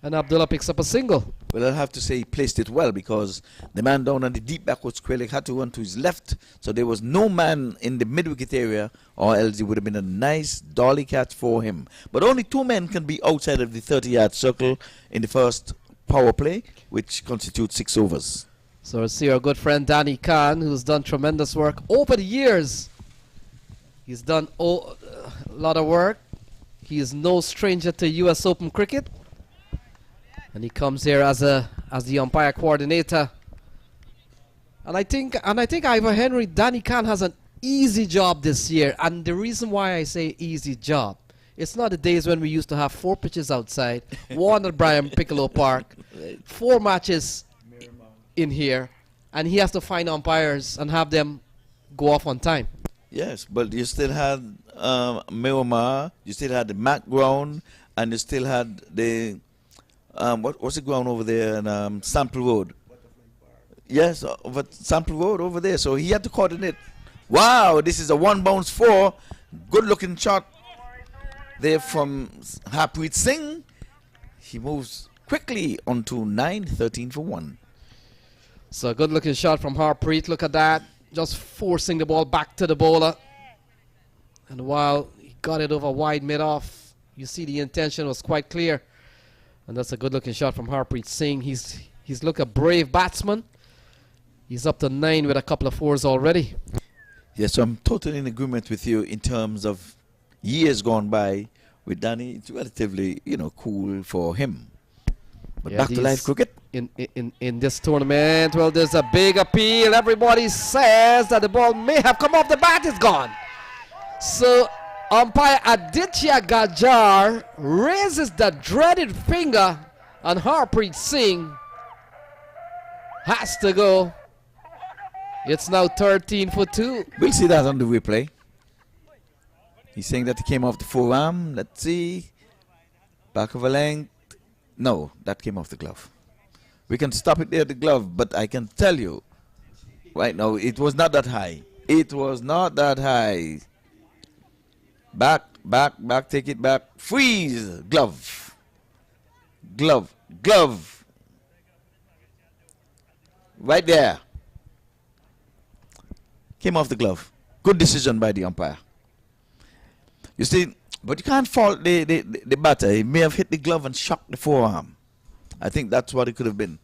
and Abdullah picks up a single. Well, I'll have to say he placed it well, because the man down on the deep backward square leg had to run to his left, so there was no man in the mid-wicket area, or else it would have been a nice dolly catch for him. But only 2 men can be outside of the 30-yard circle in the first power play, which constitutes 6 overs. So I see our good friend Danny Khan, who's done tremendous work over the years. He's done a lot of work. He is no stranger to US Open cricket, and he comes here as the umpire coordinator. And I think Ivor Henry, Danny Khan has an easy job this year. And the reason why I say easy job, it's not the days when we used to have 4 pitches outside, 1 at Brian Piccolo Park, 4 matches in here, and he has to find umpires and have them go off on time. Yes, but you still had Miramar, you still had the MAQ ground, and you still had the what's the ground over there in Sample Road? Yes, over Sample Road over there. So he had to coordinate. Wow, this is a 1 bounce 4. Good looking shot there from Harpreet Singh. He moves quickly onto 9, 13 for 1. So a good looking shot from Harpreet. Look at that. Just forcing the ball back to the bowler. And while he got it over wide mid-off, you see the intention was quite clear. And that's a good looking shot from Harpreet Singh. He's look a brave batsman. He's up to 9 with a couple of 4s already. Yes, so I'm totally in agreement with you in terms of years gone by with Danny. It's relatively, cool for him. But Yeah, back to live cricket. In this tournament, well, there's a big appeal. Everybody says that the ball may have come off the bat. It's gone. So umpire Aditya Gajar raises the dreaded finger, and Harpreet Singh has to go. It's now 13 for 2. We'll see that on the replay. He's saying that he came off the forearm. Let's see. Back of a length. No, that came off the glove. We can stop it there at the glove, but I can tell you right now, it was not that high. It was not that high. Back, take it back. Freeze. Glove. Right there. Came off the glove. Good decision by the umpire. You see, but you can't fault the batter. He may have hit the glove and shocked the forearm. I think that's what it could have been.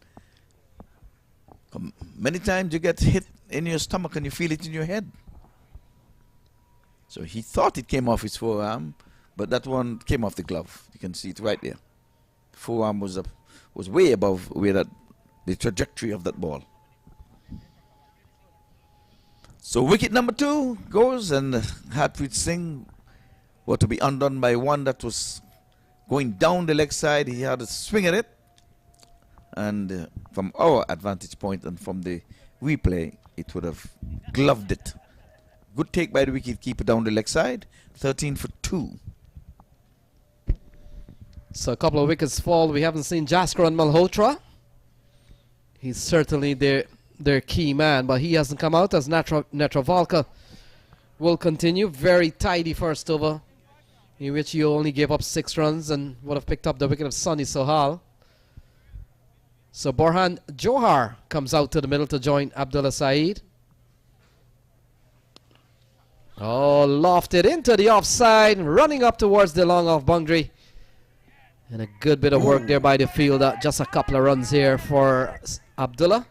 Many times you get hit in your stomach and you feel it in your head. So he thought it came off his forearm, but that one came off the glove. You can see it right there. Forearm was way above where the trajectory of that ball. So wicket number 2 goes, and Harpreet Singh was to be undone by one that was going down the leg side. He had a swing at it, and from our advantage point and from the replay, it would have gloved it. Good take by the wicket keeper down the leg side. 13 for 2. So a couple of wickets fall. We haven't seen Jaskaran Malhotra. He's certainly their key man, but he hasn't come out as Netravalka will continue. Very tidy first over, in which he only gave up 6 runs and would have picked up the wicket of Sunny Sohal. So Borhan Johar comes out to the middle to join Abdullah Saeed. Oh, lofted into the offside, running up towards the long off boundary. And a good bit of work there by the fielder. Just a couple of runs here for Abdullah.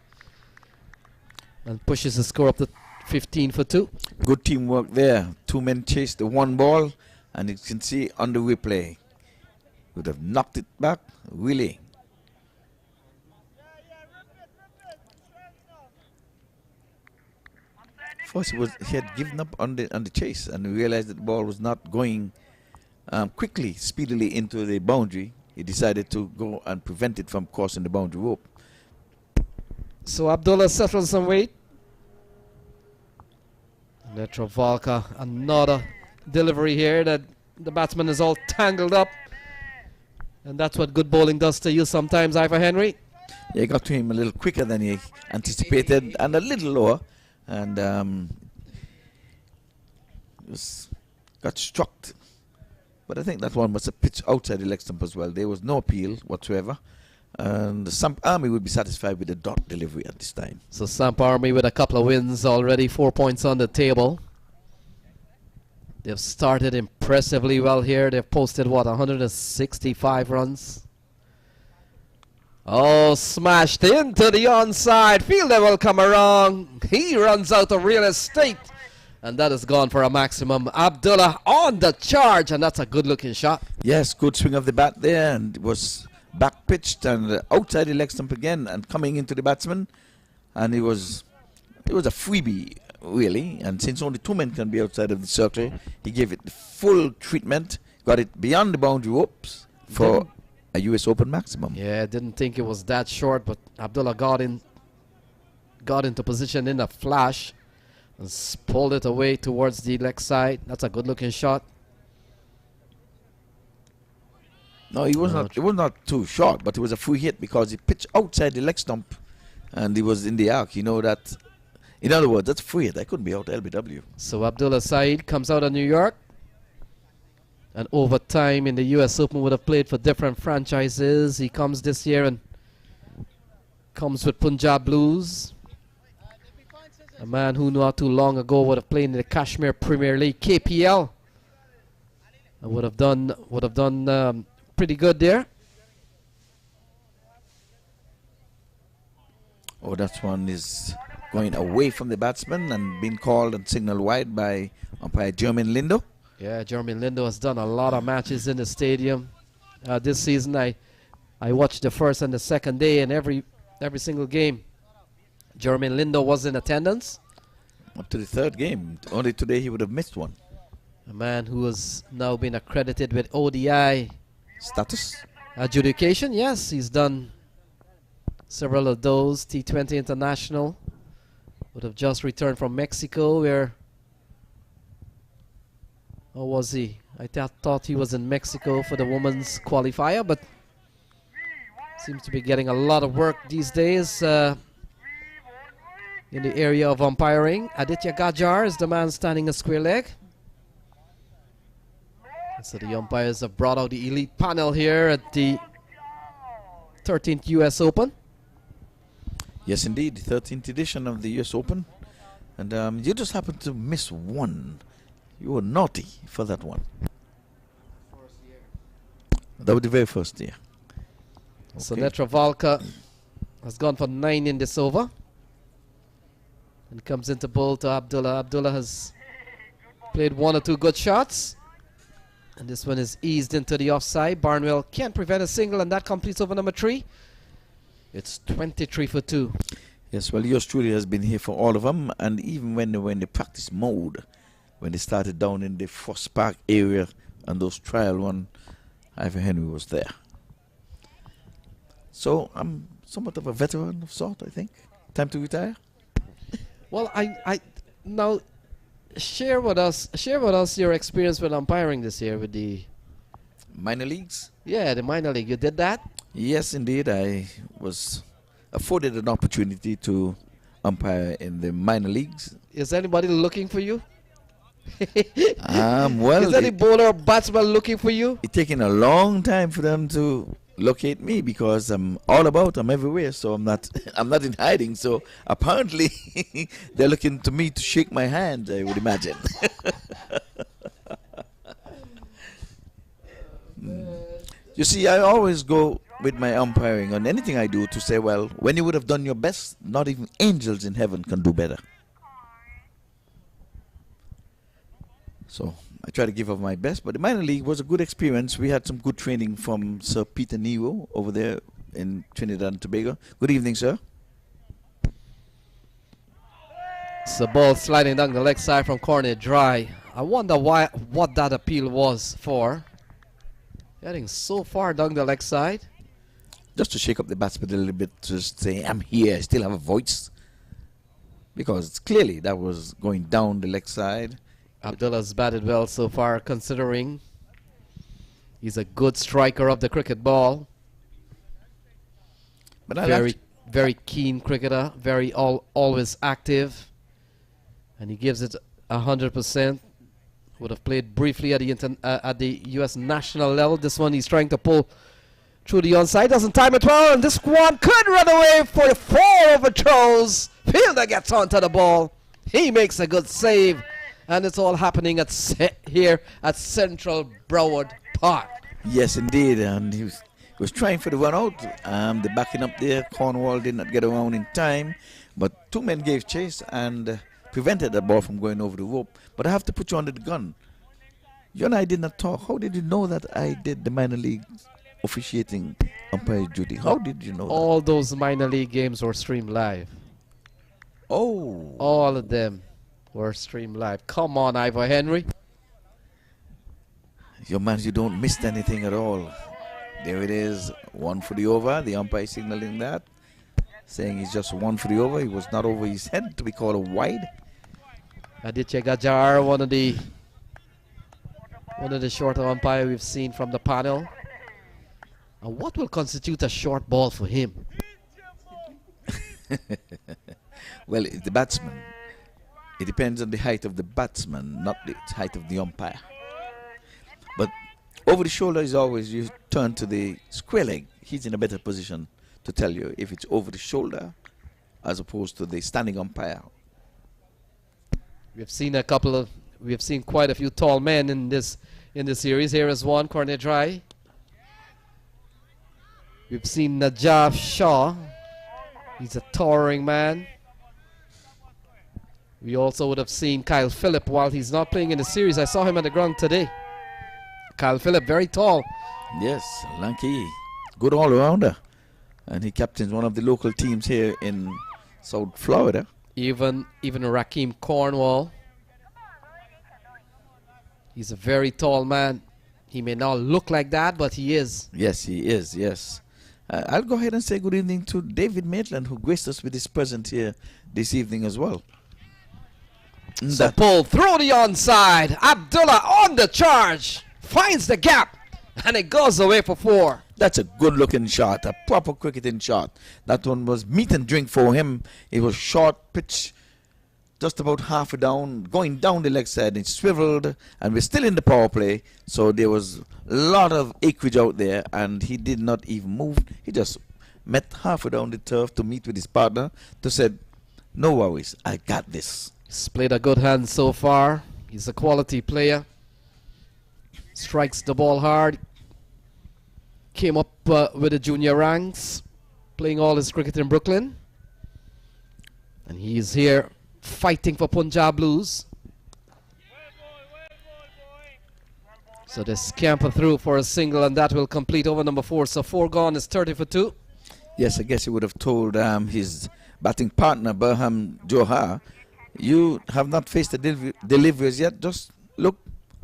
And pushes the score up to 15 for 2. Good teamwork there. 2 men chased the one ball, and you can see on the replay, would have knocked it back, really. First, he had given up on the chase and realized that the ball was not going quickly, speedily into the boundary. He decided to go and prevent it from crossing the boundary rope. So Abdullah settles some weight. Netravalka, another delivery here that the batsman is all tangled up. And that's what good bowling does to you sometimes, Ivor Henry. Yeah, he got to him a little quicker than he anticipated and a little lower. And got struck. But I think that one was a pitch outside the leg stump as well. There was no appeal whatsoever. And the SAMP Army would be satisfied with the dot delivery at this time. So SAMP Army with a couple of wins already, 4 points on the table. They've started impressively well here. They've posted, what, 165 runs? Oh, smashed into the onside. Fielder will come around. He runs out of real estate. And that has gone for a maximum. Abdullah on the charge, and that's a good-looking shot. Yes, good swing of the bat there, and it was back pitched and outside the leg stump again and coming into the batsman. And it was a freebie, really. And since only 2 men can be outside of the circle, he gave it the full treatment, got it beyond the boundary ropes for a US Open maximum. Yeah, didn't think it was that short, but Abdullah got into position in a flash and pulled it away towards the leg side. That's a good-looking shot. No, it was not too short, but it was a free hit because he pitched outside the leg stump and he was in the arc. You know that, in other words, that's a free hit. I couldn't be out LBW. So Abdullah Saeed comes out of New York. And over time in the US Open would have played for different franchises. He comes this year and comes with Punjab Blues. A man who not too long ago would have played in the Kashmir Premier League, KPL. And would have done pretty good there. Oh, that one is going away from the batsman and being called and signaled wide by umpire Jermaine Lindo. Yeah, Jermaine Lindo has done a lot of matches in the stadium this season. I watched the first and the second day, and every single game, Jermaine Lindo was in attendance. Up to the 3rd game. Only today he would have missed one. A man who has now been accredited with ODI status adjudication. Yes, he's done several of those. T20 International. Would have just returned from Mexico, where... Or was he? I thought he was in Mexico for the women's qualifier, but seems to be getting a lot of work these days in the area of umpiring. Aditya Gajar is the man standing a square leg. So the umpires have brought out the elite panel here at the 13th US Open. Yes, indeed, the 13th edition of the US Open. And you just happened to miss one. You were naughty for that one. That was the very first year. So Okay. Netravalka has gone for 9 in this over. And comes into bowl to Abdullah. Abdullah has played 1 or 2 good shots. And this one is eased into the offside. Barnwell can't prevent a single, and that completes over number 3. It's 23 for 2. Yes, well, yours truly has been here for all of them, and even when they were in the practice mode, when they started down in the Foss Park area and those trial one, Ivor Henry was there. So I'm somewhat of a veteran of sort, I think. Time to retire. Well, I now share with us your experience with umpiring this year with the Minor leagues? the minor league. You did that? Yes, indeed. I was afforded an opportunity to umpire in the minor leagues. Is anybody looking for you? Well, is any bowler or batsman looking for you? it's taken a long time for them to locate me because I'm everywhere, so I'm not in hiding. So apparently they're looking to me to shake my hand, I would imagine. You see, I always go with my umpiring on anything I do to say, well, when you would have done your best, not even angels in heaven can do better. So I try to give of my best, but the minor league was a good experience. We had some good training from Sir Peter Nero over there in Trinidad and Tobago. Good evening, sir. It's the ball sliding down the leg side from corner dry. I wonder what that appeal was for. Getting so far down the leg side. Just to shake up the batsman a little bit, to say, I'm here, I still have a voice. Because clearly that was going down the leg side. Abdullah's batted well so far, considering he's a good striker of the cricket ball. But Very keen cricketer, always active. And he gives it 100%. Would have played briefly at the US national level. This one he's trying to pull through the onside. Doesn't time it well, and this one could run away for the 4 overthrows. Fielder gets onto the ball. He makes a good save. And it's all happening here at Central Broward Park. Yes, indeed. And he was trying for the run out. The backing up there, Cornwall did not get around in time. But 2 men gave chase and prevented the ball from going over the rope. But I have to put you under the gun. You and I did not talk. How did you know that I did the minor league officiating umpire duty? How did you know all that? Those minor league games were streamed live. Oh. All of them were streamed live. Come on, Ivor Henry. Your man, you don't miss anything at all. There it is. 1 for the over. The umpire signaling that, saying he's just 1 for the over. He was not over his head to be called a wide. Aditya Gajar, one of the shorter umpire we've seen from the panel. And what will constitute a short ball for him? Well, it's the batsman. It depends on the height of the batsman, not the height of the umpire. But over the shoulder is always, you turn to the square leg. He's in a better position to tell you if it's over the shoulder as opposed to the standing umpire. We've seen quite a few tall men in this series. Here is one, corner dry. We've seen Najaf Shah. He's a towering man. We also would have seen Kyle Phillip while he's not playing in the series. I saw him on the ground today. Kyle Phillip, very tall. Yes, lanky. Good all-rounder. And he captains one of the local teams here in South Florida. Even Rakeem Cornwall. He's a very tall man. He may not look like that, but he is. Yes, he is, yes. I'll go ahead and say good evening to David Maitland, who graced us with his presence here this evening as well. So pull through the onside. Abdullah on the charge. Finds the gap. And it goes away for 4. That's a good looking shot, a proper cricketing shot. That one was meat and drink for him. It was short pitch, just about half down, going down the leg side. It swiveled, and we're still in the power play. So there was a lot of acreage out there, and he did not even move. He just met halfway down the turf to meet with his partner to said, no worries, I got this. He's played a good hand so far. He's a quality player. Strikes the ball hard. Came up with the junior ranks, playing all his cricket in Brooklyn. And he is here fighting for Punjab Blues. So they scamper through for a single, and that will complete over number 4. So 4 gone is 30 for 2. Yes, I guess he would have told his batting partner, Burham Johar, you have not faced the deliveries yet. Just look,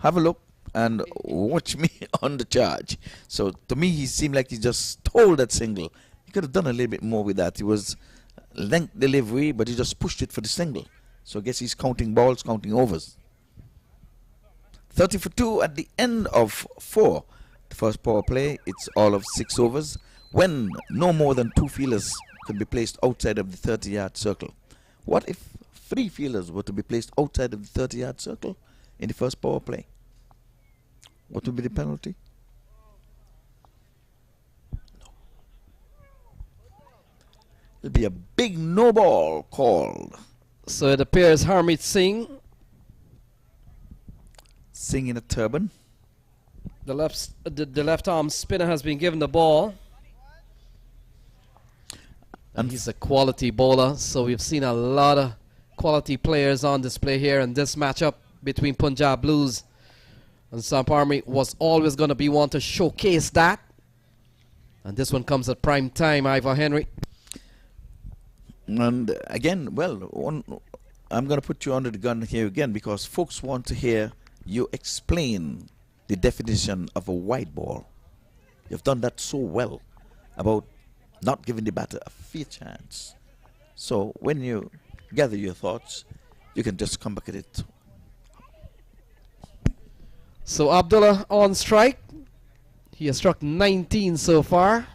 have a look, and watch me on the charge. So to me, he seemed like he just stole that single. He could have done a little bit more with that. It was length delivery, but he just pushed it for the single. So I guess he's counting balls, counting overs. 30 for 2 at the end of 4. The first power play, it's all of 6 overs, when no more than 2 fielders could be placed outside of the 30-yard circle. What if 3 fielders were to be placed outside of the 30-yard circle in the first power play? What would be the penalty? It'll be a big no ball called. So it appears Harmeet Singh, In a turban. the left arm spinner, has been given the ball. And he's a quality bowler, so we've seen a lot of quality players on display here, and this matchup between Punjab Blues and SAMP Army was always going to be one to showcase that. And this one comes at prime time, Ivor Henry. And again, well, I'm going to put you under the gun here again, because folks want to hear you explain the definition of a wide ball. You've done that so well about not giving the batter a fair chance. So when you gather your thoughts, you can just come back at it. So Abdullah on strike. He has struck 19 so far.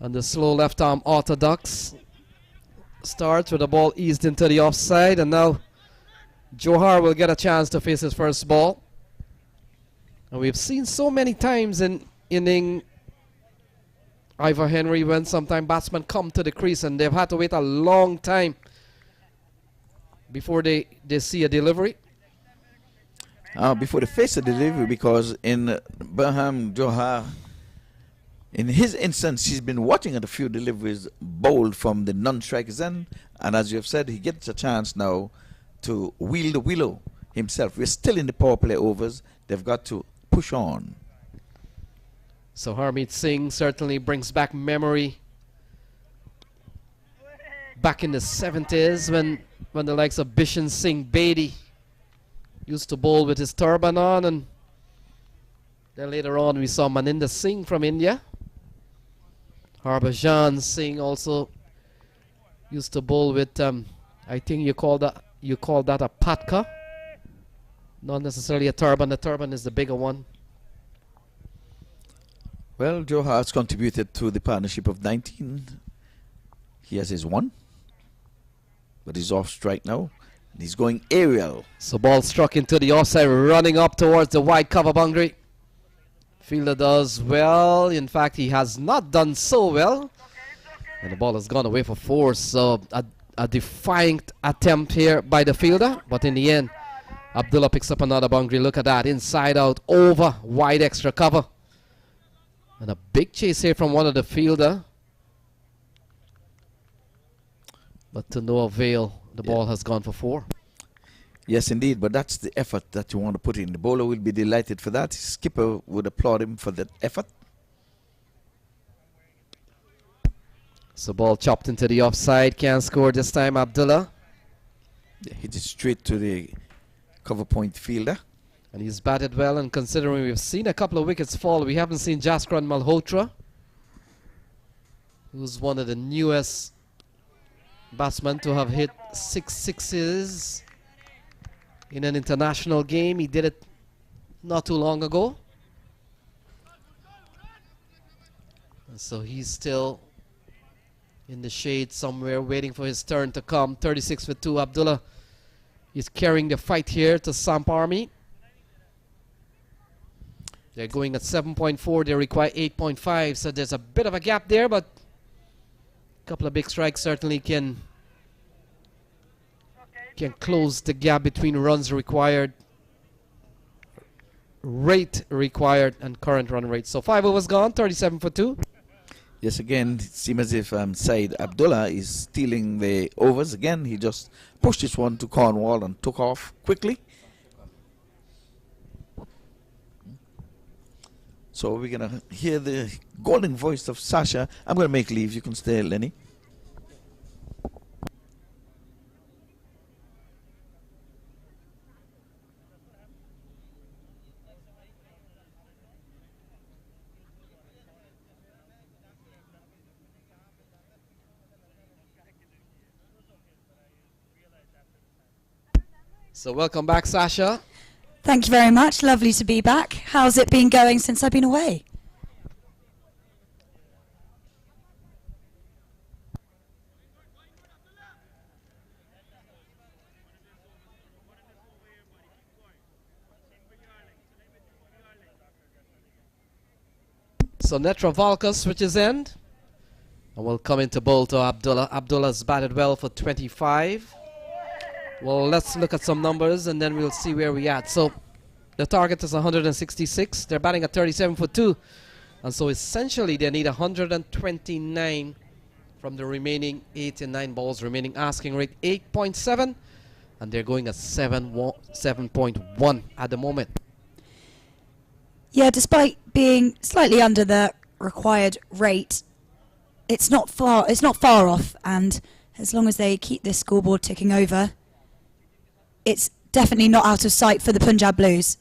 And the slow left arm orthodox starts with the ball eased into the offside, and now Johar will get a chance to face his first ball. And we've seen so many times in inning Ivor Henry when sometimes batsmen come to the crease and they've had to wait a long time before they see a delivery. Before they face a delivery, because in Burham Johar, in his instance, he's been watching at a few deliveries bowled from the non-strikers end, and as you have said, he gets a chance now to wheel the willow himself. We're still in the power play overs. They've got to push on. So Harmeet Singh certainly brings back memory back in the 70s when the likes of Bishan Singh Bedi used to bowl with his turban on, and then later on we saw Maninder Singh from India. Harbhajan Singh also used to bowl with I think you call that a patka, not necessarily a turban. The turban is the bigger one. Well, Johar has contributed to the partnership of 19. He has his 1, but he's off strike now. And he's going aerial. So ball struck into the offside, running up towards the wide cover boundary. Fielder does well. In fact, he has not done so well. And the ball has gone away for 4. So a defiant attempt here by the fielder. But in the end, Abdullah picks up another boundary. Look at that. Inside out, over, wide extra cover. And a big chase here from one of the fielder. But to no avail, the ball has gone for 4. Yes, indeed, but that's the effort that you want to put in. The bowler will be delighted for that. His skipper would applaud him for that effort. So ball chopped into the offside. Can't score this time, Abdullah. Hit it straight to the cover point fielder. And he's batted well, and considering we've seen a couple of wickets fall, we haven't seen Jaskran Malhotra, who's one of the newest batsmen to have hit 6 sixes in an international game. He did it not too long ago. And so he's still in the shade somewhere waiting for his turn to come. 36 for 2. Abdullah is carrying the fight here to SAMP Army. They're going at 7.4. They require 8.5. So there's a bit of a gap there, but a couple of big strikes certainly can close the gap between runs required, rate required, and current run rate. So 5 overs gone, 37 for 2. Yes, again, it seems as if Said Abdullah is stealing the overs. Again, he just pushed this one to Cornwall and took off quickly. So we're going to hear the golden voice of Sasha. I'm going to make leave. You can stay, Lenny. So welcome back, Sasha. Thank you very much. Lovely to be back. How's it been going since I've been away? So Netravalka switches end and will come into bowl to Abdullah. Abdullah's batted well for 25. Well, let's look at some numbers and then we'll see where we at. So the target is 166. They're batting at 37 for 2. And so essentially they need 129 from the remaining 89 balls remaining. Asking rate 8.7. And they're going at 7.1 at the moment. Yeah, despite being slightly under the required rate, it's not far off, and as long as they keep this scoreboard ticking over, it's definitely not out of sight for the Punjab Blues.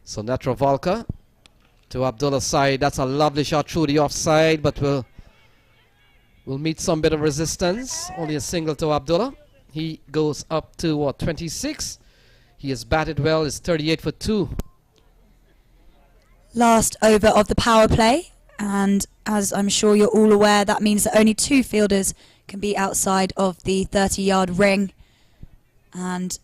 So Netravalka to Abdullah's side. That's a lovely shot through the offside, but will meet some bit of resistance. Only a single to Abdullah. He goes up to what, 26. He has batted well. It's 38 for 2. Last over of the power play, and as I'm sure you're all aware, that means that only 2 fielders can be outside of the 30-yard ring. And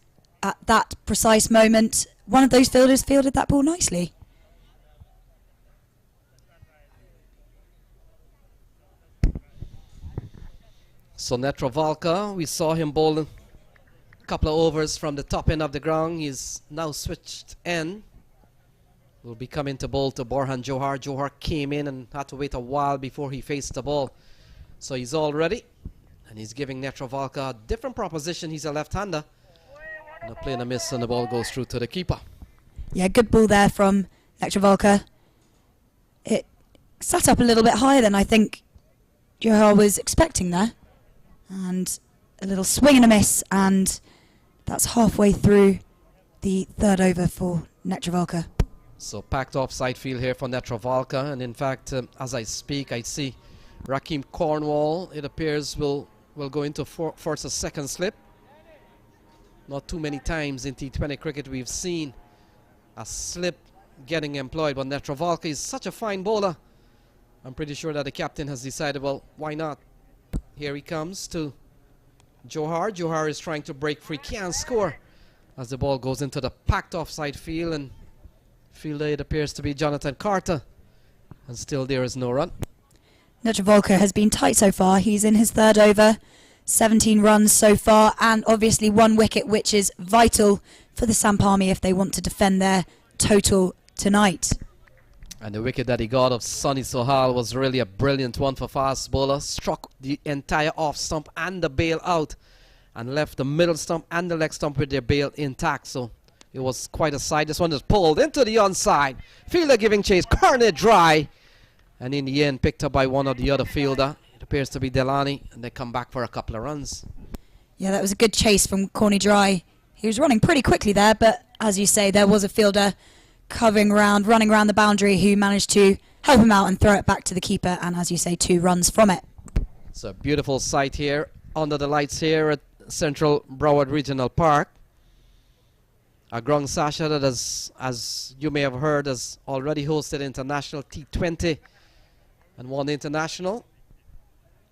at that precise moment, one of those fielders fielded that ball nicely. So Netravalka, we saw him bowl a couple of overs from the top end of the ground. He's now switched end. Will be coming to bowl to Borhan Johar. Johar came in and had to wait a while before he faced the ball. So he's all ready. And he's giving Netravalka a different proposition. He's a left-hander. And a play and a miss and the ball goes through to the keeper. Yeah, good ball there from Netravalka. It sat up a little bit higher than I think Johar was expecting there. And a little swing and a miss, and that's halfway through the 3rd over for Netravalka. So packed offside field here for Netravalka, and in fact, as I speak, I see Rakeem Cornwall, it appears, will go into force a second slip. Not too many times in T20 cricket we've seen a slip getting employed, but Netravalka is such a fine bowler. I'm pretty sure that the captain has decided, well, why not? Here he comes to Johar. Johar is trying to break free, can't score as the ball goes into the packed offside field, and fielder it appears to be Jonathan Carter, and still there is no run. Netravalka has been tight so far. He's in his 3rd over, 17 runs so far, and obviously 1 wicket, which is vital for the SAMP Army if they want to defend their total tonight. And the wicket that he got of Sonny Sohal was really a brilliant one for fast bowler. Struck the entire off stump and the bail out, and left the middle stump and the leg stump with their bail intact. So it was quite a sight. This one is pulled into the onside. Fielder giving chase, corner dry, and in the end picked up by one of the other fielder. It appears to be Delani, and they come back for a couple of runs. Yeah, that was a good chase from Corny Dry. He was running pretty quickly there, but as you say, there was a fielder running around the boundary, who managed to help him out and throw it back to the keeper, and as you say, 2 runs from it. It's a beautiful sight here under the lights here at Central Broward Regional Park. Agrong Sasha, that is, as you may have heard, has already hosted international T20 and won the international.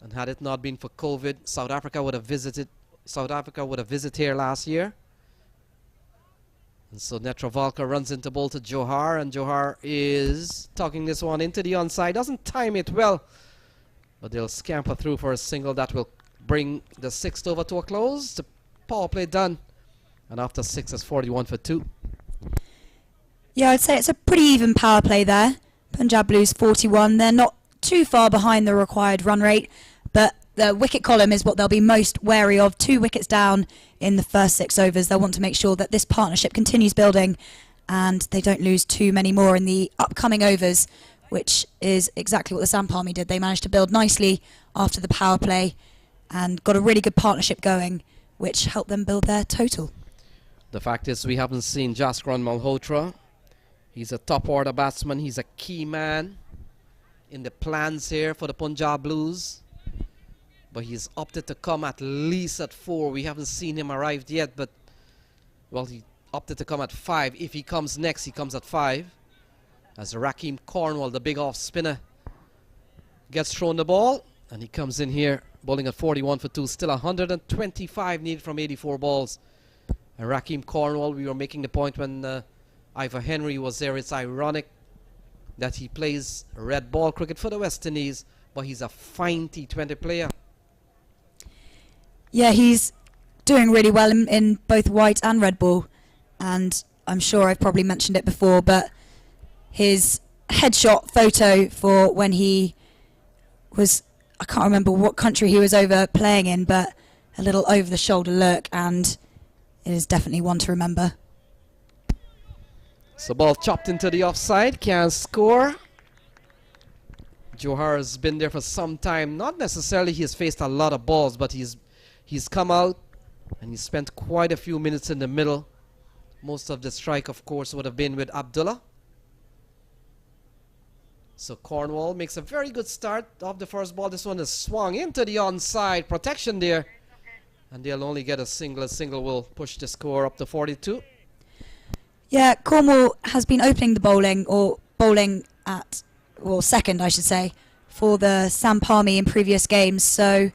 And had it not been for COVID, South Africa would have visited here last year. And so Netravalka runs into bowl to Johar, and Johar is tucking this one into the onside. Doesn't time it well, but they'll scamper through for a single that will bring the 6th over to a close. The power play done, and after 6 it's 41 for 2. Yeah, I'd say it's a pretty even power play there. Punjab Blues 41. They're not too far behind the required run rate, but the wicket column is what they'll be most wary of. 2 wickets down in the first 6 overs. They'll want to make sure that this partnership continues building and they don't lose too many more in the upcoming overs, which is exactly what the SAMP Army did. They managed to build nicely after the power play and got a really good partnership going, which helped them build their total. The fact is we haven't seen Jaskran Malhotra. He's a top order batsman. He's a key man in the plans here for the Punjab Blues. But he's opted to come at least at 4. We haven't seen him arrived yet, but, well, he opted to come at 5. If he comes next, he comes at 5. As Rakeem Cornwall, the big off spinner, gets thrown the ball, and he comes in here bowling at 41 for 2. Still 125 needed from 84 balls. And Rakeem Cornwall, we were making the point when Ivor Henry was there. It's ironic that he plays red ball cricket for the West Indies, but he's a fine T20 player. Yeah, he's doing really well in both white and red ball. And I'm sure I've probably mentioned it before, but his headshot photo for when he was, I can't remember what country he was over playing in, but a little over-the-shoulder look, and it is definitely one to remember. So ball chopped into the offside, can't score. Johar has been there for some time. Not necessarily he's faced a lot of balls, but he's come out and he spent quite a few minutes in the middle. Most of the strike, of course, would have been with Abdullah. So Cornwall makes a very good start of the first ball. This one is swung into the onside. Protection there. And they'll only get a single. A single will push the score up to 42. Yeah, Cornwall has been opening the bowling, or bowling at, well, second, I should say, for the SAMP Army in previous games. So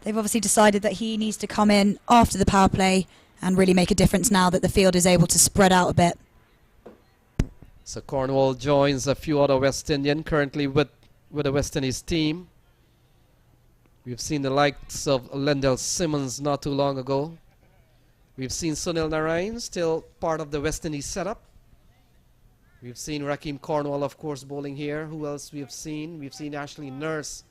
they've obviously decided that he needs to come in after the power play and really make a difference now that the field is able to spread out a bit. So Cornwall joins a few other West Indian currently with the West Indies team. We've seen the likes of Lendell Simmons not too long ago. We've seen Sunil Narayan, still part of the West Indies setup. We've seen Rakeem Cornwall, of course, bowling here. Who else we've seen? We've seen Ashley Nurse,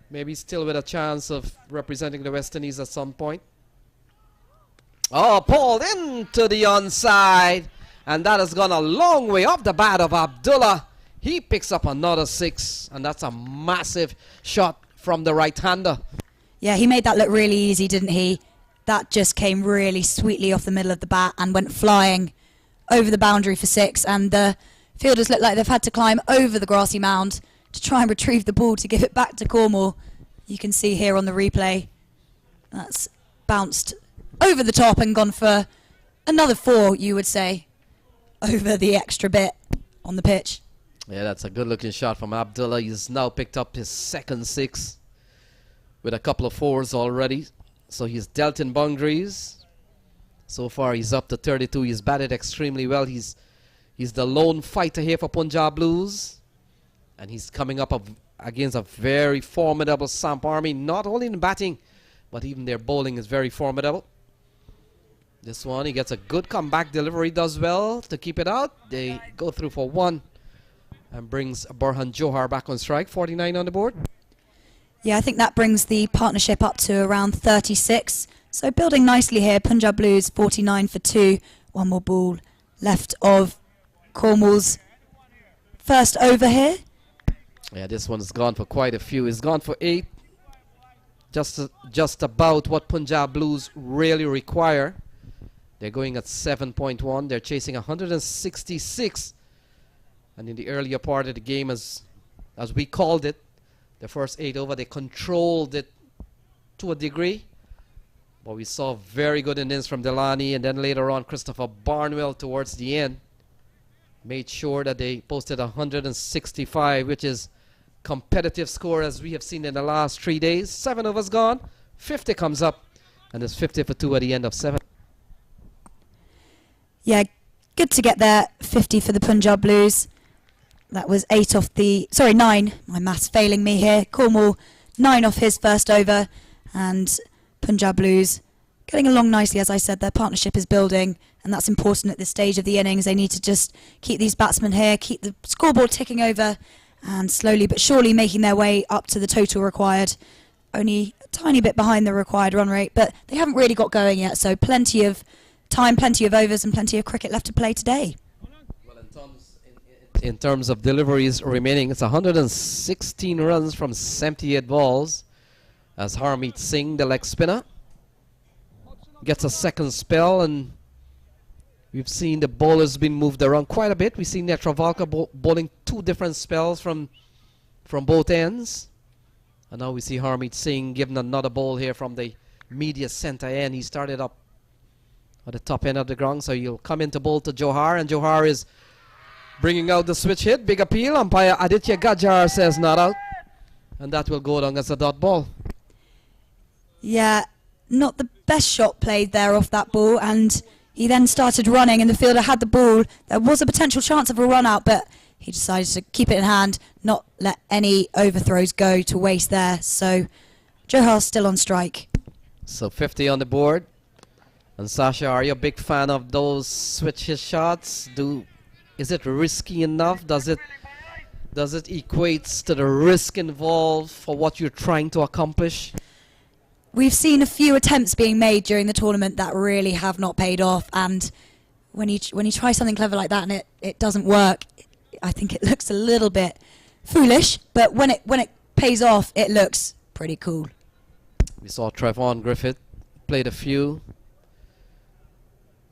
maybe still with a chance of representing the West Indies at some point. Oh, pulled into the onside. And that has gone a long way off the bat of Abdullah. He picks up another 6. And that's a massive shot from the right-hander. Yeah, he made that look really easy, didn't he? That just came really sweetly off the middle of the bat and went flying over the boundary for 6. And the fielders look like they've had to climb over the grassy mound to try and retrieve the ball to give it back to Cornwall. You can see here on the replay, that's bounced over the top and gone for another 4, you would say, over the extra bit on the pitch. Yeah, that's a good-looking shot from Abdullah. He's now picked up his second 6 with a couple of 4s already. So he's dealt in boundaries. So far, he's up to 32. He's batted extremely well. He's the lone fighter here for Punjab Blues. And he's coming up against a very formidable SAMP Army. Not only in batting, but even their bowling is very formidable. This one, he gets a good comeback delivery, does well to keep it out. They go through for 1 and brings Burhan Johar back on strike. 49 on the board. Yeah, I think that brings the partnership up to around 36. So building nicely here. Punjab Blues 49 for 2. 1 more ball left of Cornwall's first over here. Yeah, this one's gone for quite a few. It's gone for 8. Just about what Punjab Blues really require. They're going at 7.1. They're chasing 166. And in the earlier part of the game, as we called it, the first 8 over, they controlled it to a degree. But we saw very good innings from Delani, and then later on, Christopher Barnwell towards the end made sure that they posted 165, which is competitive score as we have seen in the last 3 days. 7 overs gone, 50 comes up, and there's 50 for 2 at the end of 7. Yeah, good to get there. 50 for the Punjab Blues. That was 8 off the... Sorry, 9. My maths failing me here. Cornwall, 9 off his first over. And Punjab Blues getting along nicely. As I said, their partnership is building. And that's important at this stage of the innings. They need to just keep these batsmen here, keep the scoreboard ticking over. and slowly but surely making their way up to the total required. Only a tiny bit behind the required run rate, but they haven't really got going yet, so plenty of time, plenty of overs and plenty of cricket left to play today. Well, in terms of deliveries remaining, it's 116 runs from 78 balls as Harmeet Singh, the leg spinner, gets a second spell, and we've seen the bowlers been moved around quite a bit. We've seen Netravalka bowling 2 different spells from both ends. And now we see Harmeet Singh given another ball here from the media center end. He started up at the top end of the ground, so he'll come into bowl to Johar, and Johar is bringing out the switch hit. Big appeal. Umpire Aditya Gajar says not out, and that will go down as a dot ball. Yeah, not the best shot played there off that ball, and he then started running and the fielder had the ball. There was a potential chance of a run out, but he decided to keep it in hand, not let any overthrows go to waste there. So Johar's still on strike. So 50 on the board. And Sasha, are you a big fan of those switch hit shots? Is it risky enough? Does it equate to the risk involved for what you're trying to accomplish? We've seen a few attempts being made during the tournament that really have not paid off, and when you try something clever like that and it doesn't work, I think it looks a little bit foolish, but when it pays off, it looks pretty cool. We saw Trevon Griffith played a few.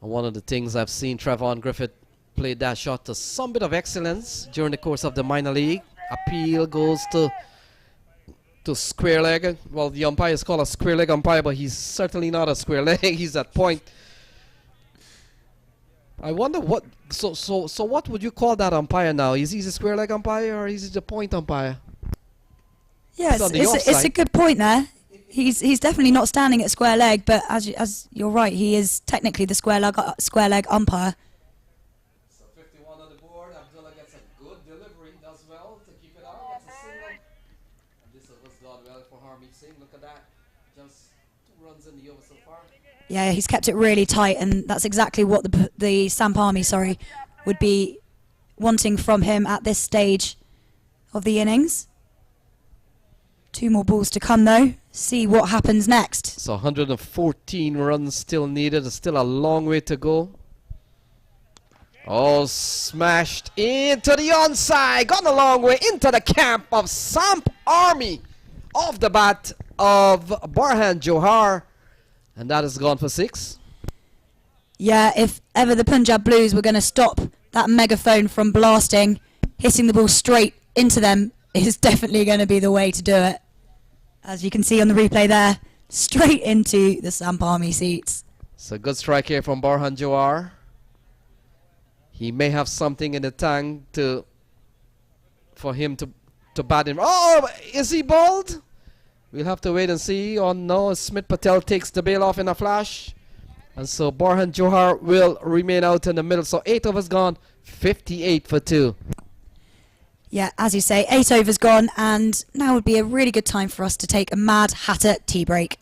And one of the things I've seen Trevon Griffith play that shot to some bit of excellence during the course of the minor league. Appeal goes to square leg. Well, the umpire is called a square leg umpire, but he's certainly not a square leg. He's at point. I wonder what. So what would you call that umpire now? Is he a square leg umpire or is he the point umpire? Yes, it's a good point there. He's definitely not standing at square leg, but as you're right, he is technically the square leg umpire. So 51 on the board. Abdullah gets a good delivery, does well to keep it out. Gets a single. And this was done well for Harmeet Singh. Look at that, just 2 runs in the over so far. Yeah, he's kept it really tight, and that's exactly what the SAMP Army, would be wanting from him at this stage of the innings. 2 more balls to come, though. See what happens next. So 114 runs still needed. There's still a long way to go. Oh, smashed into the onside. Gone a long way into the camp of SAMP Army. Off the bat of Barhan Johar. And that has gone for 6. Yeah, if ever the Punjab Blues were going to stop that megaphone from blasting, hitting the ball straight into them is definitely going to be the way to do it. As you can see on the replay there, straight into the SAMP Army seats. So good strike here from Barhan Johar. He may have something in the tank for him to bat him. Oh, is he bowled? We'll have to wait and see. Oh no, Smith Patel takes the bail off in a flash. And so Barhan Johar will remain out in the middle. So 8 overs gone, 58 for 2. Yeah, as you say, 8 overs gone, and now would be a really good time for us to take a Mad Hatter tea break.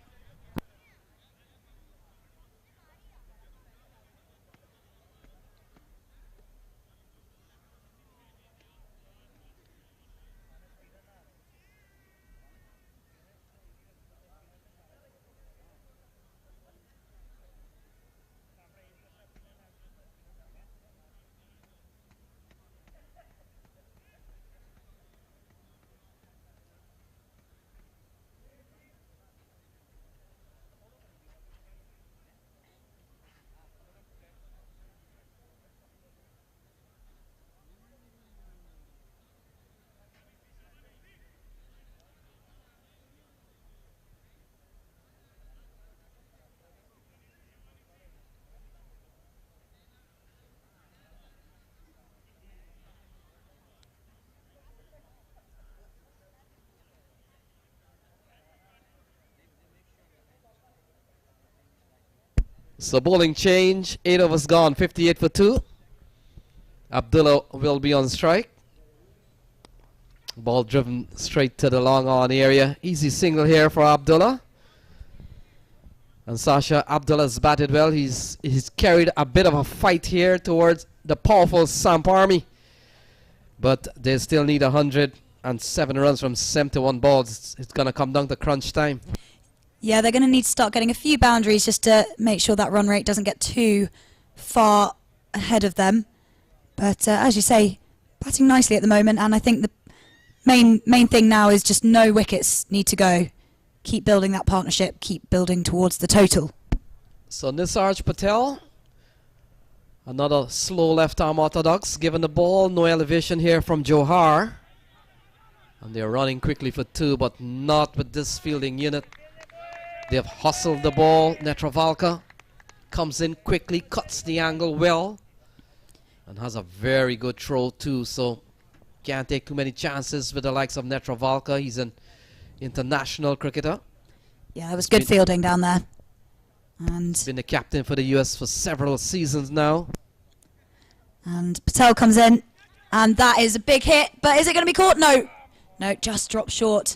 So bowling change, 8 overs gone, 58 for 2. Abdullah will be on strike. Ball driven straight to the long on area. Easy single here for Abdullah. And Sasha, Abdullah's batted well. He's carried a bit of a fight here towards the powerful SAMP Army. But they still need 107 runs from 71 balls. It's going to come down to crunch time. Yeah, they're going to need to start getting a few boundaries just to make sure that run rate doesn't get too far ahead of them. But as you say, batting nicely at the moment, and I think the main thing now is just no wickets need to go. Keep building that partnership, keep building towards the total. So Nisarj Patel, another slow left-arm orthodox, given the ball, no elevation here from Johar. And they're running quickly for 2, but not with this fielding unit. They've hustled the ball. Netravalka comes in quickly, cuts the angle well, and has a very good throw too. So can't take too many chances with the likes of Netravalka. He's an international cricketer. Yeah, it was good fielding down there. And been the captain for the US for several seasons now. And Patel comes in, and that is a big hit, but is it going to be caught? No. No, just dropped short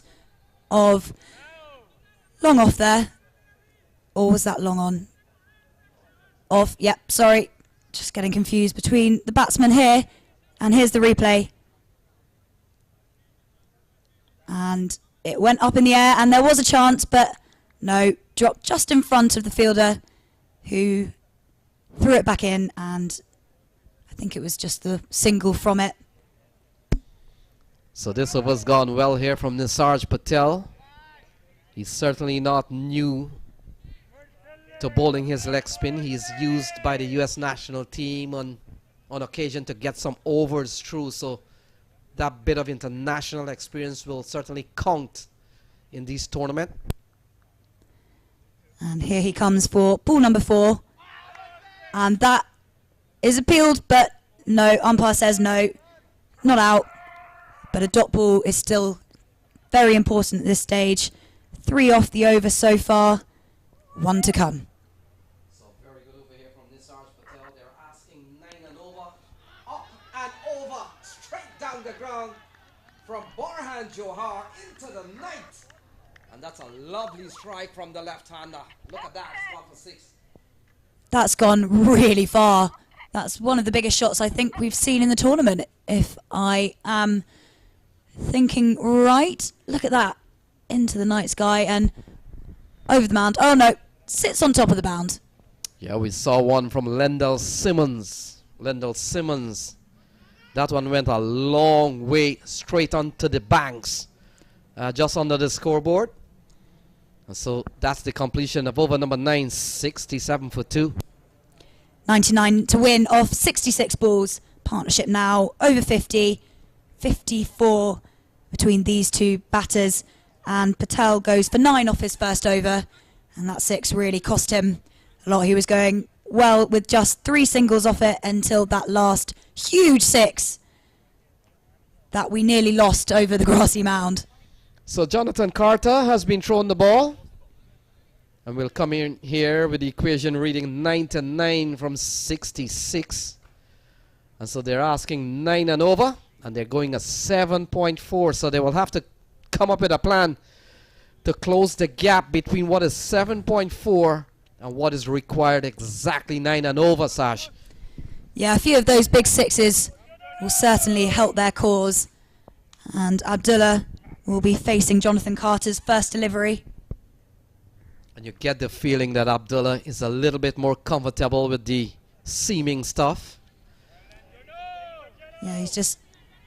of long off there. Or was that long on? Off, yep, sorry. Just getting confused between the batsmen here. And here's the replay. And it went up in the air, and there was a chance, but no, dropped just in front of the fielder who threw it back in, and I think it was just the single from it. So this over's gone well here from Nisarj Patel. He's certainly not new to bowling his leg spin. He's used by the US national team on occasion to get some overs through, so that bit of international experience will certainly count in this tournament. And here he comes for ball number 4. And that is appealed, but no, umpire says no, not out. But a dot ball is still very important at this stage. 3 off the over so far, 1 to come. So very good over here from Nisarj Patel. They're asking 9 and over. Up and over, straight down the ground from Borhan Johar into the night. And that's a lovely strike from the left-hander. Look at that, it's 1 for 6. That's gone really far. That's one of the biggest shots I think we've seen in the tournament, if I am thinking right. Look at that. Into the night sky and over the mound. Oh no, sits on top of the mound. Yeah, we saw one from Lendell Simmons. Lendell Simmons. That one went a long way straight onto the banks, just under the scoreboard. And so that's the completion of over number 9, 67 for 2. 99 to win off 66 balls. Partnership now over 50. 54 between these two batters. And Patel goes for 9 off his first over. And that 6 really cost him a lot. He was going well with just 3 singles off it until that last huge 6 that we nearly lost over the grassy mound. So Jonathan Carter has been thrown the ball. And we'll come in here with the equation reading 99 from 66. And so they're asking 9 and over. And they're going a 7.4. So they will have to come up with a plan to close the gap between what is 7.4 and what is required exactly 9 and over, Sash. Yeah, a few of those big 6s will certainly help their cause. And Abdullah will be facing Jonathan Carter's first delivery. And you get the feeling that Abdullah is a little bit more comfortable with the seaming stuff. Yeah, he's just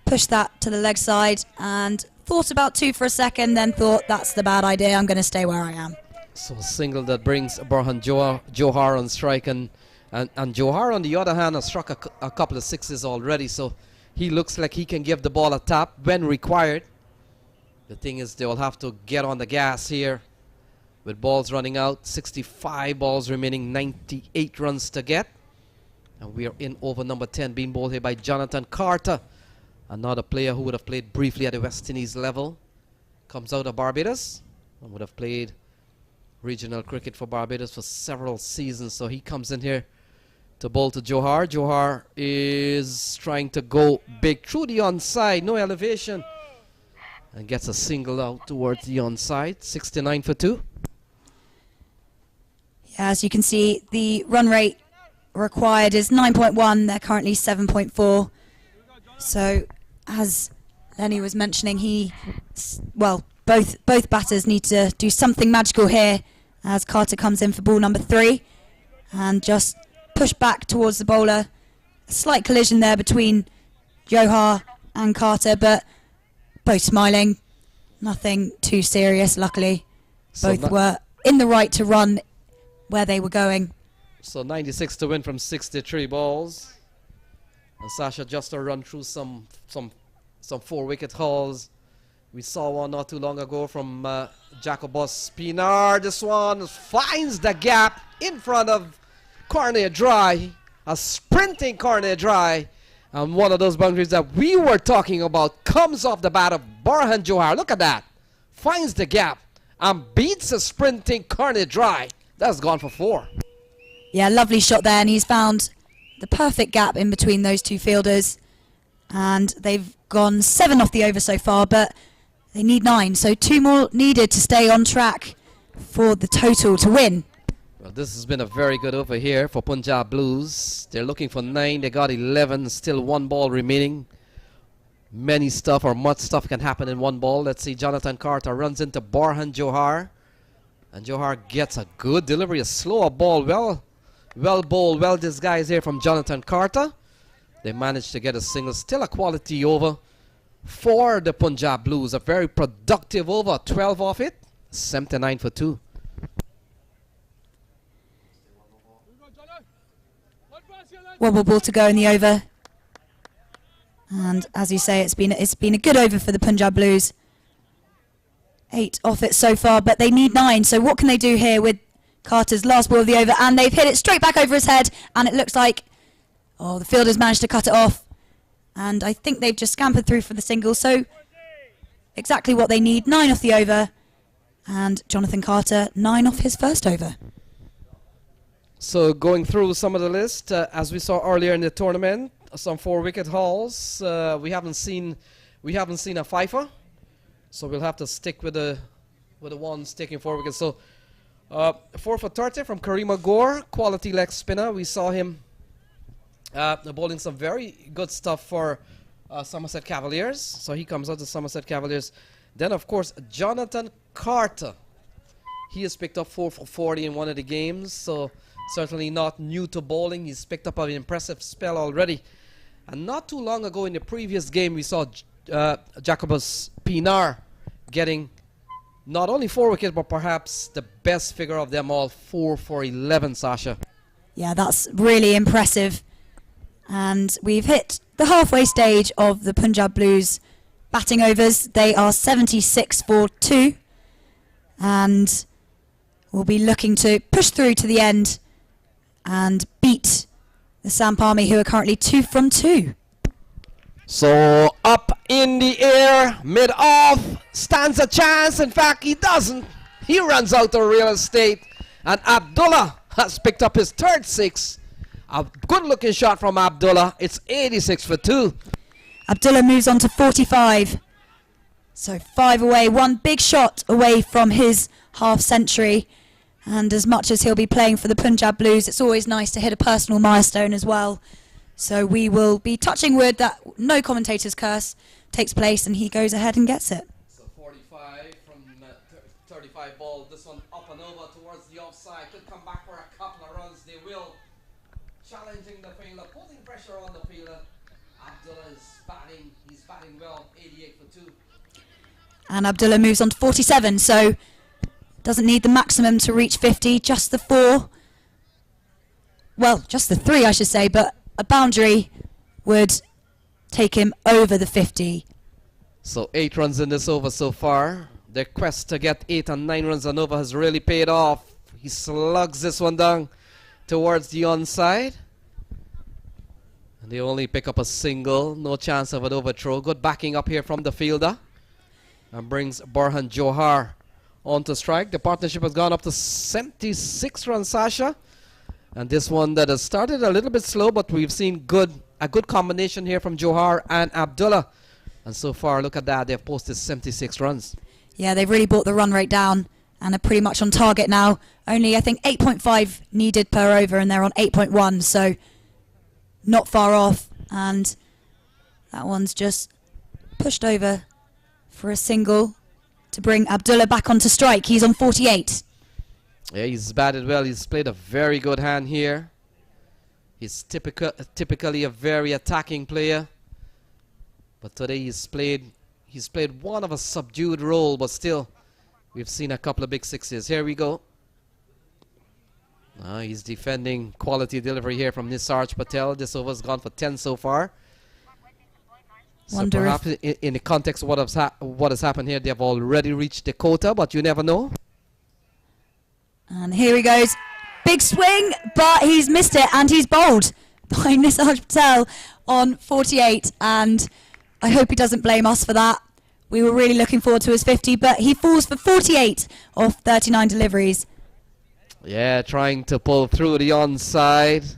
pushed that to the leg side and thought about 2 for a second, then thought that's the bad idea, I'm going to stay where I am. So a single that brings Borhan Johar on strike, and Johar on the other hand has struck a couple of 6s already, so he looks like he can give the ball a tap when required. The thing is, they will have to get on the gas here with balls running out, 65 balls remaining, 98 runs to get. And we are in over number 10, being bowled here by Jonathan Carter, another player who would have played briefly at the West Indies level. Comes out of Barbados and would have played regional cricket for Barbados for several seasons. So he comes in here to bowl to Johar. Johar is trying to go big through the onside, no elevation, and gets a single out towards the onside, 69 for 2. Yeah, as you can see, the run rate required is 9.1. They're currently 7.4. So as Lenny was mentioning, both batters need to do something magical here as Carter comes in for ball number 3 and just push back towards the bowler. A slight collision there between Johar and Carter, but both smiling. Nothing too serious, luckily. Both were in the right to run where they were going. So 96 to win from 63 balls. And Sasha just to run through some 4-wicket hauls. We saw one not too long ago from Jacobus Pinar. This one finds the gap in front of Cornet Dry. A sprinting Cornet Dry. And one of those boundaries that we were talking about comes off the bat of Borhan Johar. Look at that. Finds the gap and beats a sprinting Cornet Dry. That's gone for 4. Yeah, lovely shot there, and he's found the perfect gap in between those two fielders. And they've gone 7 off the over so far, but they need 9, so 2 more needed to stay on track for the total to win. Well, this has been a very good over here for Punjab Blues. They're looking for 9, they got 11, still 1 ball remaining. Much stuff can happen in 1 ball. Let's see, Jonathan Carter runs into Borhan Johar. And Johar gets a good delivery, a slower ball, well bowled, well disguised here from Jonathan Carter. They managed to get a single, still a quality over for the Punjab Blues. A very productive over, 12 off it, 79 for 2. One more ball to go in the over. And as you say, it's been a good over for the Punjab Blues. 8 off it so far, but they need 9. So what can they do here with Carter's last ball of the over? And they've hit it straight back over his head. And it looks like, the fielders managed to cut it off. And I think they've just scampered through for the single. So exactly what they need. 9 off the over. And Jonathan Carter, 9 off his first over. So going through some of the list, as we saw earlier in the tournament, some 4-wicket hauls. We haven't seen a fifer. So we'll have to stick with the ones taking 4 wickets. So 4 for 30 from Karima Gore, quality leg spinner. We saw him bowling some very good stuff for Somerset Cavaliers. So he comes out to Somerset Cavaliers. Then of course Jonathan Carter. He has picked up 4 for 40 in one of the games. So certainly not new to bowling. He's picked up an impressive spell already. And not too long ago in the previous game we saw Jacobus Pinar getting not only 4 wickets but perhaps the best figure of them all, 4 for 11, Sasha. Yeah, that's really impressive. And we've hit the halfway stage of the Punjab Blues batting overs. They are 76 for 2. And we'll be looking to push through to the end and beat the SAMP Army, who are currently 2 from 2. So up in the air, mid-off, stands a chance. In fact, he doesn't. He runs out of real estate. And Abdullah has picked up his 3rd 6. A good-looking shot from Abdullah. It's 86 for 2. Abdullah moves on to 45. So 5 away, 1 big shot away from his half-century. And as much as he'll be playing for the Punjab Blues, it's always nice to hit a personal milestone as well. So we will be touching wood that no commentator's curse takes place and he goes ahead and gets it. So 45 from 35 ball. This one up and over towards the offside. Could come back for a couple of runs. They will. Challenging the fielder, putting pressure on the fielder. Abdullah is batting. He's batting well. 88 for 2. And Abdullah moves on to 47. So doesn't need the maximum to reach 50. Just the 4. Well, just the 3, I should say. But a boundary would take him over the 50. So 8 runs in this over so far. Their quest to get 8 and 9 runs on over has really paid off. He slugs this one down towards the onside. And they only pick up a single. No chance of an overthrow. Good backing up here from the fielder. And brings Borhan Johar on to strike. The partnership has gone up to 76 runs, Sasha. And this one that has started a little bit slow, but we've seen a good combination here from Johar and Abdullah. And so far, look at that, they've posted 76 runs. Yeah, they've really brought the run rate down and are pretty much on target now. Only, I think, 8.5 needed per over, and they're on 8.1, so not far off. And that one's just pushed over for a single to bring Abdullah back onto strike. He's on 48. Yeah, he's batted well. He's played a very good hand here. He's typically a very attacking player, but today he's played one of a subdued role, but still we've seen a couple of big sixes. Here we go. He's defending quality delivery here from Nisarj Patel. This over's gone for 10 so far. So perhaps in the context of what has happened here, they've already reached the quota, but you never know. And here he goes. Big swing, but he's missed it, and he's bowled by Nisarj Patel on 48. And I hope he doesn't blame us for that. We were really looking forward to his 50, but he falls for 48 off 39 deliveries. Yeah, trying to pull through the onside.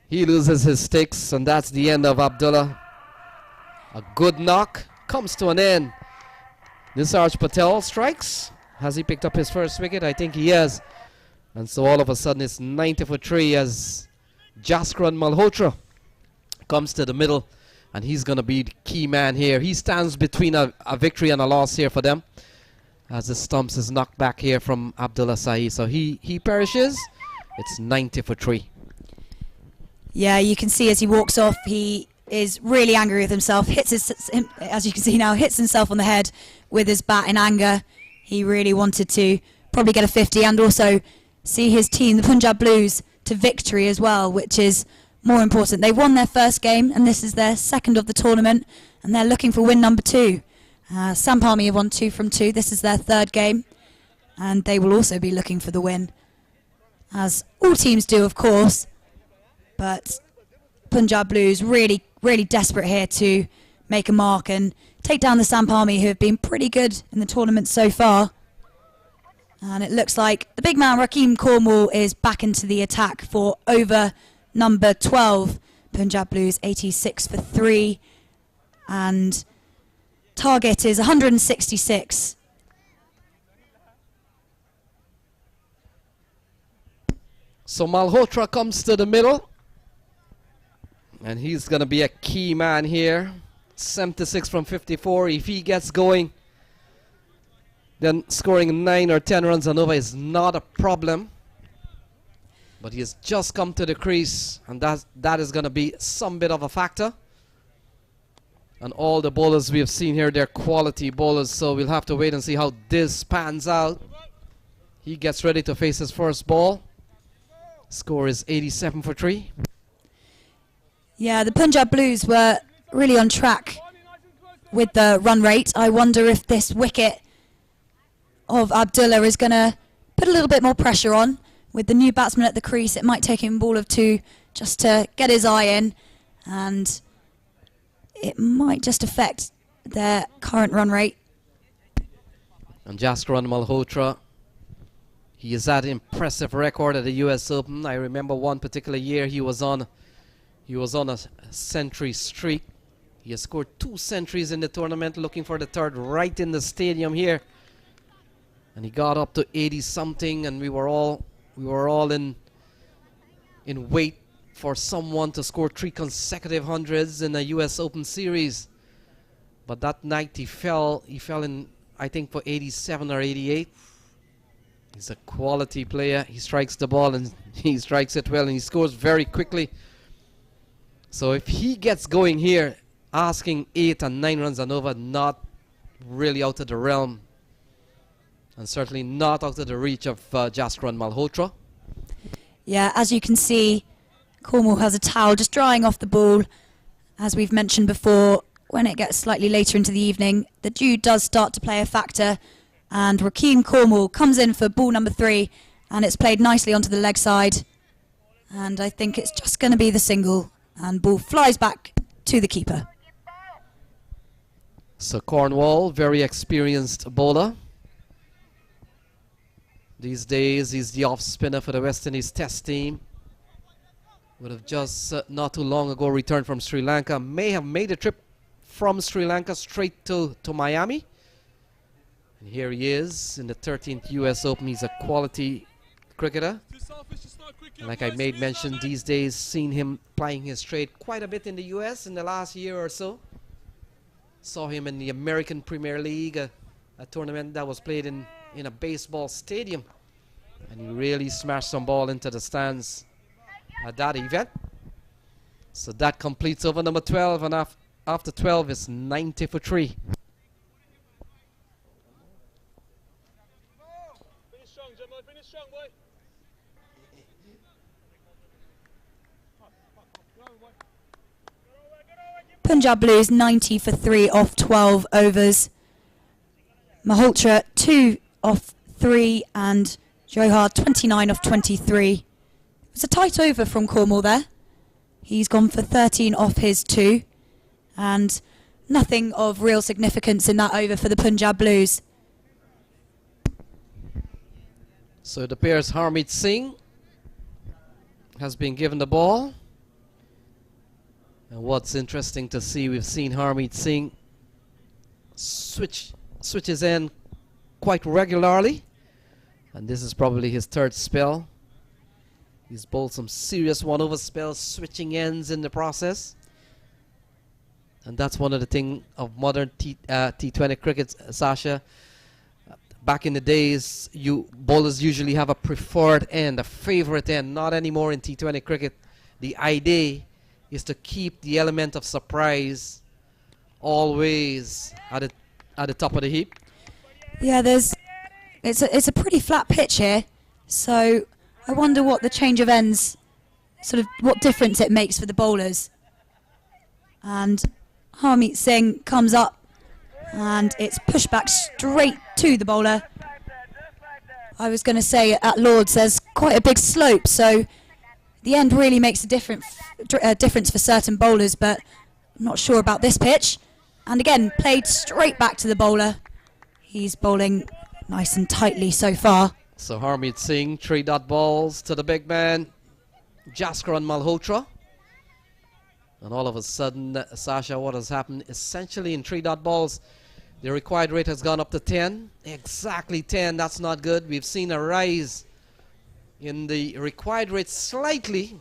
He loses his sticks, and that's the end of Abdullah. A good knock comes to an end. Nisarj Patel strikes. Has he picked up his first wicket? I think he has. And so all of a sudden it's 90 for 3 as Jaskran Malhotra comes to the middle, and he's going to be the key man here. He stands between a victory and a loss here for them, as the stumps is knocked back here from Abdullah Saeed. So he perishes. It's 90 for 3. Yeah, you can see as he walks off, he is really angry with himself. As you can see now, hits himself on the head with his bat in anger. He really wanted to probably get a 50 and also see his team, the Punjab Blues, to victory as well, which is more important. They won their first game, and this is their second of the tournament, and they're looking for win number 2. SAMP Army have won 2 from 2. This is their third game, and they will also be looking for the win, as all teams do, of course. But Punjab Blues really, really desperate here to make a mark and take down the SAMP Army, who have been pretty good in the tournament so far. And it looks like the big man, Rakeem Cornwall, is back into the attack for over number 12. Punjab Blues 86 for 3. And target is 166. So Malhotra comes to the middle, and he's going to be a key man here. 76 from 54. If he gets going, then scoring 9 or 10 runs and over is not a problem. But he has just come to the crease, and that is going to be some bit of a factor. And all the bowlers we have seen here, they're quality bowlers, so we'll have to wait and see how this pans out. He gets ready to face his first ball. Score is 87 for 3. Yeah, the Punjab Blues were really on track with the run rate. I wonder if this wicket of Abdullah is going to put a little bit more pressure on. With the new batsman at the crease, it might take him a ball of 2 just to get his eye in, and it might just affect their current run rate. And Jaskran Malhotra, he has had an impressive record at the US Open. I remember one particular year he was on a century streak. He has scored 2 centuries in the tournament, looking for the third right in the stadium here. And he got up to 80 something, and we were all in wait for someone to score 3 consecutive hundreds in a US Open series. But that night he fell in, I think, for 87 or 88. He's a quality player. He strikes the ball, and he strikes it well, and he scores very quickly. So if he gets going here, asking 8 and 9 runs and over, not really out of the realm, and certainly not out of the reach of Jaskran Malhotra. Yeah, as you can see, Cornwall has a towel just drying off the ball. As we've mentioned before, when it gets slightly later into the evening, the dew does start to play a factor, and Rakeem Cornwall comes in for ball number 3, and it's played nicely onto the leg side, and I think it's just going to be the single, and ball flies back to the keeper. So Cornwall, very experienced bowler. These days, he's the off-spinner for the West Indies Test team. Would have just not too long ago returned from Sri Lanka. May have made a trip from Sri Lanka straight to Miami. And here he is in the 13th US Open. He's a quality cricketer. And like I made mention, these days, seen him plying his trade quite a bit in the US in the last year or so. Saw him in the American Premier League, a tournament that was played in a baseball stadium. And he really smashed some ball into the stands at that event. So that completes over number 12, and after 12 is 90 for 3. Finish strong, Jamal. Finish strong, boy. Punjab Blues 90 for 3 off 12 overs. Malhotra 2 off 3 and Johar 29 off 23. It was a tight over from Cornwall there. He's gone for 13 off his 2 and nothing of real significance in that over for the Punjab Blues. So it appears Harmeet Singh has been given the ball. And what's interesting to see, we've seen Harmeet Singh switches in quite regularly. And this is probably his 3rd spell. He's bowled some serious one-over spells, switching ends in the process. And that's one of the things of modern T20 cricket, Sasha. Back in the days, bowlers usually have a preferred end, a favorite end. Not anymore in T20 cricket. The idea is to keep the element of surprise always at the top of the heap. Yeah, it's a pretty flat pitch here, so I wonder what the change of ends, what difference it makes for the bowlers. And Harmeet Singh comes up and it's pushed back straight to the bowler. I was going to say at Lord's there's quite a big slope, so the end really makes a difference for certain bowlers, but I'm not sure about this pitch. And again, played straight back to the bowler. He's bowling nice and tightly so far. So Harmeet Singh, 3 dot balls to the big man, Jaskaran Malhotra. And all of a sudden, Sasha, what has happened? Essentially in 3 dot balls, the required rate has gone up to 10. Exactly 10, that's not good. We've seen a rise in the required rate slightly,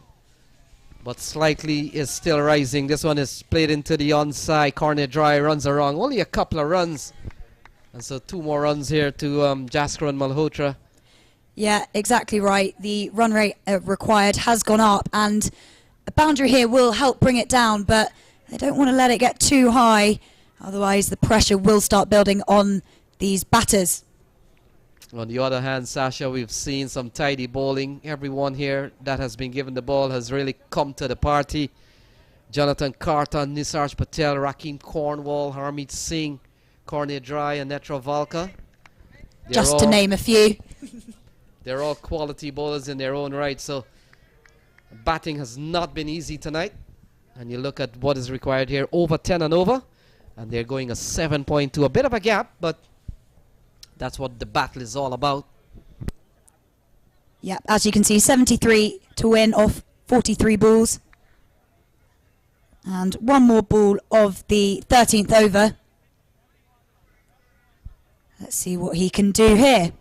but slightly is still rising. This one is played into the onside, corner dry, runs are wrong. Only a couple of runs. And so 2 more runs here to Jaskaran Malhotra. Yeah, exactly right. The run rate required has gone up, and a boundary here will help bring it down, but they don't want to let it get too high. Otherwise, the pressure will start building on these batters. On the other hand, Sasha, we've seen some tidy bowling. Everyone here that has been given the ball has really come to the party. Jonathan Carter, Nisarj Patel, Rakeem Cornwall, Harmeet Singh, Corney Dry, and Netra Valka. Just to name a few. They're all quality bowlers in their own right, so batting has not been easy tonight. And you look at what is required here, over 10 and over. And they're going a 7.2, a bit of a gap, but that's what the battle is all about. Yeah, as you can see, 73 to win off 43 balls. And 1 more ball of the 13th over. Let's see what he can do here.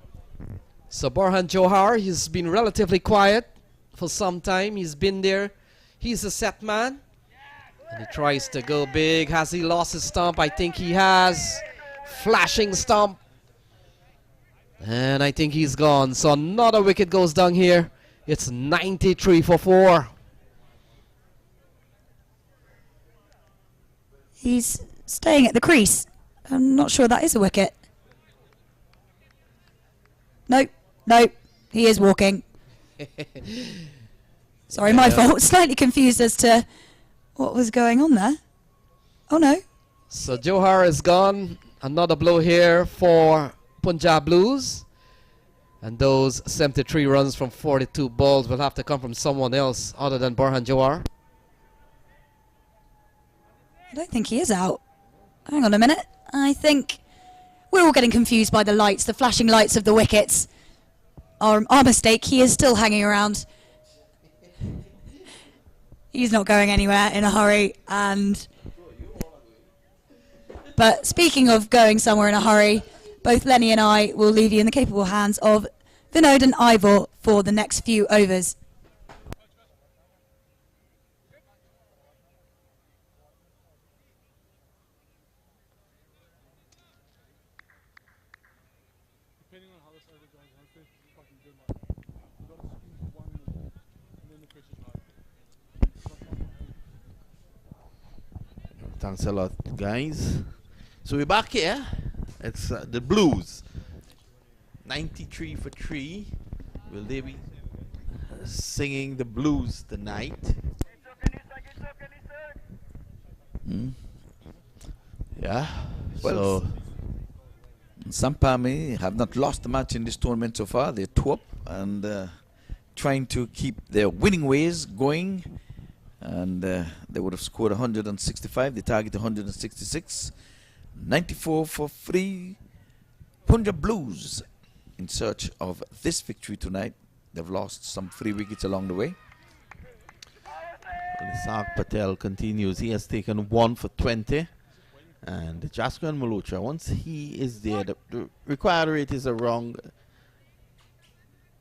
So Borhan Johar, he's been relatively quiet for some time. He's been there. He's a set man. And he tries to go big. Has he lost his stump? I think he has. Flashing stump. And I think he's gone. So another wicket goes down here. It's 93 for 4. He's staying at the crease. I'm not sure that is a wicket. Nope, nope, he is walking. Sorry, my fault. Slightly confused as to what was going on there. Oh no. So Johar is gone. Another blow here for Punjab Blues. And those 73 runs from 42 balls will have to come from someone else other than Borhan Johar. I don't think he is out. Hang on a minute. I think we're all getting confused by the lights, the flashing lights of the wickets. Our mistake, he is still hanging around. He's not going anywhere in a hurry. But speaking of going somewhere in a hurry, both Lenny and I will leave you in the capable hands of Vinod and Ivor for the next few overs. Thanks a lot, guys. So we're back here. It's the Blues. 93 for 3. Will they be singing the blues tonight? Yeah. Well, So SAMP have not lost a match in this tournament so far. They're 2 up and trying to keep their winning ways going. And they would have scored 165. They target 166. 94 for 3. Punjab Blues in search of this victory tonight. They've lost some 3 wickets along the way. Nisarg Patel continues. He has taken 1 for 20. And Jaskran Malhotra, once he is there, the required rate is around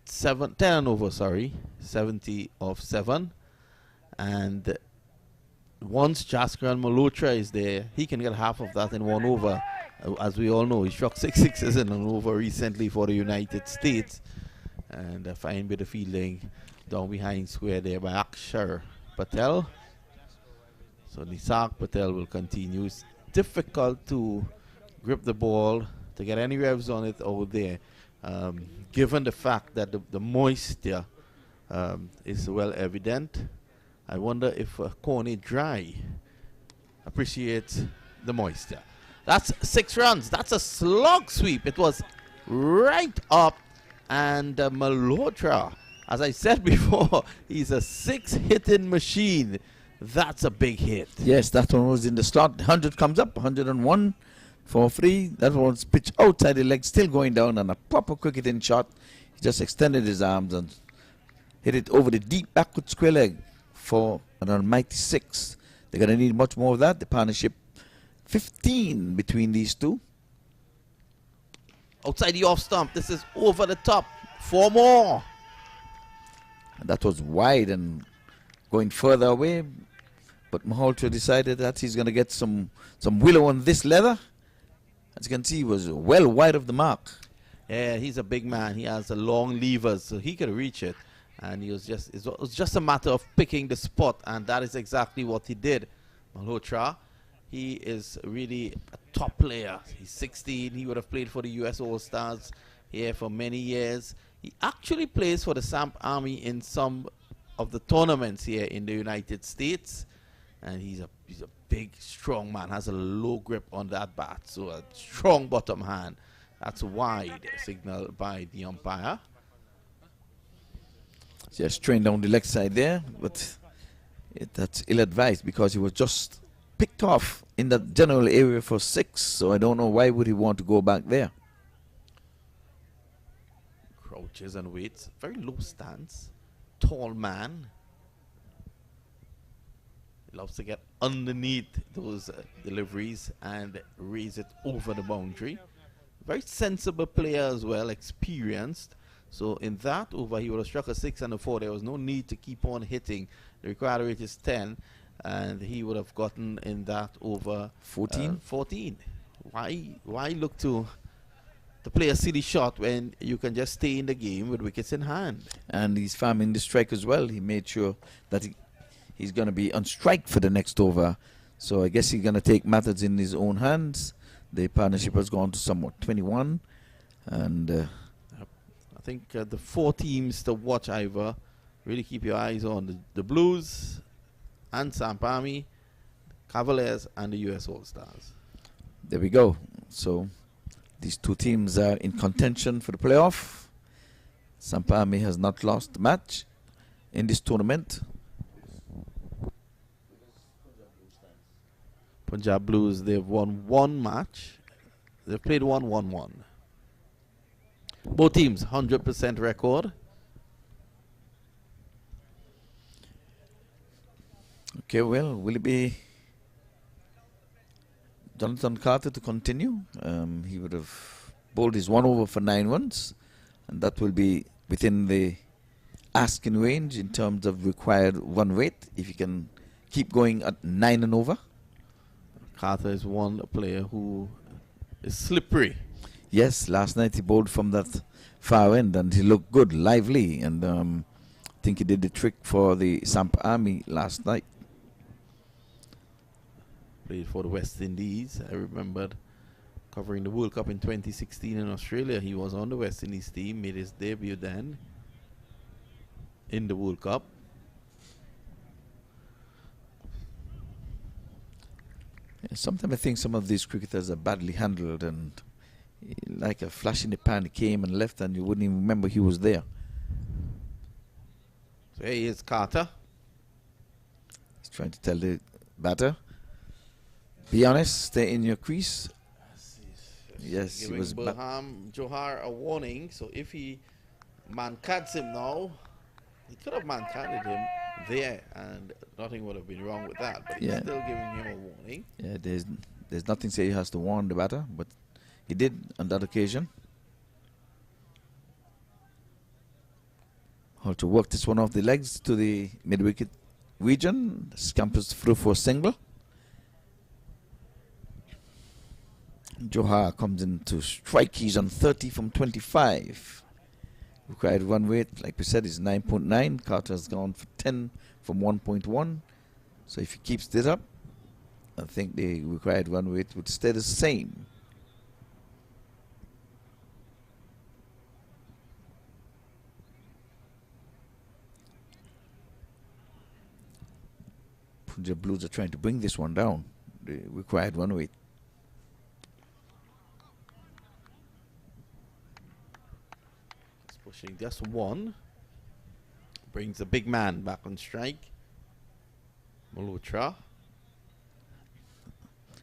10 and over, 70 of 7. And once Jaskran Malhotra is there, he can get half of that in 1 over. As we all know, he struck 6 sixes in an over recently for the United States. And a fine bit of fielding down behind square there by Akshar Patel. So Nisarg Patel will continue. It's difficult to grip the ball, to get any revs on it over there, given the fact that the moisture is well evident. I wonder if Corny Dry appreciates the moisture. That's 6 runs. That's a slog sweep. It was right up. And Malhotra, as I said before, he's a 6-hitting machine. That's a big hit. Yes, that one was in the slot. 100 comes up, 101 for 3. That one's pitched outside the leg, still going down, and a proper cricketing shot. He just extended his arms and hit it over the deep backward square leg for an almighty 6. They're going to need much more of that. The partnership 15 between these two. Outside the off stump. This is over the top. 4 more. And that was wide and going further away. But Malhotra decided that he's going to get some willow on this leather. As you can see, he was well wide of the mark. Yeah, he's a big man. He has a long levers, so he could reach it. And it was just a matter of picking the spot, and that is exactly what he did. Malhotra, he is really a top player. He's 16. He would have played for the US All-Stars here for many years. He actually plays for the SAMP Army in some of the tournaments here in the United States. And he's a big, strong man, has a low grip on that bat. So a strong bottom hand. That's wide signal by the umpire. Just trained down the leg side there, but that's ill-advised because he was just picked off in that general area for 6. So I don't know why would he want to go back there. Crouches and waits. Very low stance. Tall man. He loves to get underneath those deliveries and raise it over the boundary. Very sensible player as well, experienced. So in that over, he would have struck a 6 and a 4. There was no need to keep on hitting. The required rate is 10, and he would have gotten in that over 14. 14. Why look to play a silly shot when you can just stay in the game with wickets in hand? And he's farming the strike as well. He made sure that he's going to be on strike for the next over. So I guess he's going to take matters in his own hands. The partnership has gone to somewhat 21, and I think the 4 teams to watch, Ivor, really keep your eyes on the Blues and SAMP Army, Cavaliers, and the US All-Stars. There we go. So these 2 teams are in contention for the playoff. SAMP Army has not lost a match in this tournament. Punjab Blues, they've won 1 match. They've played 1-1-1. Both teams, 100% record. Okay, well, will it be Jonathan Carter to continue? He would have bowled his 1 over for 9 runs, and that will be within the asking range in terms of required run rate, if he can keep going at 9 and over. Carter is one player who is slippery. Yes, last night he bowled from that far end and he looked good, lively, and I think he did the trick for the SAMP Army last night. played for the West Indies. I remembered covering the World Cup in 2016 in Australia. He was on the West Indies team, made his debut then in the World Cup. Sometimes I think some of these cricketers are badly handled, and like a flash in the pan, he came and left and you wouldn't even remember he was there. So here is Carter. He's trying to tell the batter, be honest, stay in your crease. Yes, he Giving was Burham Johar a warning. So if he man-cads him now, he could have man-cadded him there and nothing would have been wrong with that. But he's still giving him a warning. Yeah, there's nothing say he has to warn the batter, but he did on that occasion. How to work this one off the legs to the mid-wicket region. Scampers through for a single. Johar comes in to strike. He's on 30 from 25. Required run rate, like we said, is 9.9. Carter's gone for 10 from 1.1. So if he keeps this up, I think the required run rate would stay the same. Punjab Blues are trying to bring this one down, the required run rate. Pushing just one. Brings the big man back on strike. Malhotra.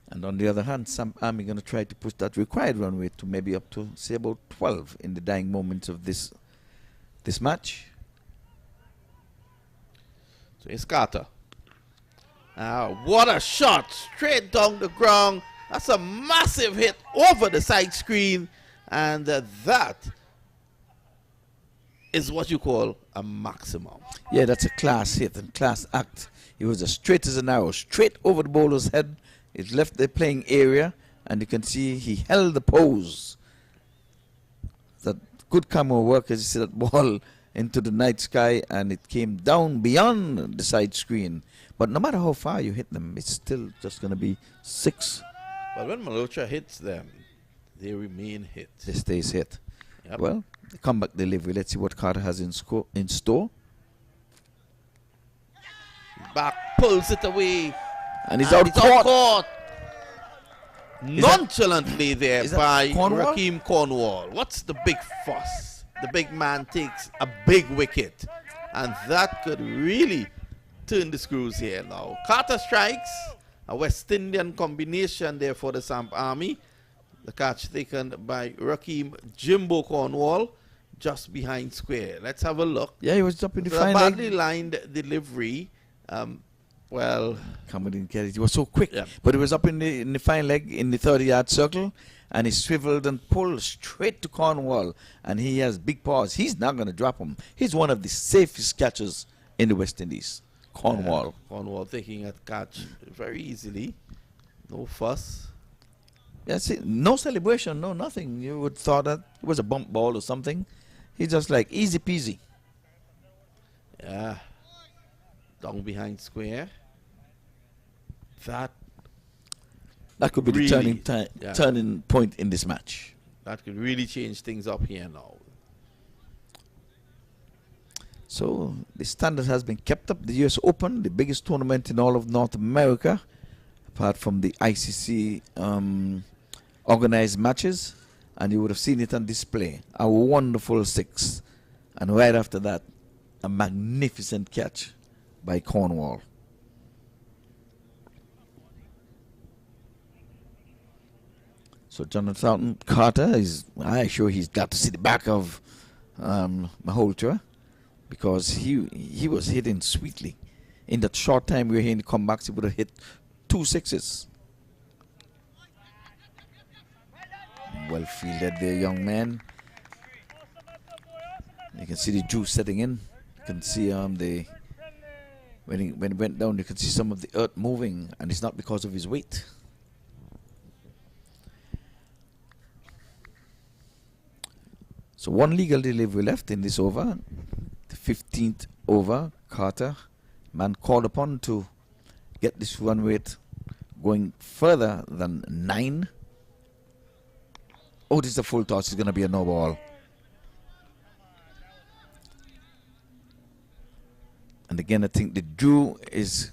And on the other hand, SAMP Army going to try to push that required run rate to maybe up to, say, about 12 in the dying moments of this match. So it's Carter. What a shot! Straight down the ground. That's a massive hit over the side screen. And that is what you call a maximum. Yeah, that's a class hit and class act. It was as straight as an arrow, straight over the bowler's head. It left the playing area, and you can see he held the pose. That good camera work as you see that ball into the night sky, and it came down beyond the side screen. But no matter how far you hit them, it's still just going to be 6. But when Malhotra hits them, they remain hit. They stays hit. Yep. Well, the comeback delivery. Let's see what Carter has in store. Back, pulls it away. And he's out caught. Nonchalantly there by Cornwall? Rakeem Cornwall. What's the big fuss? The big man takes a big wicket. And that could really turn the screws here now. Carter strikes. A West Indian combination there for the SAMP Army. The catch taken by Rakeem Jimbo Cornwall just behind square. Let's have a look. Yeah, he was up in the It's a fine badly leg. lined delivery. Well, Cameron didn't get it. He was so quick. Yeah. But it was up in the fine leg in the 30-yard circle, and he swiveled and pulled straight to Cornwall. And he has big paws. He's not going to drop him. He's one of the safest catchers in the West Indies. Cornwall. Cornwall taking a catch very easily. No fuss. That's it. No celebration, no nothing. You would thought that it was a bump ball or something. He's just like easy peasy. Yeah. Down behind square. That That could be Really, the turning point in this match. that could really change things up here now. So the standard has been kept up. The US Open, the biggest tournament in all of North America, apart from the ICC organized matches, and you would have seen it on display. A wonderful 6, and right after that, a magnificent catch by Cornwall. So Jonathan Carter I'm sure he's got to see the back of Malhotra, because he was hitting sweetly. In that short time we were here in the comebacks, he would have hit 2 6s. Well fielded there, young man. You can see the juice setting in. You can see when he went down, you can see some of the earth moving, and it's not because of his weight. So one legal delivery left in this over. The 15th over, Carter, man called upon to get this run rate going further than 9. Oh, this is a full toss. It's going to be a no ball. And again, I think the Drew is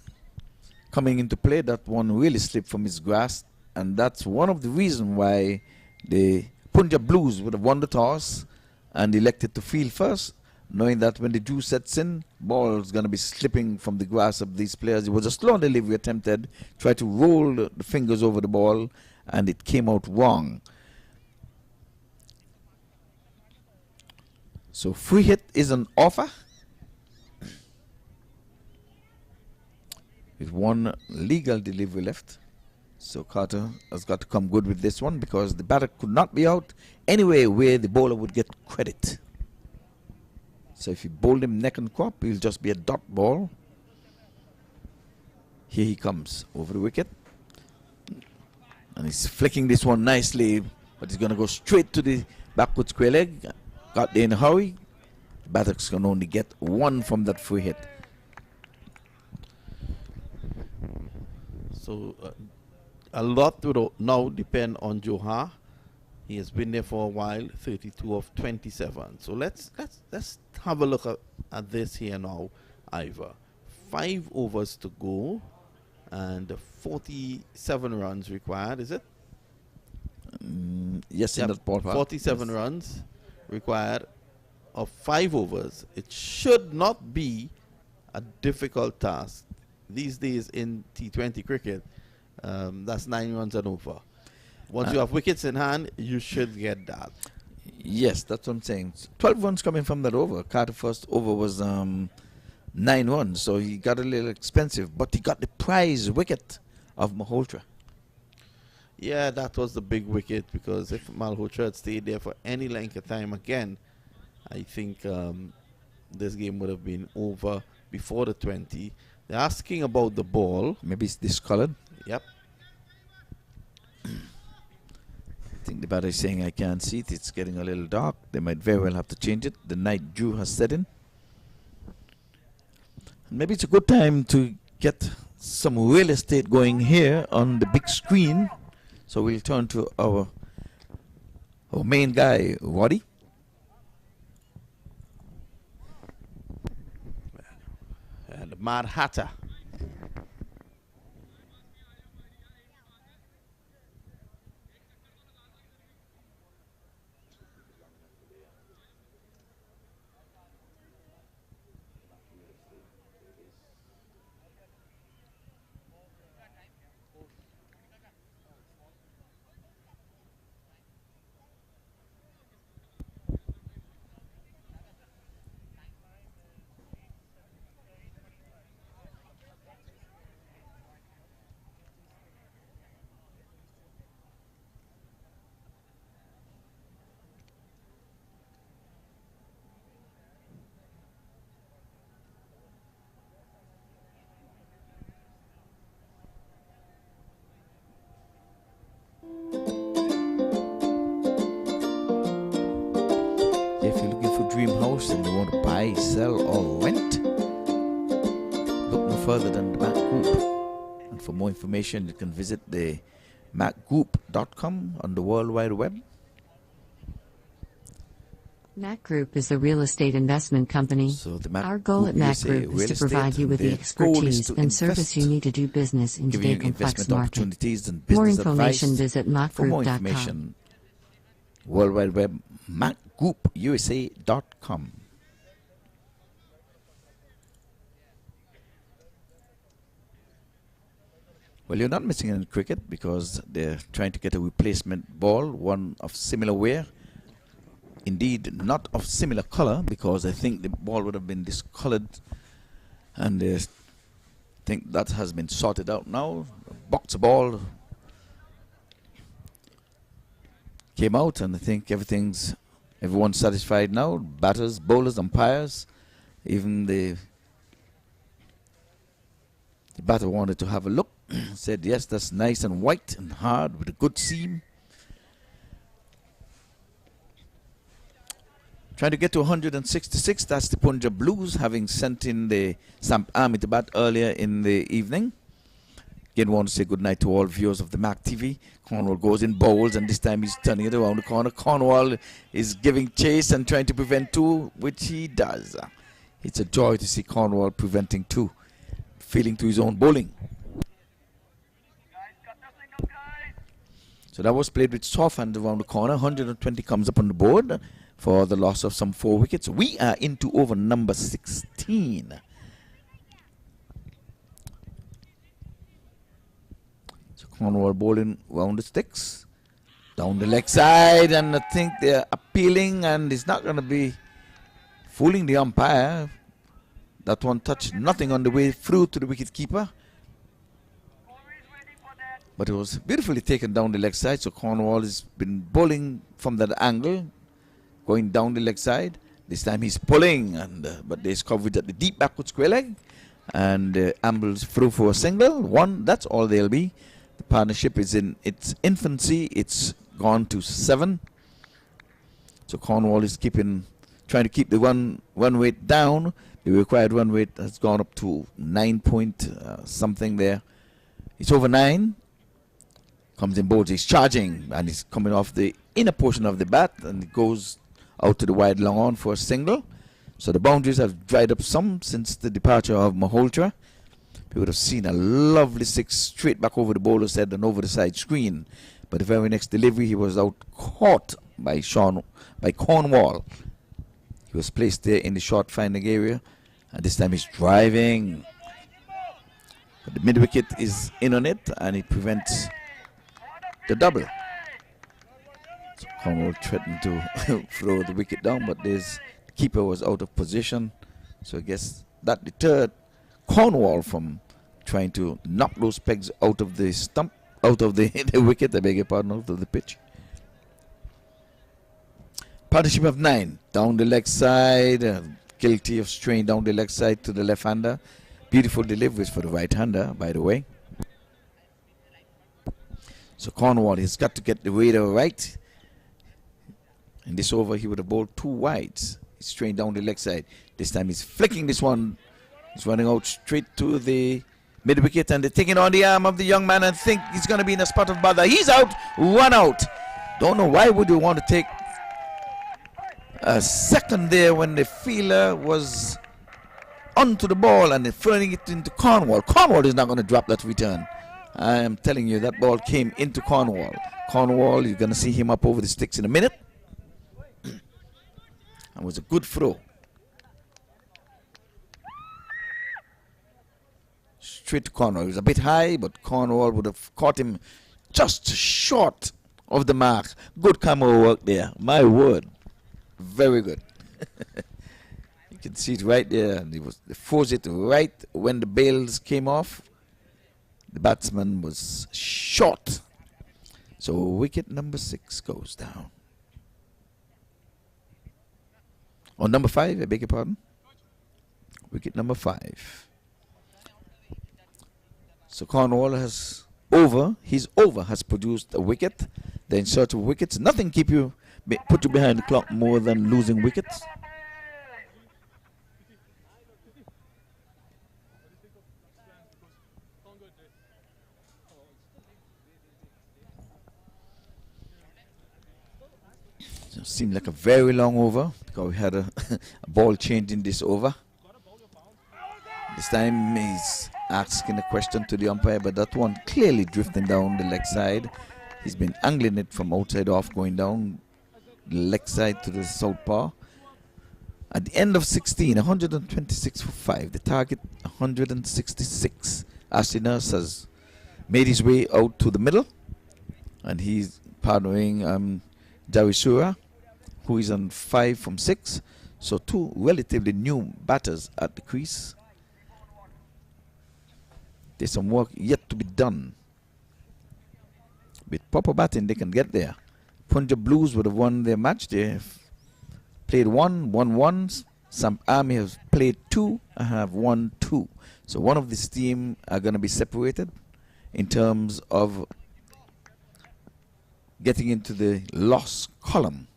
coming into play. That one really slipped from his grasp. And that's one of the reasons why the Punjab Blues would have won the toss and elected to field first, knowing that when the Drew sets in, ball is going to be slipping from the grasp of these players. It was a slow delivery attempted, tried to roll the fingers over the ball, and it came out wrong. So free hit is an offer. With one legal delivery left. So Carter has got to come good with this one because the batter could not be out anyway where the bowler would get credit. So if you bowled him neck and crop, he'll just be a dot ball. Here he comes over the wicket. And he's flicking this one nicely, but he's going to go straight to the backward square leg. Got there in a hurry. The batters can only get one from that free hit. So a lot would now depend on Johar. He has been there for a while, 32 of 27. So let's have a look at this here now, Ivor. 5 overs to go and 47 runs required, is it? Yes, in that ballpark. 47 runs required of 5 overs. It should not be a difficult task. These days in T20 cricket, that's 9 runs and over. Once you have wickets in hand, you should get that. Yes, that's what I'm saying. 12 runs coming from that over. Carter's first over was 9 runs, so he got a little expensive. But he got the prize wicket of Malhotra. Yeah, that was the big wicket, because if Malhotra had stayed there for any length of time again, I think this game would have been over before the 20. They're asking about the ball. Maybe it's discolored. Yep. I think the batter is saying I can't see it. It's getting a little dark. They might very well have to change it. The night dew has set in. Maybe it's a good time to get some real estate going here on the big screen. So we'll turn to our main guy, Roddy. And the Mad Hatter. If you're looking for dream house and you want to buy, sell, or rent, look no further than the MAQ Group. And for more information, you can visit the MAQgroup.com on the World Wide Web. MAQ Group is a real estate investment company. So the MAQ Our goal at Group MAQ USA Group Real is to Estate, provide you with the their goal is expertise to and service invest, you need to do business in giving you today's complex investment market. opportunities and More business information, advice. visit For more MAQgroup.com. information, World Wide Web, MAQgroupusa.com. Well, you're not missing in cricket because they're trying to get a replacement ball, one of similar wear. Indeed, not of similar color, because I think the ball would have been discolored, and I think that has been sorted out now. Box ball came out, and I think everyone's satisfied now. Batters, bowlers, umpires, even the batter wanted to have a look. Said, yes, that's nice and white and hard with a good seam. Trying to get to 166. That's the Punjab Blues, having sent in the SAMP Army to bat earlier in the evening. Again, want to say good night to all viewers of the MAQ TV. Cornwall goes in bowls, and this time he's turning it around the corner. Cornwall is giving chase and trying to prevent two, which he does. It's a joy to see Cornwall preventing two, failing to his own bowling. So that was played with soft hand around the corner. 120 comes up on the board for the loss of some 4 wickets. We are into over number 16. Cornwall bowling round the sticks, down the leg side, and I think they're appealing, and it's not going to be fooling the umpire. That one touched nothing on the way through to the wicket keeper, but it was beautifully taken down the leg side. So Cornwall has been bowling from that angle, going down the leg side. This time he's pulling, and but there's coverage at the deep backward square leg, and ambles through for a single. One, that's all they'll be. The partnership is in its infancy. It's gone to 7. So Cornwall is trying to keep the run weight down. The required run weight has gone up to 9 point something there. It's over 9. Comes in boards. He's charging, and he's coming off the inner portion of the bat, and it goes out to the wide long on for a single. So the boundaries have dried up some since the departure of Malhotra. We would have seen a lovely 6 straight back over the bowler's head and over the side screen. But the very next delivery, he was out caught by Cornwall. He was placed there in the short finding area, and this time he's driving. But the mid wicket is in on it, and it prevents the double. So Cornwall threatened to throw the wicket down, but the keeper was out of position. So I guess that deterred Cornwall from trying to knock those pegs out of the stump, out of the wicket, I beg your pardon, out of the pitch. Partnership of 9, down the leg side, guilty of straying down the leg side to the left-hander. Beautiful deliveries for the right-hander, by the way. So Cornwall has got to get the radar right. In this over, he would have bowled 2 wides. He's straying down the leg side. This time he's flicking this one. He's running out straight to the mid-wicket, and they're taking on the arm of the young man and think he's going to be in a spot of bother. He's out, run out. Don't know why would you want to take a second there when the fielder was onto the ball and throwing it into Cornwall. Cornwall is not going to drop that return. I am telling you, that ball came into Cornwall. Cornwall, you're going to see him up over the sticks in a minute. It was a good throw. Straight to Cornwall. It was a bit high, but Cornwall would have caught him just short of the mark. Good camera work there. My word. Very good. You can see it right there. And they forced it right when the bails came off. The batsman was short. So wicket number 6 goes down. On number 5, I beg your pardon. Wicket number 5. So Cornwall has his over has produced a wicket. They're in search of wickets. Nothing put you behind the clock more than losing wickets. So it seemed like a very long over because we had a ball change in this over. This time he's asking a question to the umpire, but that one clearly drifting down the leg side. He's been angling it from outside off, going down the leg side to the southpaw. At the end of 16, 126 for 5. The target 166. Ashley Nurse has made his way out to the middle, and he's partnering Jawisura, who is on 5 from 6. So 2 relatively new batters at the crease. There's some work yet to be done. With proper batting, they can get there. Punjab Blues would have won their match. They have played 1, won 1. SAMP Army has played 2 and have won 2. So one of this team are going to be separated in terms of getting into the loss column.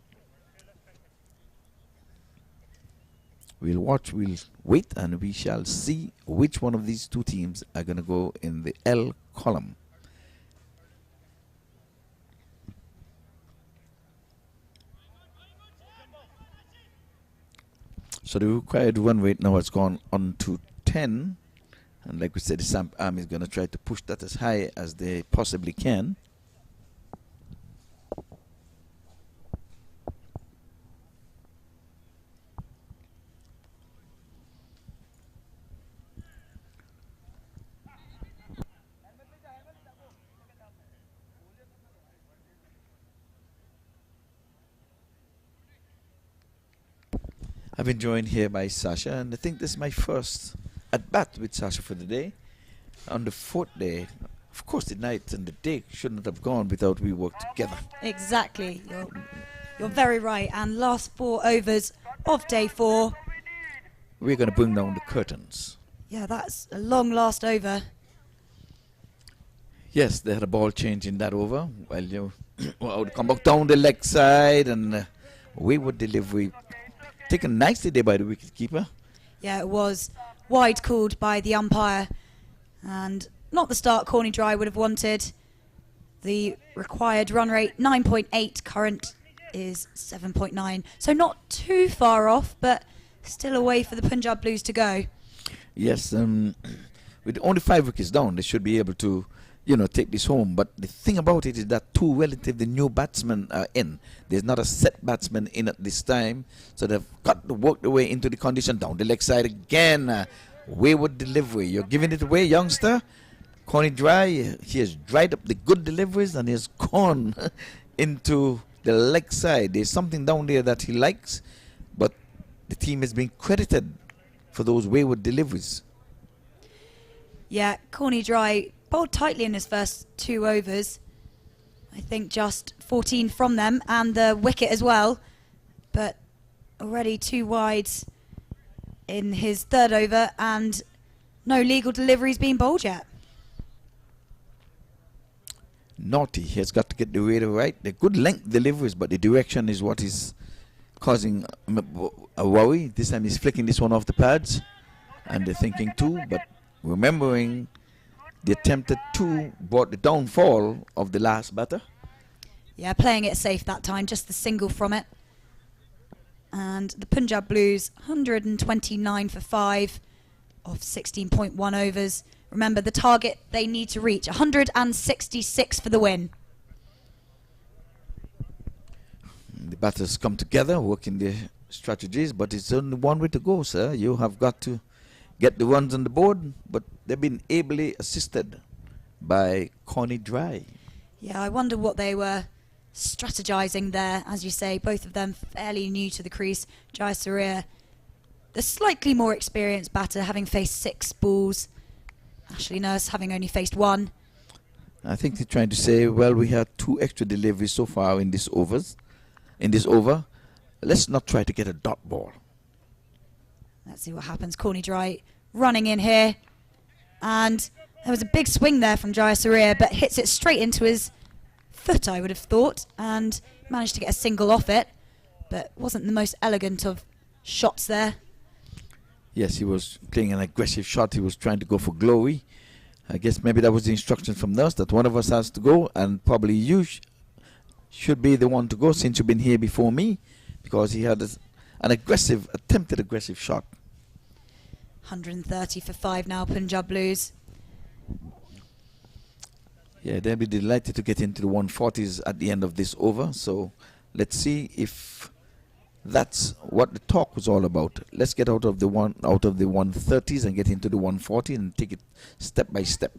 We'll watch, we'll wait, and we shall see which one of these two teams are going to go in the L column. So the required run rate now has gone on to 10. And like we said, the SAMP army is going to try to push that as high as they possibly can. I've been joined here by Sasha, and I think this is my first at bat with Sasha for the day. On the fourth day, of course, the night and the day shouldn't have gone without we worked together. Exactly. You're very right. And last 4 overs of day 4. We're going to bring down the curtains. Yeah, that's a long last over. Yes, they had a ball change in that over. Well, you well, come back down the leg side, and wayward delivery taken nicely there by the wicketkeeper. Yeah, it was wide called by the umpire, and not the start Corny Dry would have wanted. The required run rate 9.8, current is 7.9, so not too far off, but still a way for the Punjab Blues to go. Yes, with only 5 wickets down, they should be able to, you know, take this home. But the thing about it is that 2 relatively new batsmen are in. There's not a set batsman in at this time, so they've got to work their way into the condition. Down the leg side again, wayward delivery. You're giving it away, youngster. Corny Dry, he has dried up the good deliveries and he has gone into the leg side. There's something down there that he likes, but the team has been credited for those wayward deliveries. Yeah, Corny Dry bowled tightly in his first 2 overs. I think just 14 from them, and the wicket as well. But already 2 wides in his 3rd over, and no legal deliveries being bowled yet. Naughty, he has got to get the radar right. They're good length deliveries, but the direction is what is causing a worry. This time he's flicking this one off the pads, and they're thinking 2, but remembering the attempted 2 brought the downfall of the last batter. Yeah, playing it safe that time, just the single from it. And the Punjab Blues, 129 for 5 of 16.1 overs. Remember, the target they need to reach, 166 for the win. The batters come together, working their strategies, but it's only one way to go, sir. You have got to get the runs on the board, but they've been ably assisted by Corny Dry. Yeah, I wonder what they were strategizing there. As you say, both of them fairly new to the crease. Jai Surya, the slightly more experienced batter, having faced 6 balls. Ashley Nurse having only faced 1. I think they're trying to say, well, we had 2 extra deliveries so far in this over. Let's not try to get a dot ball. Let's see what happens. Corny Dry running in here. And there was a big swing there from Jai Surya, but hits it straight into his foot, I would have thought, and managed to get a single off it. But wasn't the most elegant of shots there. Yes, he was playing an aggressive shot. He was trying to go for glory. I guess maybe that was the instruction from Nurse that one of us has to go, and probably you should be the one to go since you've been here before me, because he had an attempted aggressive shot. 130 for 5 now, Punjab Blues. Yeah, they'll be delighted to get into the 140s at the end of this over. So let's see if that's what the talk was all about. Let's get out of the 130s and get into the 140 and take it step by step.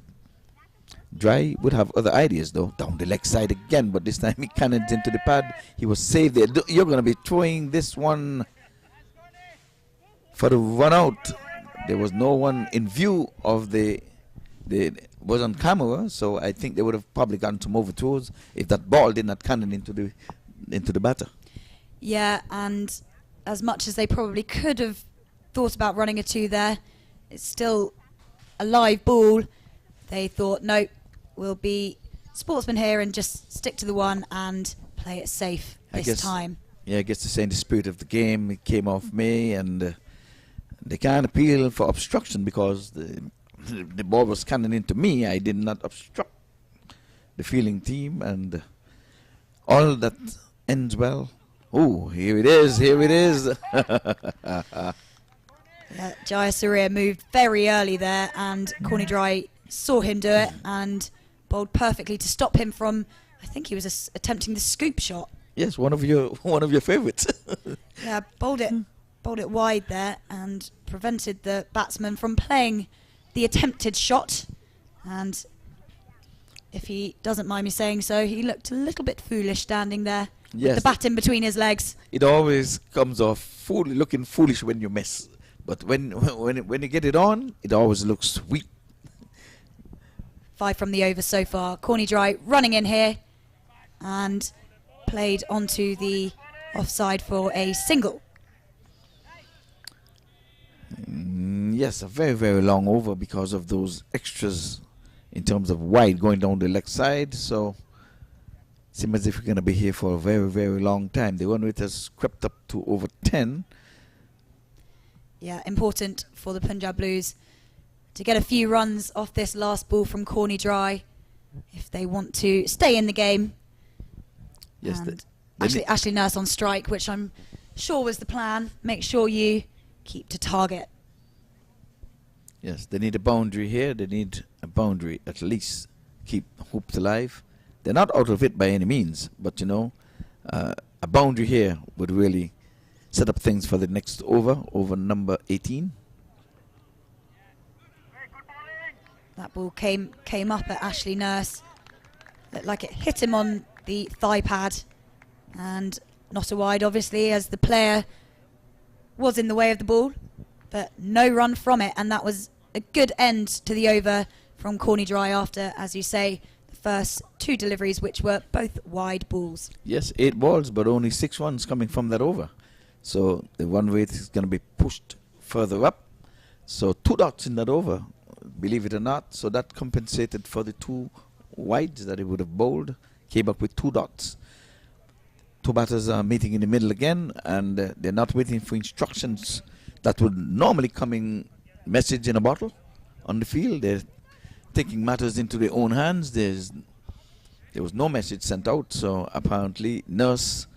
Dry would have other ideas though. Down the leg side again, but this time he cannons into the pad. He was saved there. You're going to be throwing this one for the run out. There was no one in view of the was on camera, so I think they would have probably gotten some over throws if that ball did not cannon into the batter. Yeah, and as much as they probably could have thought about running a 2 there, it's still a live ball. They thought, no, we'll be sportsmen here and just stick to the 1 and play it safe this time. Yeah, I guess to say in the spirit of the game, it came off me, and they can't appeal for obstruction because the ball was cannon into me. I did not obstruct the fielding team, and all that ends well. Oh, here it is, here it is. Jaya Surya moved very early there, and Corny Dry saw him do it and bowled perfectly to stop him from, I think he was attempting the scoop shot. Yes, one of your favourites. Yeah, bowled it wide there and prevented the batsman from playing the attempted shot. And if he doesn't mind me saying so, he looked a little bit foolish standing there. Yes. With the bat in between his legs. It always comes off looking foolish when you miss. But when you get it on, it always looks sweet. 5 from the over so far. Corny Dry running in here and played onto the offside for a single. Yes, a very, very long over because of those extras in terms of wide going down the leg side. So it seems as if we're going to be here for a very, very long time. The run rate has crept up to over 10. Yeah, important for the Punjab Blues to get a few runs off this last ball from Corny Dry if they want to stay in the game. Yes, and Ashley Nurse on strike, which I'm sure was the plan. Make sure you keep to target. Yes, they need a boundary here. They need a boundary at least. Keep hopes alive. They're not out of it by any means, but you know, a boundary here would really set up things for the next over number 18. That ball came up at Ashley Nurse. Looked like it hit him on the thigh pad, and not a wide obviously as the player was in the way of the ball, but no run from it, and that was a good end to the over from Corny Dry after, as you say, the first 2 deliveries which were both wide balls. Yes, 8 balls, but only 6 runs coming from that over. So the run rate is going to be pushed further up. So 2 dots in that over, believe it or not. So that compensated for the 2 wides that he would have bowled. Came up with 2 dots. 2 batters are meeting in the middle again, and they're not waiting for instructions that would normally come in message in a bottle on the field. They're taking matters into their own hands. There was no message sent out, so apparently Nurse,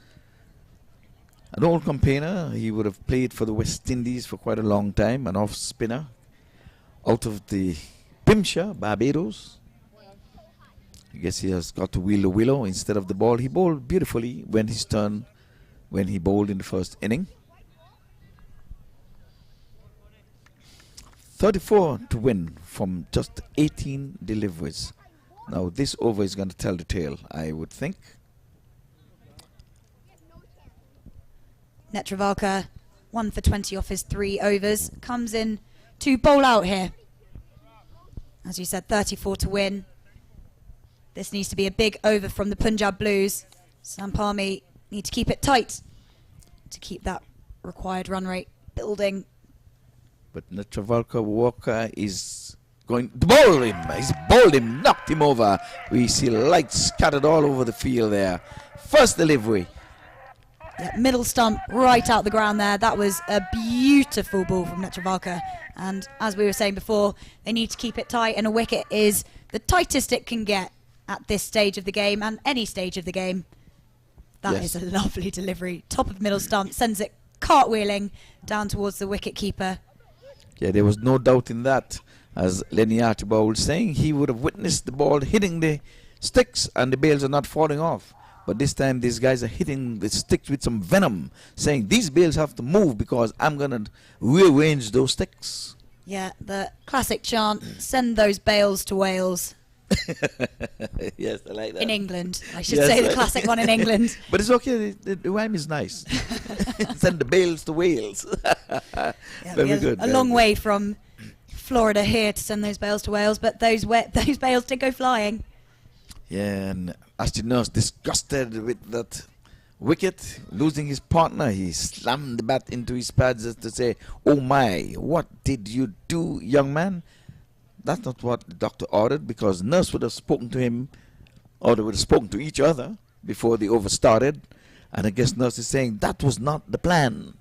an old campaigner, he would have played for the West Indies for quite a long time, an off spinner out of the Pimsha, Barbados. I guess he has got to wheel the willow instead of the ball. He bowled beautifully when his turn, when he bowled in the first inning. 34 to win from just 18 deliveries. Now this over is going to tell the tale, I would think. Netravalka, 1 for 20 off his 3 overs, comes in to bowl out here. As you said, 34 to win. This needs to be a big over from the Punjab Blues. SAMP Army need to keep it tight to keep that required run rate building. But Netravalka Walker is going to bowl him. He's bowled him, knocked him over. We see lights scattered all over the field there. First delivery. Yeah, middle stump right out the ground there. That was a beautiful ball from Netravalka. And as we were saying before, they need to keep it tight, and a wicket is the tightest it can get at this stage of the game and any stage of the game. That is a lovely delivery. Top of middle stump, sends it cartwheeling down towards the wicket keeper. Yeah, there was no doubt in that. As Lenny Archibald was saying, he would have witnessed the ball hitting the sticks and the bails are not falling off. But this time these guys are hitting the sticks with some venom, saying these bails have to move because I'm going to rearrange those sticks. Yeah, the classic chant, send those bails to Wales. Yes, I like that. In England. I should say the classic one in England. But it's okay, the rhyme is nice. Send the bails to Wales. Yeah, very good. A long way from Florida here to send those bails to Wales, but those bails did go flying. Yeah, and Ashton Nurse, disgusted with that wicket, losing his partner, he slammed the bat into his pads as to say, oh my, what did you do, young man? That's not what the doctor ordered, because Nurse would have spoken to him, or they would have spoken to each other before the over started. And I guess Nurse is saying that was not the plan.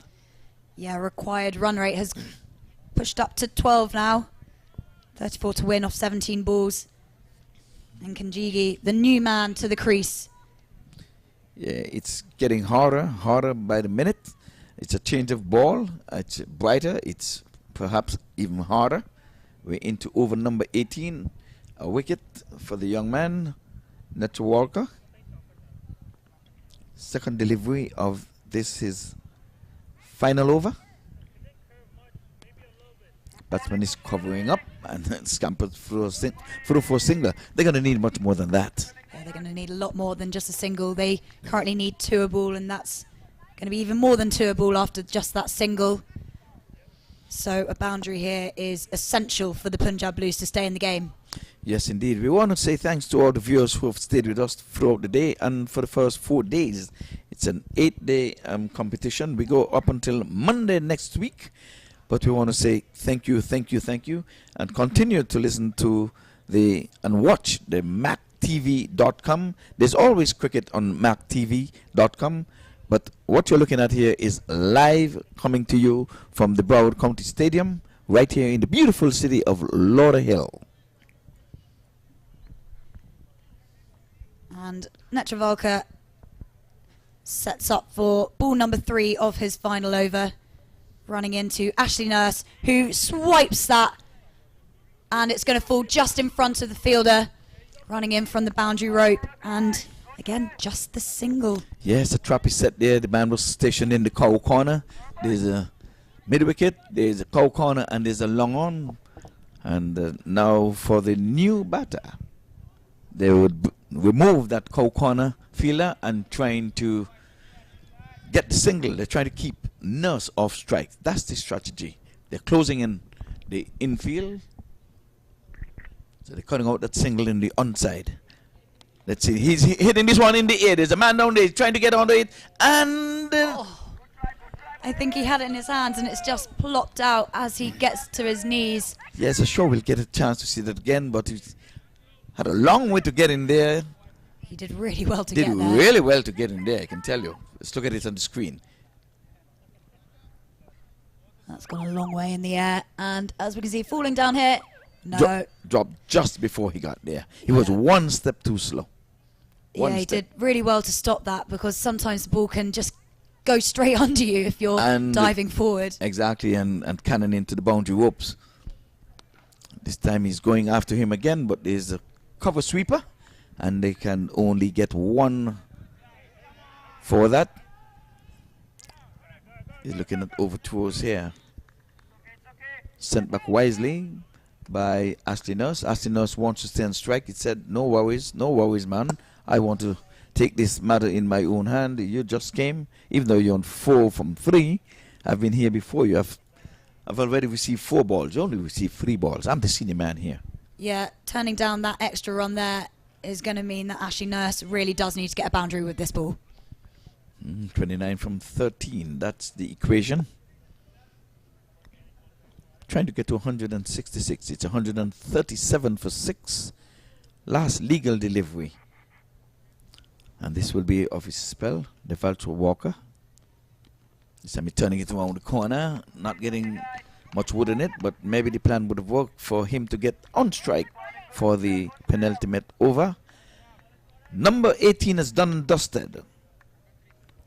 Yeah, required run rate has pushed up to 12 now. 34 to win off 17 balls. And Kanjigi, the new man to the crease. Yeah, it's getting harder by the minute. It's a change of ball. It's brighter. It's perhaps even harder. We're into over number 18. A wicket for the young man, Nacho Walker. Second delivery of this his final over. Batsman is covering up and scampered through for a single. They're going to need much more than that. Yeah, they're going to need a lot more than just a single. They currently need 2 a ball, and that's going to be even more than 2 a ball after just that single. So a boundary here is essential for the Punjab Blues to stay in the game. Yes, indeed. We want to say thanks to all the viewers who have stayed with us throughout the day and for the first 4 days. It's an 8-day competition. We go up until Monday next week. But we want to say thank you, and continue to listen to and watch the MAQTV.com. There's always cricket on MAQTV.com. But what you're looking at here is live coming to you from the Broward County Stadium, right here in the beautiful city of Lauderhill. And Netravalka sets up for ball number 3 of his final over. Running into Ashley Nurse, who swipes that. And it's going to fall just in front of the fielder. Running in from the boundary rope. And again, just the single. Yes, the trap is set there. The man was stationed in the cow corner. There's a mid-wicket, there's a cow corner, and there's a long on. And now for the new batter, they would remove that cow corner fielder and trying to get the single. They're trying to keep Nurse off strike. That's the strategy. They're closing in the infield. So they're cutting out that single in the onside. Let's see. He's hitting this one in the air. There's a man down there. He's trying to get onto it. And I think he had it in his hands and it's just plopped out as he gets to his knees. yes, I'm sure we'll get a chance to see that again. But he's had a long way to get in there. He did really well to get there. Did really well to get in there, I can tell you. Let's look at it on the screen. That's gone a long way in the air. And as we can see, falling down here. No. Dropped just before he got there. He was one step too slow. Yeah, he did really well to stop that, because sometimes the ball can just go straight under you if you're diving forward. Exactly, and cannon into the boundary ropes. This time he's going after him again, but there's a cover sweeper, and they can only get 1 for that. He's looking at over towards here. Sent back wisely by Ashley Nurse. Ashley Nurse wants to stay on strike. He said, no worries, man. I want to take this matter in my own hand. You just came, even though you're on 4 from 3. I've been here before you. I've already received 4 balls. You only received 3 balls. I'm the senior man here. Yeah, turning down that extra run there is going to mean that Ashley Nurse really does need to get a boundary with this ball. 29 from 13. That's the equation. Trying to get to 166. It's 137 for 6. Last legal delivery. And this will be of his spell. The Valtra Walker. This time he's turning it around the corner. Not getting much wood in it, but maybe the plan would have worked for him to get on strike for the penultimate over. Number 18 is done and dusted.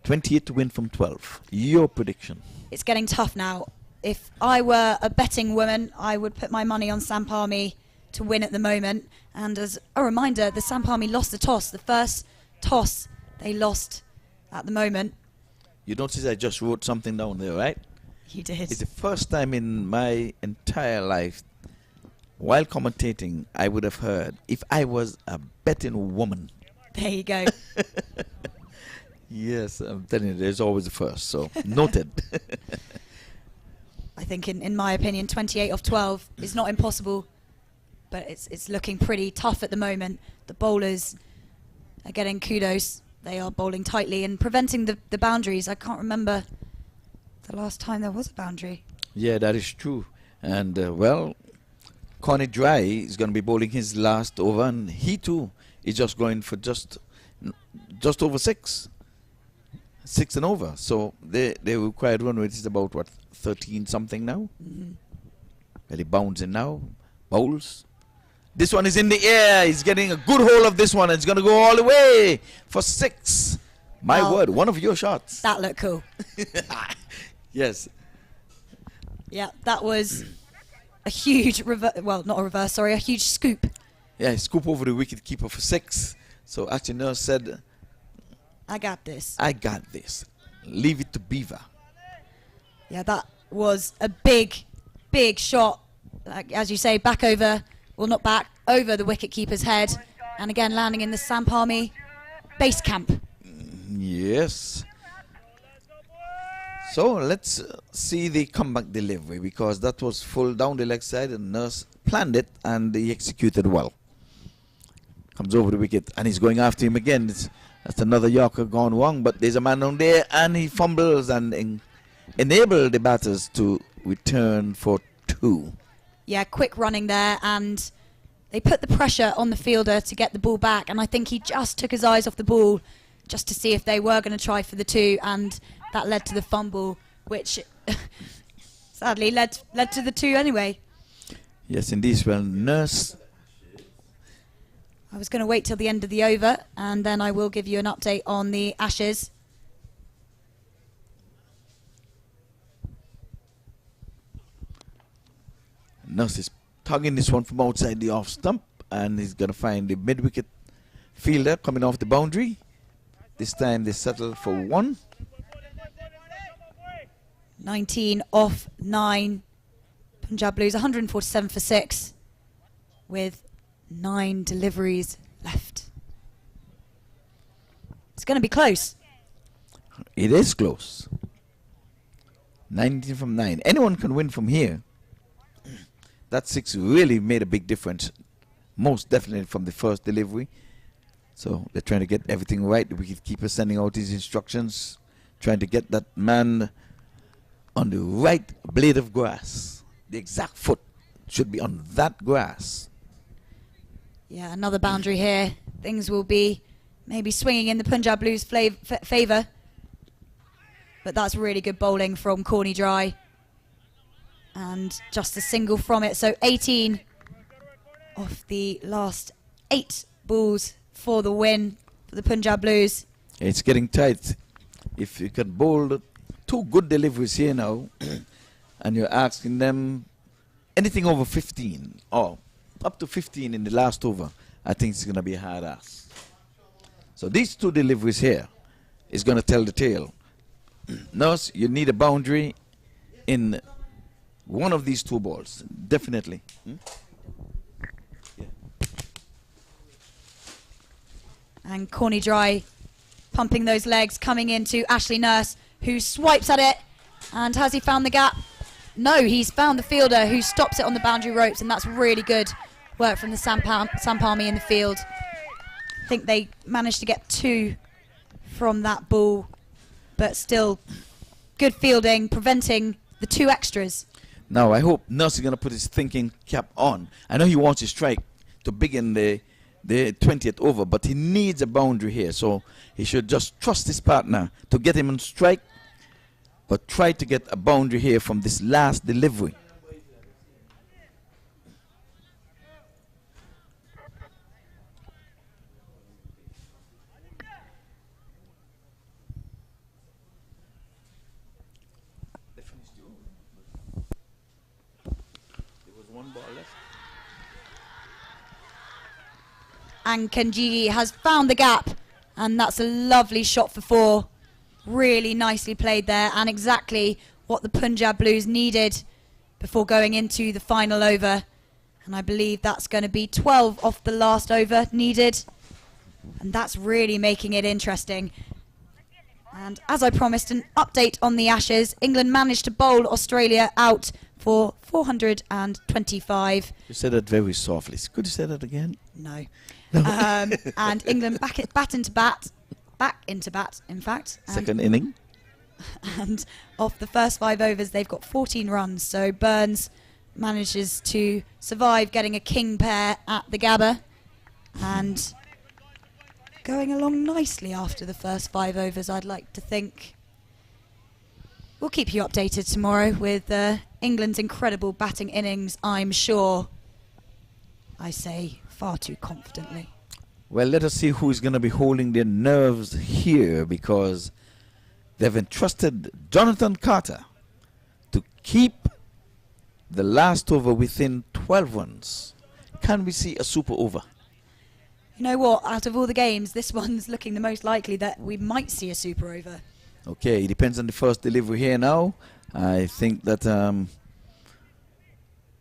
28 to win from 12. Your prediction? It's getting tough now. If I were a betting woman, I would put my money on SAMP Army to win at the moment. And as a reminder, the SAMP Army lost the toss. The first toss they lost at the moment. You notice I just wrote something down there, right? You did. It's the first time in my entire life, while commentating, I would have heard, if I was a betting woman. There you go. Yes, I'm telling you, there's always a first, so noted. I think, in my opinion, 28 off 12 is not impossible, but it's looking pretty tough at the moment. The bowlers are getting kudos. They are bowling tightly and preventing the boundaries. I can't remember the last time there was a boundary. Yeah, that is true. And, well, Connie Dry is going to be bowling his last over, and he too is just going for just over 6. 6 and over. So the required run rate is about, what, 13 something now? Well, he bouncing now. Bowls. This one is in the air. He's getting a good hold of this one. It's going to go all the way for 6. My Well, word, one of your shots. That looked cool. Yes. Yeah, that was a huge well, not a reverse, sorry, a huge scoop. Yeah, scoop over the wicket keeper for 6. So actually Nurse said, I got this. I got this. Leave it to Beaver. Yeah, that was a big, big shot. Like, as you say, back over, well, not back, over the wicket keeper's head. And again, landing in the SAMP Army base camp. Yes. So let's see the comeback delivery, because that was full down the leg side and Nurse planned it and he executed well. Comes over the wicket and he's going after him again. That's another Yorker gone wrong, but there's a man down there and he fumbles and enable the batters to return for 2. Yeah, quick running there, and they put the pressure on the fielder to get the ball back, and I think he just took his eyes off the ball just to see if they were going to try for the 2, and that led to the fumble, which sadly led to the 2 anyway. Yes, indeed. Well, Nurse. I was going to wait till the end of the over, and then I will give you an update on the Ashes. Nurse is tugging this one from outside the off stump, and he's going to find the mid-wicket fielder coming off the boundary. This time they settle for 1. 19 off 9. Punjab Blues 147 for 6 with 9 deliveries left. It's going to be close. It is close. 19 from 9. Anyone can win from here. That 6 really made a big difference. Most definitely from the first delivery. So they're trying to get everything right. The wicketkeeper sending out his instructions, trying to get that man on the right blade of grass. The exact foot should be on that grass. Yeah, another boundary here. Things will be maybe swinging in the Punjab Blues' favour. But that's really good bowling from Corny Dry. And just a single from it. So 18 of the last 8 balls for the win for the Punjab Blues. It's getting tight. If you can bowl 2 good deliveries here now, and you're asking them anything over 15 or up to 15 in the last over, I think it's going to be a hard ass. So these 2 deliveries here is going to tell the tale. Nurse, you need a boundary in one of these 2 balls, definitely. Yeah. And Corny Dry pumping those legs, coming into Ashley Nurse, who swipes at it. And has he found the gap? No, he's found the fielder who stops it on the boundary ropes, and that's really good work from the SAMP Army in the field. I think they managed to get 2 from that ball, but still good fielding, preventing the 2 extras. Now, I hope Nurse is going to put his thinking cap on. I know he wants to strike to begin the 20th over, but he needs a boundary here. So he should just trust his partner to get him on strike, but try to get a boundary here from this last delivery. And Kenjigi has found the gap, and that's a lovely shot for 4. Really nicely played there, and exactly what the Punjab Blues needed before going into the final over. And I believe that's going to be 12 off the last over needed, and that's really making it interesting. And as I promised, an update on the Ashes. England managed to bowl Australia out for 425. You said that very softly. Could you say that again? No. And England back into bat, in fact. Second inning. And off the first 5 overs, they've got 14 runs. So Burns manages to survive getting a king pair at the Gabba, and going along nicely after the first 5 overs, I'd like to think. We'll keep you updated tomorrow with England's incredible batting innings, I'm sure. I say far too confidently. Well, let us see who's going to be holding their nerves here, because they've entrusted Jonathan Carter to keep the last over within 12 runs. Can we see a super over? You know what? Out of all the games, this one's looking the most likely that we might see a super over. Okay, it depends on the first delivery here now. I think that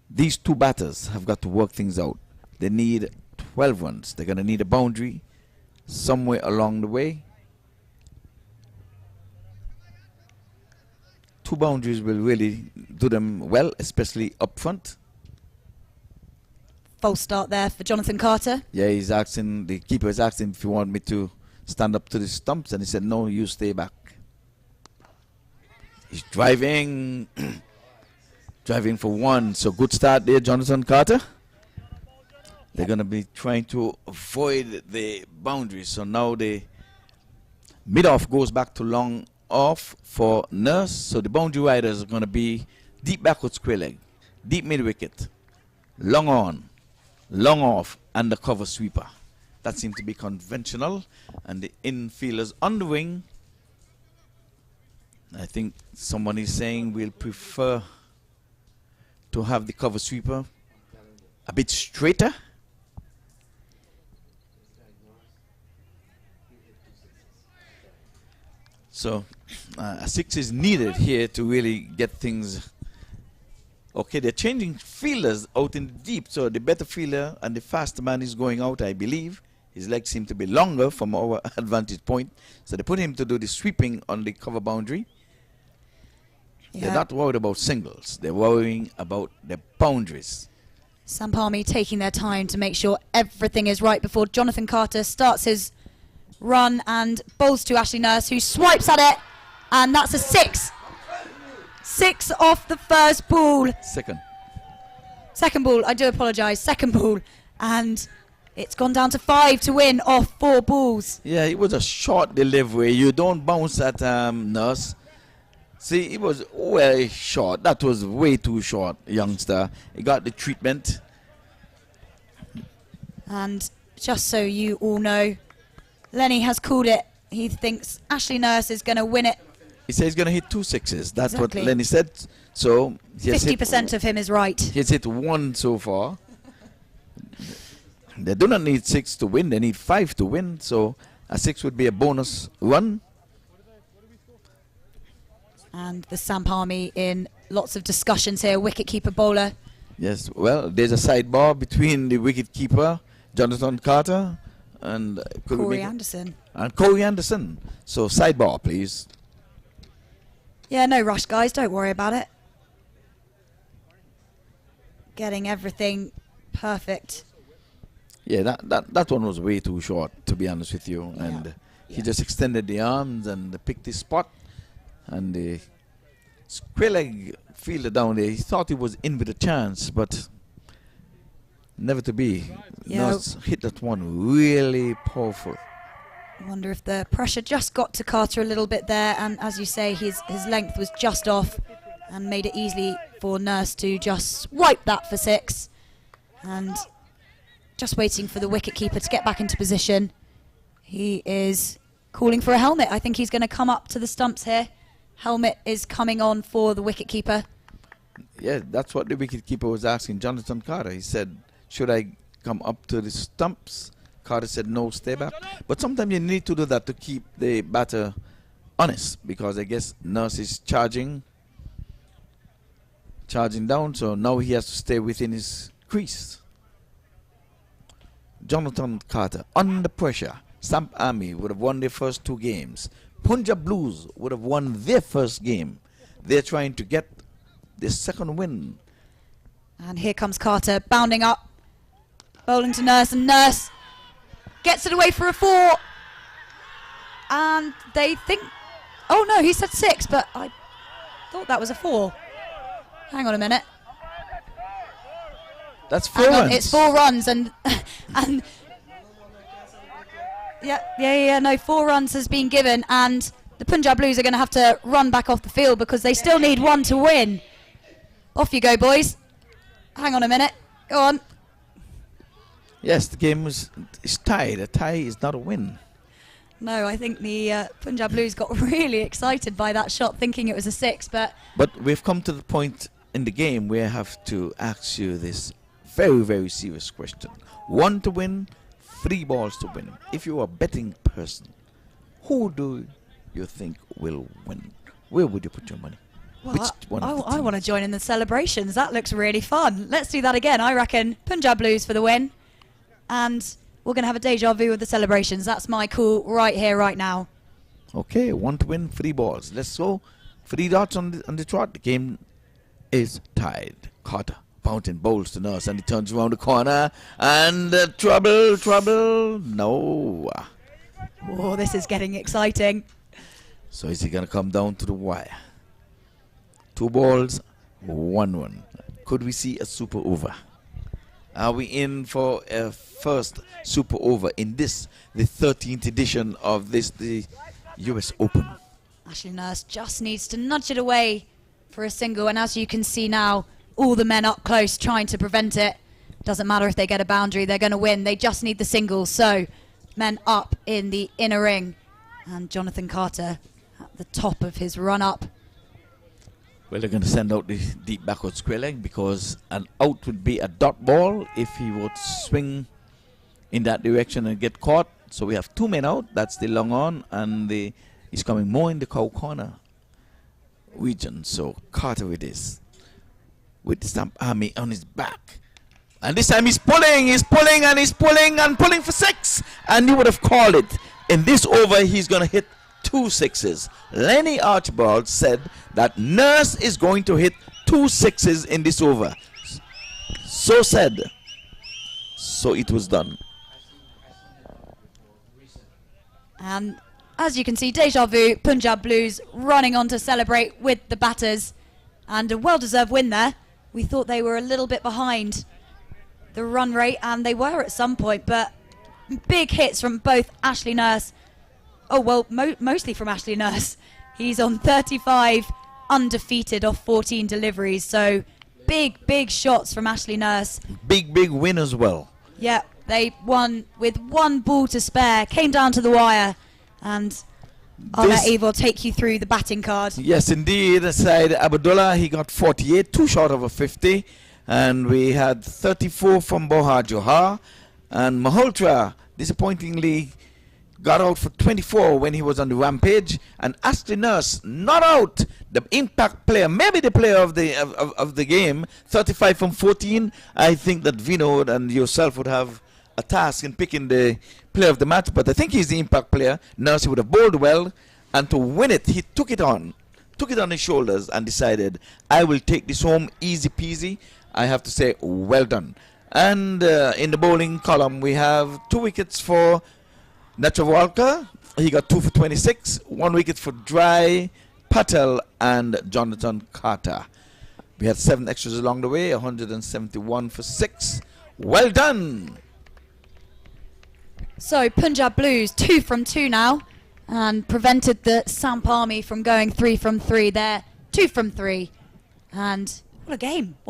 these two batters have got to work things out. They need 12 runs. They're going to need a boundary somewhere along the way. 2 boundaries will really do them well, especially up front. False start there for Jonathan Carter. Yeah, he's asking, the keeper is asking if you want me to stand up to the stumps, and he said, no, you stay back. He's driving, driving for 1. So good start there, Jonathan Carter. They're going to be trying to avoid the boundaries. So now the mid-off goes back to long off for Nurse. So the boundary riders are going to be deep backward square leg, deep mid-wicket, long on, long off, and the cover sweeper. That seemed to be conventional. And the infielders on the wing, I think someone is saying we'll prefer to have the cover sweeper a bit straighter. So a 6 is needed here to really get things. Okay, they're changing fielders out in the deep, so the better fielder and the faster man is going out, I believe. His legs seem to be longer from our advantage point, so they put him to do the sweeping on the cover boundary. Yeah. They're not worried about singles, they're worrying about the boundaries. SAMP Army taking their time to make sure everything is right before Jonathan Carter starts his run and bowls to Ashley Nurse, who swipes at it, and that's a 6. 6 off the first ball. Second ball, I do apologise, second ball, and it's gone down to 5 to win off 4 balls. Yeah, it was a short delivery. You don't bounce at Nurse. See, it was way short. That was way too short, youngster. He got the treatment. And just so you all know, Lenny has called it. He thinks Ashley Nurse is going to win it. He says he's going to hit 2 6s. That's Exactly. what Lenny said. So 50% of him is right. He's hit 1 so far. They do not need 6 to win. They need 5 to win. So a 6 would be a bonus run. And the SAMP Army in lots of discussions here. Wicketkeeper bowler. Yes, well, there's a sidebar between the wicketkeeper, Jonathan Carter, and Corey Anderson. And Corey Anderson. So sidebar, please. Yeah, no rush, guys. Don't worry about it. Getting everything perfect. Yeah, that one was way too short, to be honest with you. Yeah. And he just extended the arms and picked his spot. And the square leg fielder down there, he thought he was in with a chance, but never to be. Yeah. Nurse hit that one really powerful. I wonder if the pressure just got to Carter a little bit there, and as you say, his length was just off and made it easy for Nurse to just swipe that for 6. And just waiting for the wicketkeeper to get back into position. He is calling for a helmet. I think he's going to come up to the stumps here. Helmet is coming on for the wicketkeeper. Yeah, that's what the wicketkeeper was asking Jonathan Carter. He said, should I come up to the stumps? Carter said, no, stay back. But sometimes you need to do that to keep the batter honest, because I guess Nurse is charging down, so now he has to stay within his crease. Jonathan Carter, under pressure. SAMP Army would have won their first 2 games. Punjab Blues would have won their first game. They're trying to get the second win. And here comes Carter, bounding up, bowling to Nurse, and Nurse gets it away for a 4. And they think, oh no, he said 6, but I thought that was a 4. Hang on a minute. That's 4 runs. It's 4 runs, and no, 4 runs has been given, and the Punjab Blues are going to have to run back off the field because they still need 1 to win. Off you go, boys. Hang on a minute. Go on. Yes, the game is tied. A tie is not a win. No, I think the Punjab Blues got really excited by that shot, thinking it was a 6, but... But we've come to the point in the game where I have to ask you this very, very serious question. 1 to win, 3 balls to win. If you're a betting person, who do you think will win? Where would you put your money? Well, Which one of the I want to teams? join in the celebrations. That looks really fun. Let's do that again. I reckon Punjab Blues for the win. And we're going to have a deja vu with the celebrations. That's my call right here, right now. Okay, 1 to win, 3 balls. Let's go. 3 dots on the trot. The game is tied. Carter, Fountain, bowls to Nurse, and he turns around the corner. And trouble. No. Oh, this is getting exciting. So is he going to come down to the wire? 2 balls, 1. Could we see a super over? Are we in for a first super over in this, the 13th edition of this, the US Open? Ashley Nurse just needs to nudge it away for a single. And as you can see now, all the men up close trying to prevent it. Doesn't matter if they get a boundary, they're going to win. They just need the single. So men up in the inner ring. And Jonathan Carter at the top of his run-up. Well, they're going to send out the deep backward square leg because an out would be a dot ball if he would swing in that direction and get caught. So we have 2 men out. That's the long on, and he's coming more in the cow corner region. So Carter it is with the Stamp Army on his back. And this time he's pulling for 6. And you would have called it. In this over, he's going to hit 2 6s. Lenny Archibald said that Nurse is going to hit 2 6s in this over. So said. So it was done. And as you can see, deja vu, Punjab Blues running on to celebrate with the batters. And a well-deserved win there. We thought they were a little bit behind the run rate, and they were at some point, but big hits from both Ashley Nurse. Oh, well, mostly from Ashley Nurse. He's on 35 undefeated off 14 deliveries. So big shots from Ashley Nurse. Big win as well. Yeah, they won with 1 ball to spare. Came down to the wire. And I'll let Ivor take you through the batting card. Yes, indeed. Aside Abdullah, he got 48, 2 short of a 50. And we had 34 from Bohar Johar. And Malhotra, disappointingly, got out for 24 when he was on the rampage. And Ashley Nurse not out, the impact player, maybe the player of the game, 35 from 14. I think that Vinod and yourself would have a task in picking the player of the match, but I think he's the impact player. Nurse would have bowled well, and to win it, he took it on his shoulders and decided, I will take this home easy peasy. I have to say, well done. And in the bowling column, we have 2 wickets for Nachavalkar. He got 2 for 26. 1 wicket for Dry, Patel, and Jonathan Carter. We had 7 extras along the way, 171 for 6. Well done. So Punjab Blues 2 from 2 now, and prevented the SAMP Army from going 3 from 3. They're 2 from 3. And what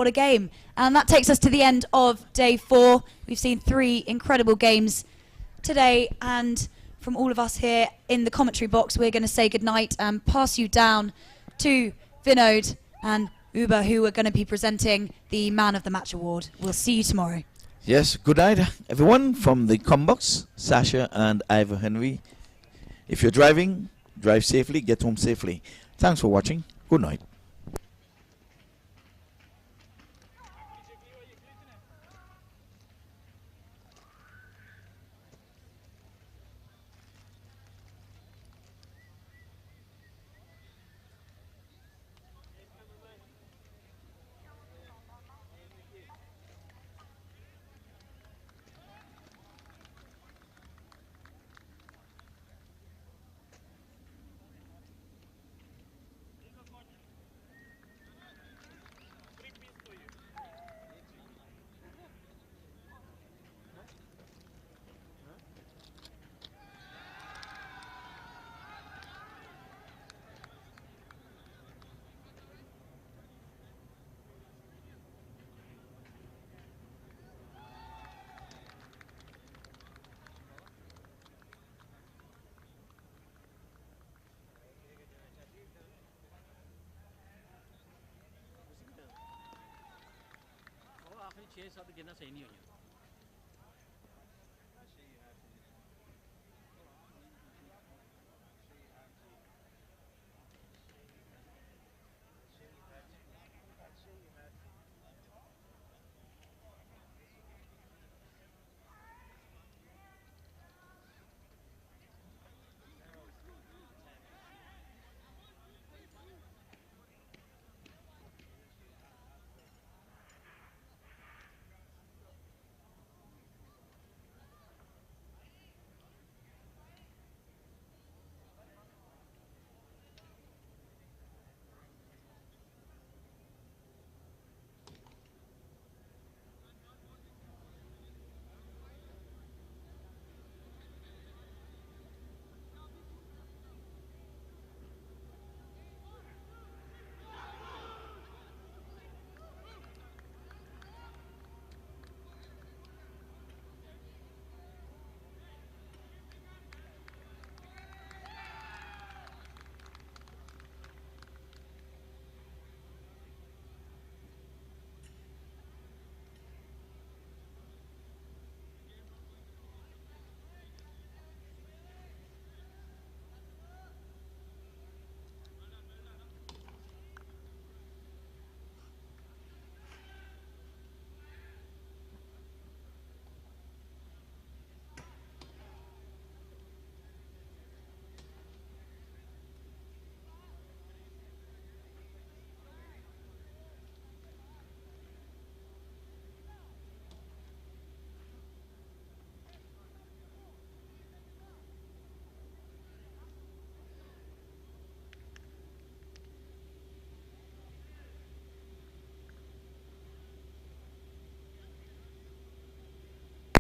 a game. And that takes us to the end of day 4. We've seen 3 incredible games today, and from all of us here in the commentary box, we're going to say goodnight and pass you down to Vinod and Uber, who are going to be presenting the Man of the Match award. We'll see you tomorrow. Yes, good night, everyone, from the Combox, Sasha and Ivor Henry. If you're driving, drive safely, get home safely. Thanks for watching. Good night. 6-7 गेंदा सही नहीं हुई हैं।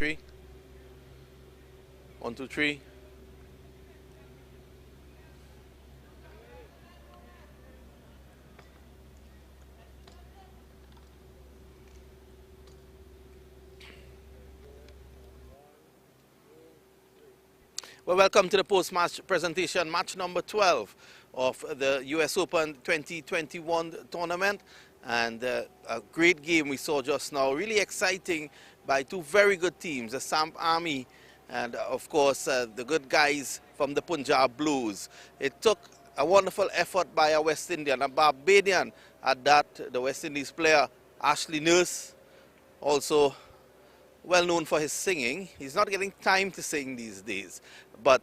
Three. 1, 2, 3. Well, welcome to the post-match presentation, match number 12 of the US Open 2021 tournament. And a great game we saw just now, really exciting by two very good teams, the SAMP Army and of course the good guys from the Punjab Blues. It took a wonderful effort by a West Indian, a Barbadian at that, the West Indies player Ashley Nurse, also well known for his singing. He's not getting time to sing these days, but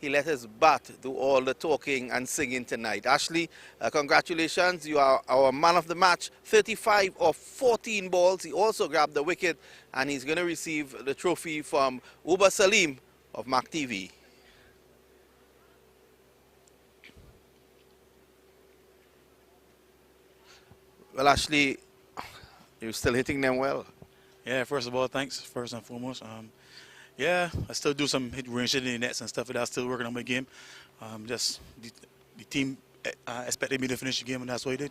he let his bat do all the talking and singing tonight. Ashley, congratulations. You are our man of the match. 35 of 14 balls. He also grabbed the wicket, and he's going to receive the trophy from Uba Salim of MAQ TV. Well, Ashley, you're still hitting them well. Yeah, first of all, thanks, first and foremost. Yeah, I still do some range in the nets and stuff like that. Still working on my game. Just the team expected me to finish the game, and that's what I did.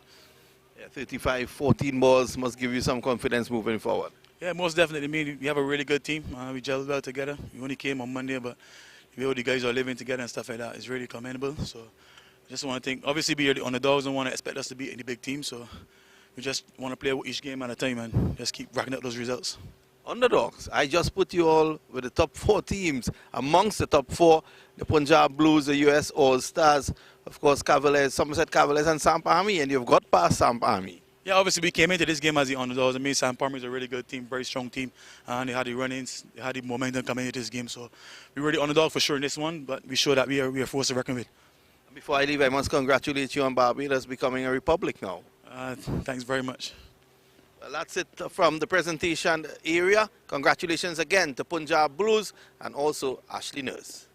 Yeah, 35, 14 balls must give you some confidence moving forward. Yeah, most definitely. I mean, we have a really good team. We gelled well together. We only came on Monday, but the way the guys are living together and stuff like that is really commendable. So I just want to think, obviously, we are the underdogs and want to expect us to beat any big team. So we just want to play each game at a time and just keep racking up those results. Underdogs. I just put you all with the top 4 teams. Amongst the top 4, the Punjab Blues, the US All-Stars, of course, Cavaliers, Somerset Cavaliers and SAMP Army, and you've got past SAMP Army. Yeah, obviously we came into this game as the underdogs. I mean, SAMP Army is a really good team, very strong team, and they had the run-ins, they had the momentum coming into this game. So we were the underdog for sure in this one, but we showed that we are forced to reckon with. Before I leave, I must congratulate you on Barbados becoming a republic now. Thanks very much. Well, that's it from the presentation area. Congratulations again to Punjab Blues and also Ashley Nurse.